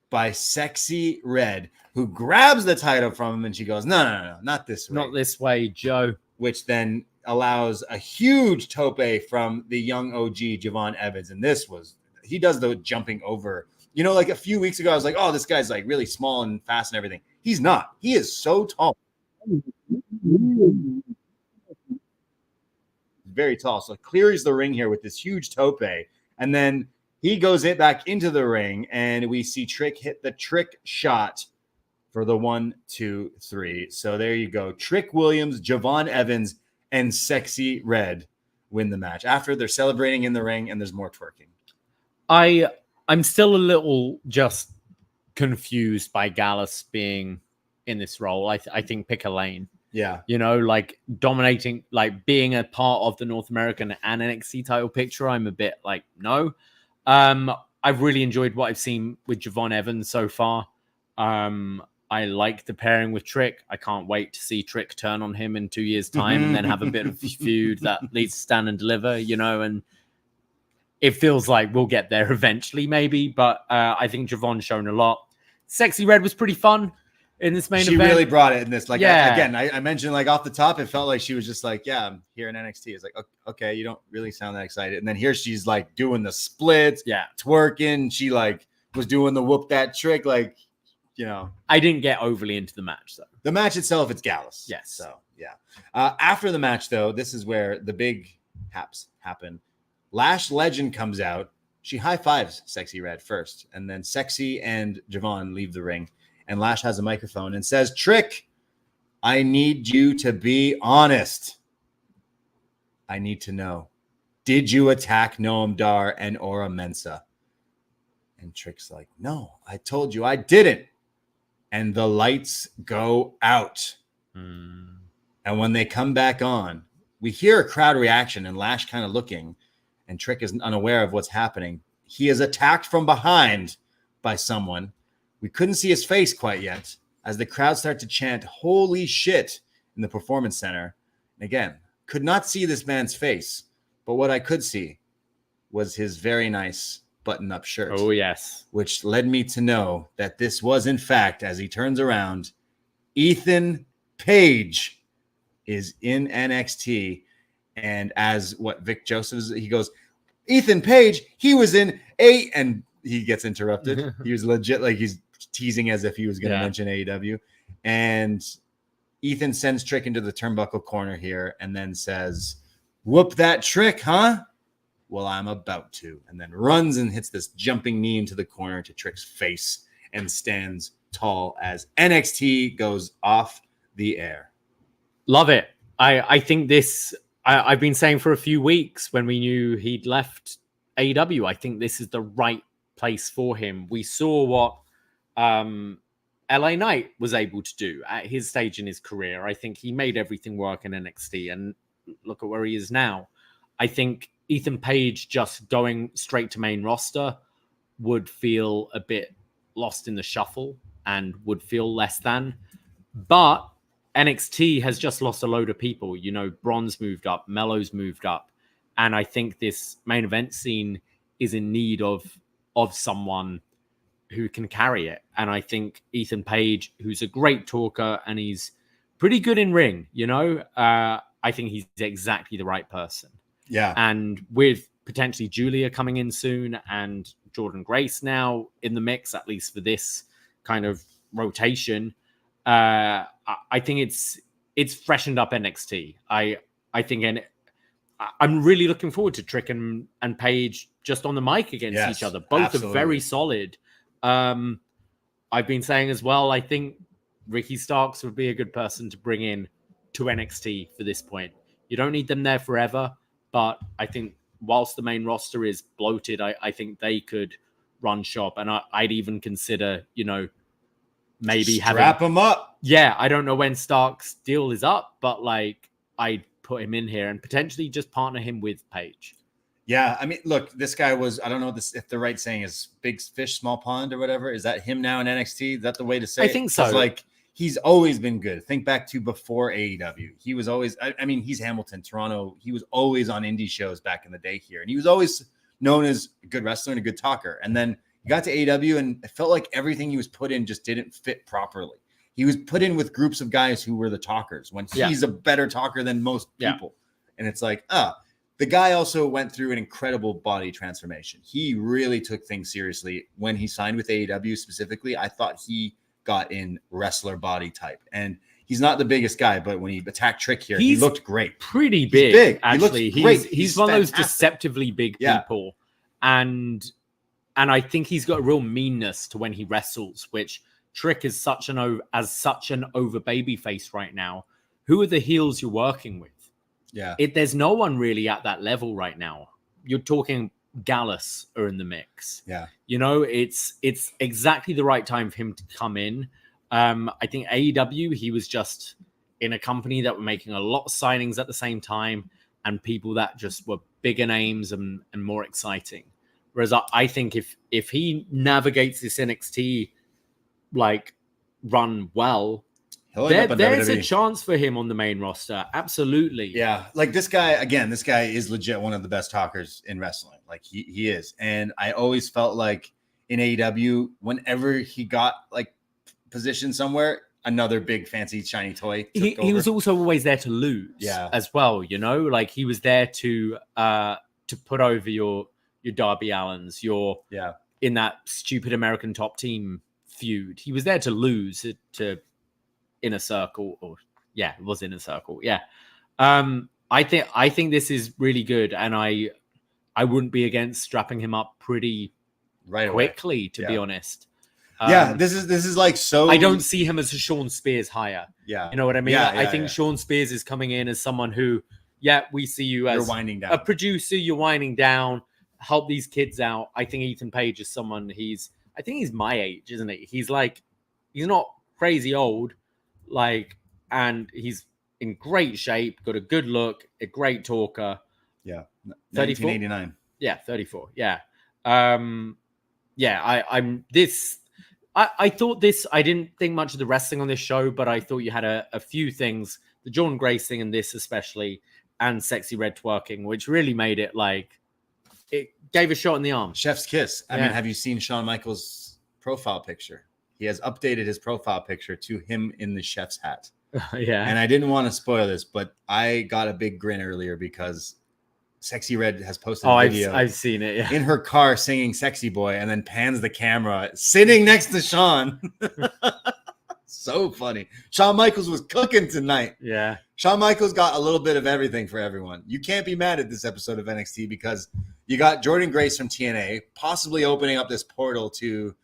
by Sexyy Red, who grabs the title from him, and she goes, no, not this way. Not this way, Joe. Which then allows a huge tope from the young OG Javon Evans. And he does the jumping over. You know, like a few weeks ago, I was like, oh, this guy's like really small and fast and everything. He's not. He is so tall. Very tall. So clears the ring here with this huge tope. And then he goes back into the ring, and we see Trick hit the Trick shot for the 1, 2, 3. So there you go. Trick Williams, Javon Evans, and Sexyy Red win the match. After they're celebrating in the ring, and there's more twerking. I'm still a little just confused by Gallus being in this role. I think pick a lane. Yeah. You know, like dominating, like being a part of the North American and NXT title picture. I'm a bit like, no. I've really enjoyed what I've seen with Javon Evans so far. I like the pairing with Trick. I can't wait to see Trick turn on him in 2 years' time and then have a bit of feud that leads to Stand and Deliver, you know, and it feels like we'll get there eventually, maybe. But I think Javon's shown a lot. Sexyy Red was pretty fun in this main event. She really brought it in this. Like, I mentioned like off the top, it felt like she was just like, yeah, I'm here in NXT. It's like, okay, you don't really sound that excited. And then here she's like doing the splits, twerking. She like was doing the Whoop That Trick. Like, you know, I didn't get overly into the match though. The match itself, it's Gallus. Yes. So yeah. After the match though, this is where the big haps happen. Lash Legend comes out. She high fives Sexyy Red first, and then Sexy and Javon leave the ring. And Lash has a microphone and says, Trick, I need you to be honest. I need to know. Did you attack Noam Dar and Ora Mensa? And Trick's like, no, I told you I didn't. And the lights go out. And when they come back on, we hear a crowd reaction and Lash kind of looking, and Trick is unaware of what's happening. He is attacked from behind by someone. We couldn't see his face quite yet as the crowd start to chant, holy shit, in the Performance Center. And again, could not see this man's face, but what I could see was his very nice button-up shirt. Oh, yes. Which led me to know that this was, in fact, as he turns around, Ethan Page is in NXT. And as what Vic Joseph's, he goes, Ethan Page, he was in and he gets interrupted. He was legit, like he's teasing as if he was going to mention AEW. And Ethan sends Trick into the turnbuckle corner here and then says, "Whoop that Trick, huh? Well, I'm about to." And then runs and hits this jumping knee into the corner to Trick's face and stands tall as NXT goes off the air. Love it. I think this, I've been saying for a few weeks when we knew he'd left AEW, I think this is the right place for him. We saw what LA Knight was able to do at his stage in his career. I think he made everything work in NXT, and look at where he is now. I think Ethan Page just going straight to main roster would feel a bit lost in the shuffle and would feel less than. But NXT has just lost a load of people. You know, Bronze moved up, Mello's moved up. And I think this main event scene is in need of someone who can carry it. And I think Ethan Page, who's a great talker and he's pretty good in ring, you know, I think he's exactly the right person. Yeah. And with potentially Julia coming in soon and Jordynne Grace now in the mix, at least for this kind of rotation, I think it's freshened up NXT. I think, and I'm really looking forward to Trick and Page just on the mic against each other. Both are very solid. I've been saying as well, I think Ricky Starks would be a good person to bring in to NXT for this point. You don't need them there forever, but I think whilst the main roster is bloated, I think they could run shop. And I'd even consider, you know, maybe strap him up. Yeah, I don't know when Stark's deal is up, but like I'd put him in here and potentially just partner him with Page. Yeah, I mean, look, this guy was, I don't know if the right saying is big fish, small pond or whatever. Is that him now in NXT? Is that the way to say it? I think so. Like, he's always been good. Think back to before AEW. He was always, I mean, he's Hamilton, Toronto. He was always on indie shows back in the day here. And he was always known as a good wrestler and a good talker. And then he got to AEW and it felt like everything he was put in just didn't fit properly. He was put in with groups of guys who were the talkers when he's a better talker than most people. And it's like, the guy also went through an incredible body transformation. He really took things seriously when he signed with AEW specifically. I thought he got in wrestler body type. And he's not the biggest guy, but when he attacked Trick here, he looked great. Pretty big, big. Actually. He's one of those deceptively big people. And I think he's got a real meanness to when he wrestles, which Trick is such an over baby face right now. Who are the heels you're working with? Yeah. There's no one really at that level right now. You're talking Gallus are in the mix. Yeah. You know, it's exactly the right time for him to come in. I think AEW, he was just in a company that were making a lot of signings at the same time and people that just were bigger names and more exciting. Whereas I think if he navigates this NXT like run well, there's a chance for him on the main roster. Absolutely. Yeah. Like this guy is legit one of the best talkers in wrestling. Like he is. And I always felt like in AEW, whenever he got like positioned somewhere, another big fancy shiny toy. He was also always there to lose as well. You know, like he was there to put over your Darby Allins, in that stupid American Top Team feud. He was there to lose to Inner Circle, it was Inner Circle. Yeah. I think this is really good, and I wouldn't be against strapping him up pretty quickly, to be honest. This is like so. I don't see him as a Sean Spears hire. Yeah. You know what I mean? I think Sean Spears is coming in as someone who, we see you as you're winding down. A producer, you're winding down, help these kids out. I think Ethan Page is someone I think he's my age, isn't he? He's not crazy old. And he's in great shape, got a good look, a great talker. Yeah. 1989. Yeah, 34. Yeah. I thought this, I didn't think much of the wrestling on this show, but I thought you had a few things, the Jordynne Grace thing and this especially, and Sexyy Red twerking, which really made it it gave a shot in the arm. Chef's kiss. I mean, have you seen Shawn Michaels' profile picture? He has updated his profile picture to him in the chef's hat. And I didn't want to spoil this, but I got a big grin earlier because Sexyy Red has posted a video. I've seen it. In her car singing Sexy Boy and then pans the camera sitting next to Shawn. So funny. Shawn Michaels was cooking tonight. Yeah. Shawn Michaels got a little bit of everything for everyone. You can't be mad at this episode of NXT because you got Jordynne Grace from TNA possibly opening up this portal to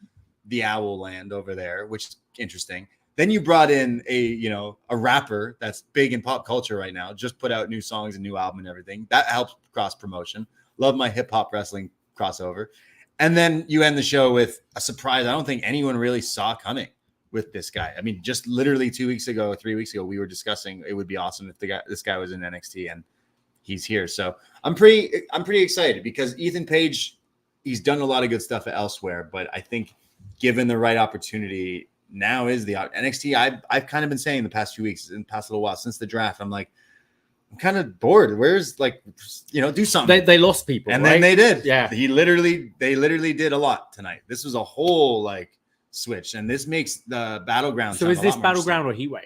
the Owl Land over there, which is interesting. Then you brought in a rapper that's big in pop culture right now, just put out new songs and new album and everything. That helps cross promotion. Love my hip hop wrestling crossover. And then you end the show with a surprise I don't think anyone really saw coming with this guy. I mean, just literally 3 weeks ago, we were discussing it would be awesome if this guy was in NXT, and he's here. So I'm pretty excited because Ethan Page, he's done a lot of good stuff elsewhere, but I think given the right opportunity, now is the NXT. I've kind of been saying the past few weeks, in the past little while since the draft, I'm like, I'm kind of bored. Where's do something. They lost people, and right? then they did. Yeah, they literally did a lot tonight. This was a whole switch, and this makes the Battleground. So is this Battleground or Heatwave,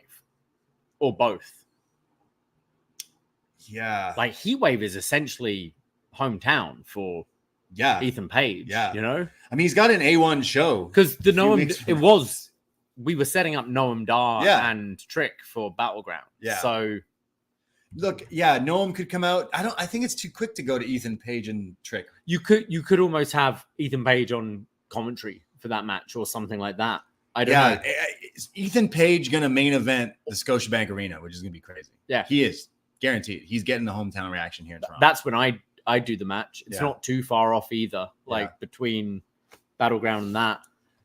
or both? Yeah, Heatwave is essentially hometown for Ethan Page. Yeah, I mean, he's got an A1 show because the Noam we were setting up Noam Dar and Trick for Battleground. Yeah, so. Look, Noam could come out. I think it's too quick to go to Ethan Page and Trick. You could almost have Ethan Page on commentary for that match or something like that. I don't know. Is Ethan Page going to main event the Scotiabank Arena, which is going to be crazy. Yeah. He is. Guaranteed. He's getting the hometown reaction here in Toronto. That's when I do the match. It's not too far off either. Between Battleground and that,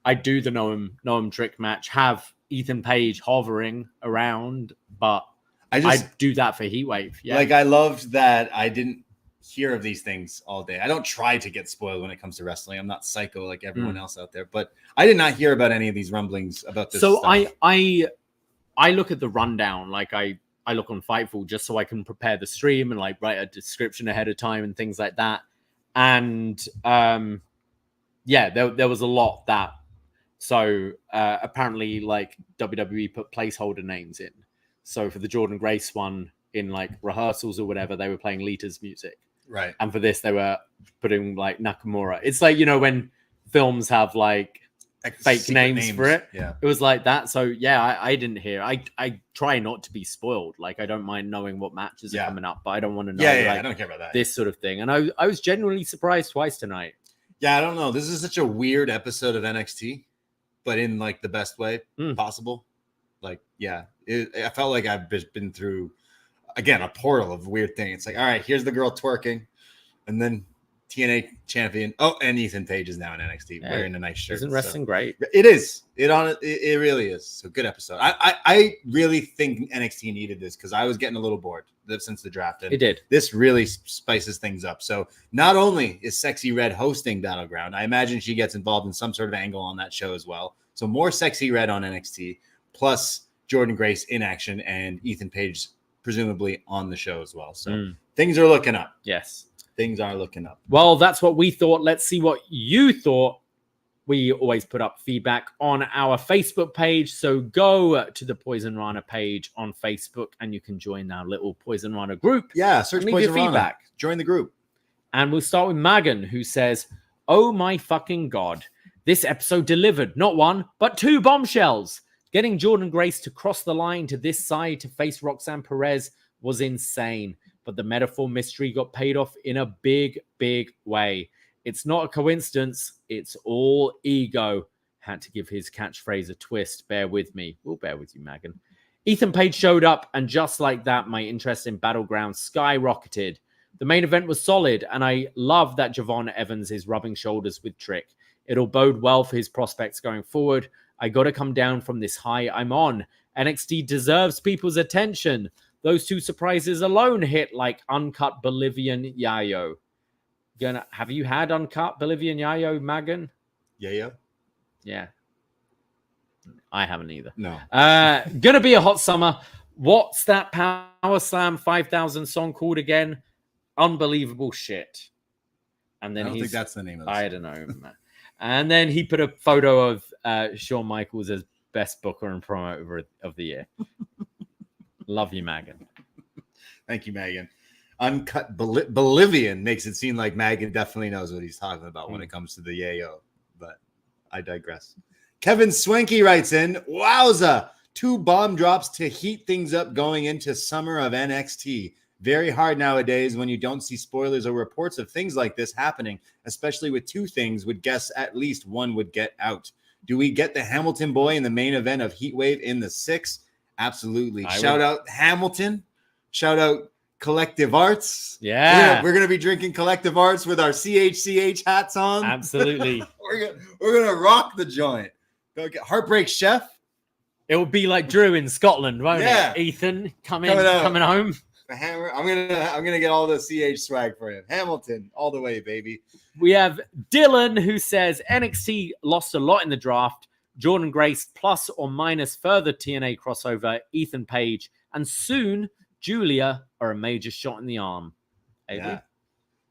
I do the Noam Trick match, have Ethan Page hovering around, but I do that for Heatwave. Yeah. I loved that I didn't hear of these things all day. I don't try to get spoiled when it comes to wrestling. I'm not psycho like everyone else out there, but I did not hear about any of these rumblings about this. So stuff. I look at the rundown, I look on Fightful just so I can prepare the stream and write a description ahead of time and things like that. And there was a lot that. So apparently WWE put placeholder names in. So for the Jordynne Grace one in rehearsals or whatever, they were playing Lita's music. Right. And for this, they were putting Nakamura. It's when films have fake names for it. Yeah. It was like that. So I didn't hear. I try not to be spoiled. I don't mind knowing what matches are coming up, but I don't want to know I don't care about that. This sort of thing. And I was genuinely surprised twice tonight. Yeah, I don't know. This is such a weird episode of NXT, but in the best way possible. I felt like I've just been through, again, a portal of weird things. It's all right, here's the girl twerking, and then TNA champion. Oh, and Ethan Page is now in NXT wearing a nice shirt. Isn't wrestling great? It is. It really is. So good episode. I really think NXT needed this because I was getting a little bored since the draft. And it did. This really spices things up. So not only is Sexyy Red hosting Battleground, I imagine she gets involved in some sort of angle on that show as well. So more Sexyy Red on NXT, plus Jordynne Grace in action and Ethan Page presumably on the show as well. So things are looking up. Yes. Things are looking up. Well, that's what we thought. Let's see what you thought. We always put up feedback on our Facebook page. So go to the Poison Rana page on Facebook and you can join our little Poison Rana group. Yeah, search Poison Rana. Feedback. Join the group. And we'll start with Megan, who says, "Oh my fucking God. This episode delivered not one, but two bombshells. Getting Jordynne Grace to cross the line to this side to face Roxanne Perez was insane, but the metaphor mystery got paid off in a big, big way. It's not a coincidence. It's all ego." Had to give his catchphrase a twist. Bear with me. We'll bear with you, Megan. Ethan Page showed up, and just like that, my interest in Battleground skyrocketed. The main event was solid, and I love that Javon Evans is rubbing shoulders with Trick. It'll bode well for his prospects going forward. I got to come down from this high I'm on. NXT deserves people's attention. Those two surprises alone hit like uncut Bolivian Yayo. Have you had uncut Bolivian Yayo, Megan? Yeah. Yeah. I haven't either. No. Gonna be a hot summer. What's that Power Slam 5000 song called again? Unbelievable shit. And then I don't think that's the name of it. I don't know. And then he put a photo of Shawn Michaels as best booker and promoter of the year. Love you, Megan. Thank you, Megan. Uncut Bolivian makes it seem like Megan definitely knows what he's talking about when it comes to the yayo, but I digress. Kevin Swanky writes in, wowza, 2 bomb drops to heat things up going into summer of NXT. Very hard nowadays when you don't see spoilers or reports of things like this happening, especially with 2 things, would guess at least one would get out. Do we get the Hamilton boy in the main event of Heatwave in the 6? Absolutely. Shout out Hamilton. Shout out Collective Arts. Yeah. We're going to be drinking Collective Arts with our CHCH hats on. Absolutely. We're going to rock the joint. Heartbreak Chef. It will be like Drew in Scotland, won't it? Ethan coming home. Hammer. I'm gonna get all the CH swag for him. Hamilton, all the way, baby. We have Dylan who says NXT lost a lot in the draft. Jordynne Grace plus or minus further TNA crossover. Ethan Page and soon Julia are a major shot in the arm. Yeah.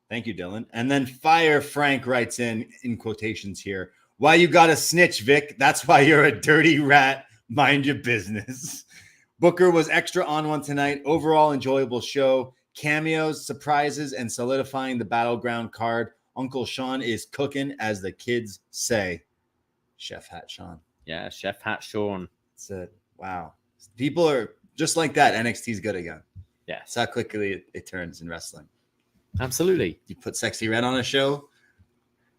Thank you, Dylan. And then Fire Frank writes in quotations here. Why you gotta snitch, Vic? That's why you're a dirty rat. Mind your business. Booker was extra on one tonight. Overall enjoyable show. Cameos, surprises, and solidifying the Battleground card. Uncle Sean is cooking, as the kids say. Chef Hat Sean. Yeah, Chef Hat Sean. That's it. Wow. People are just like that. NXT's good again. Yeah. That's how quickly it turns in wrestling. Absolutely. You put Sexyy Red on a show,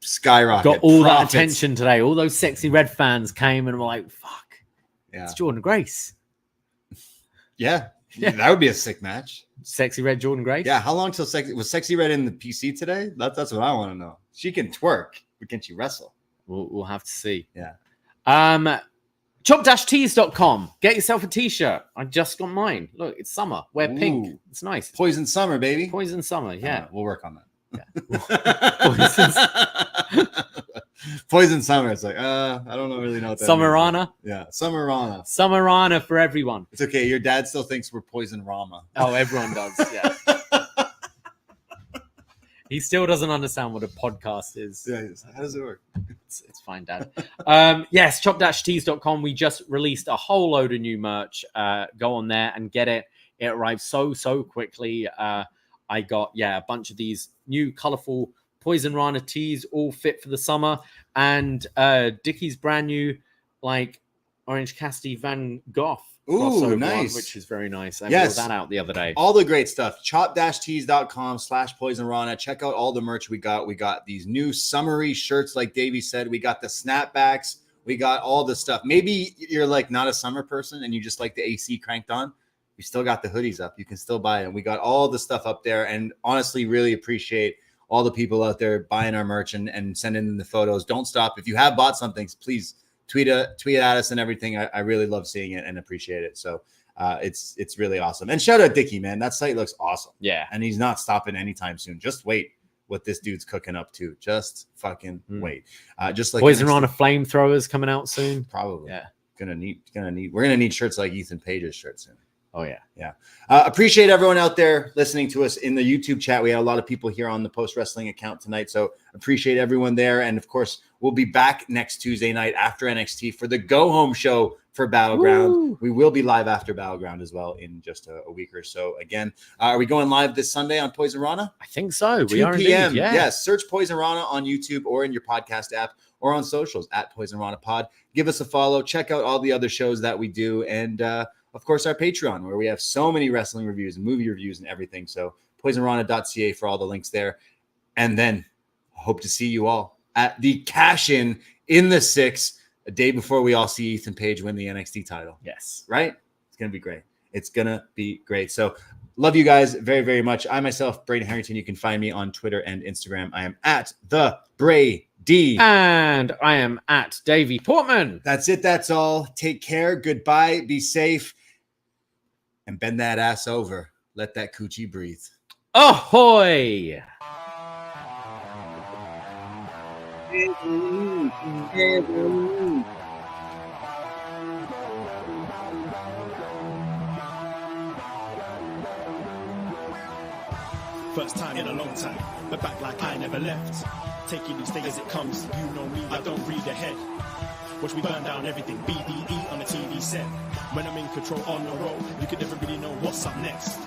skyrocket. Got all that attention today. All those Sexyy Red fans came and were like, fuck. Yeah. It's Jordynne Grace. Yeah, that would be a sick match. Sexyy Red, Jordynne Grace. Yeah, how long till Sexyy Red in the PC today? That's what I want to know. She can twerk, but can she wrestle? We'll have to see. Yeah. Chop-tees.com. Get yourself a t-shirt. I just got mine. Look, it's summer. Wear pink. It's nice. Poison Summer, baby. Poison Summer. Yeah, we'll work on that. Yeah. Poison Summer. It's like, I don't really know what that Summerana. means. Yeah, Summerana. Summerana for everyone. It's okay. Your dad still thinks we're Poison Rama. Oh, everyone does. Yeah. He still doesn't understand what a podcast is. Yeah, how does it work? It's fine, Dad. Yes, chop-tees.com. We just released a whole load of new merch. Go on there and get it. It arrived so quickly. I got, a bunch of these new colorful Poison Rana tees, all fit for the summer. And Dickie's brand new, Orange Cassidy Van Gogh. Ooh, nice. Which is very nice. I wrote that out the other day. All the great stuff. chop-tees.com/poisonrana. Check out all the merch we got. We got these new summery shirts, like Davey said. We got the snapbacks. We got all the stuff. Maybe you're not a summer person and you just like the AC cranked on. We still got the hoodies up. You can still buy them. We got all the stuff up there. And honestly, really appreciate all the people out there buying our merch and sending in the photos. Don't stop. If you have bought something, please tweet at us and everything. I really love seeing it and appreciate it. So it's really awesome. And shout out Dickie, man. That site looks awesome. Yeah. And he's not stopping anytime soon. Just wait what this dude's cooking up to. Just fucking wait. Just like Poison Rana flamethrowers coming out soon. Probably. Yeah. We're gonna need shirts like Ethan Page's shirt soon. Oh yeah. Yeah. Appreciate everyone out there listening to us in the YouTube chat. We had a lot of people here on the Post Wrestling account tonight. So appreciate everyone there. And of course, we'll be back next Tuesday night after NXT for the go home show for Battleground. Woo! We will be live after Battleground as well in just a week or so. Again, are we going live this Sunday on Poison Rana? I think so. 2 we are p.m. Indeed, yeah. Yes. Search Poison Rana on YouTube or in your podcast app or on socials at Poison Rana Pod. Give us a follow. Check out all the other shows that we do. And, of course, our Patreon, where we have so many wrestling reviews and movie reviews and everything. So poisonrana.ca for all the links there. And then hope to see you all at the cash-in the 6, a day before we all see Ethan Page win the NXT title. Yes. Right? It's going to be great. It's going to be great. So love you guys very, very much. I myself, Braden Herrington, you can find me on Twitter and Instagram. I am at the Bray D. And I am at Davie Portman. That's it. That's all. Take care. Goodbye. Be safe. And bend that ass over. Let that coochie breathe. Ahoy! First time in a long time, but back like I never left. Taking each day as it comes, you know me, I don't read ahead. Watch me burn down everything, BDE on the TV set. When I'm in control on the road, you can never really know what's up next.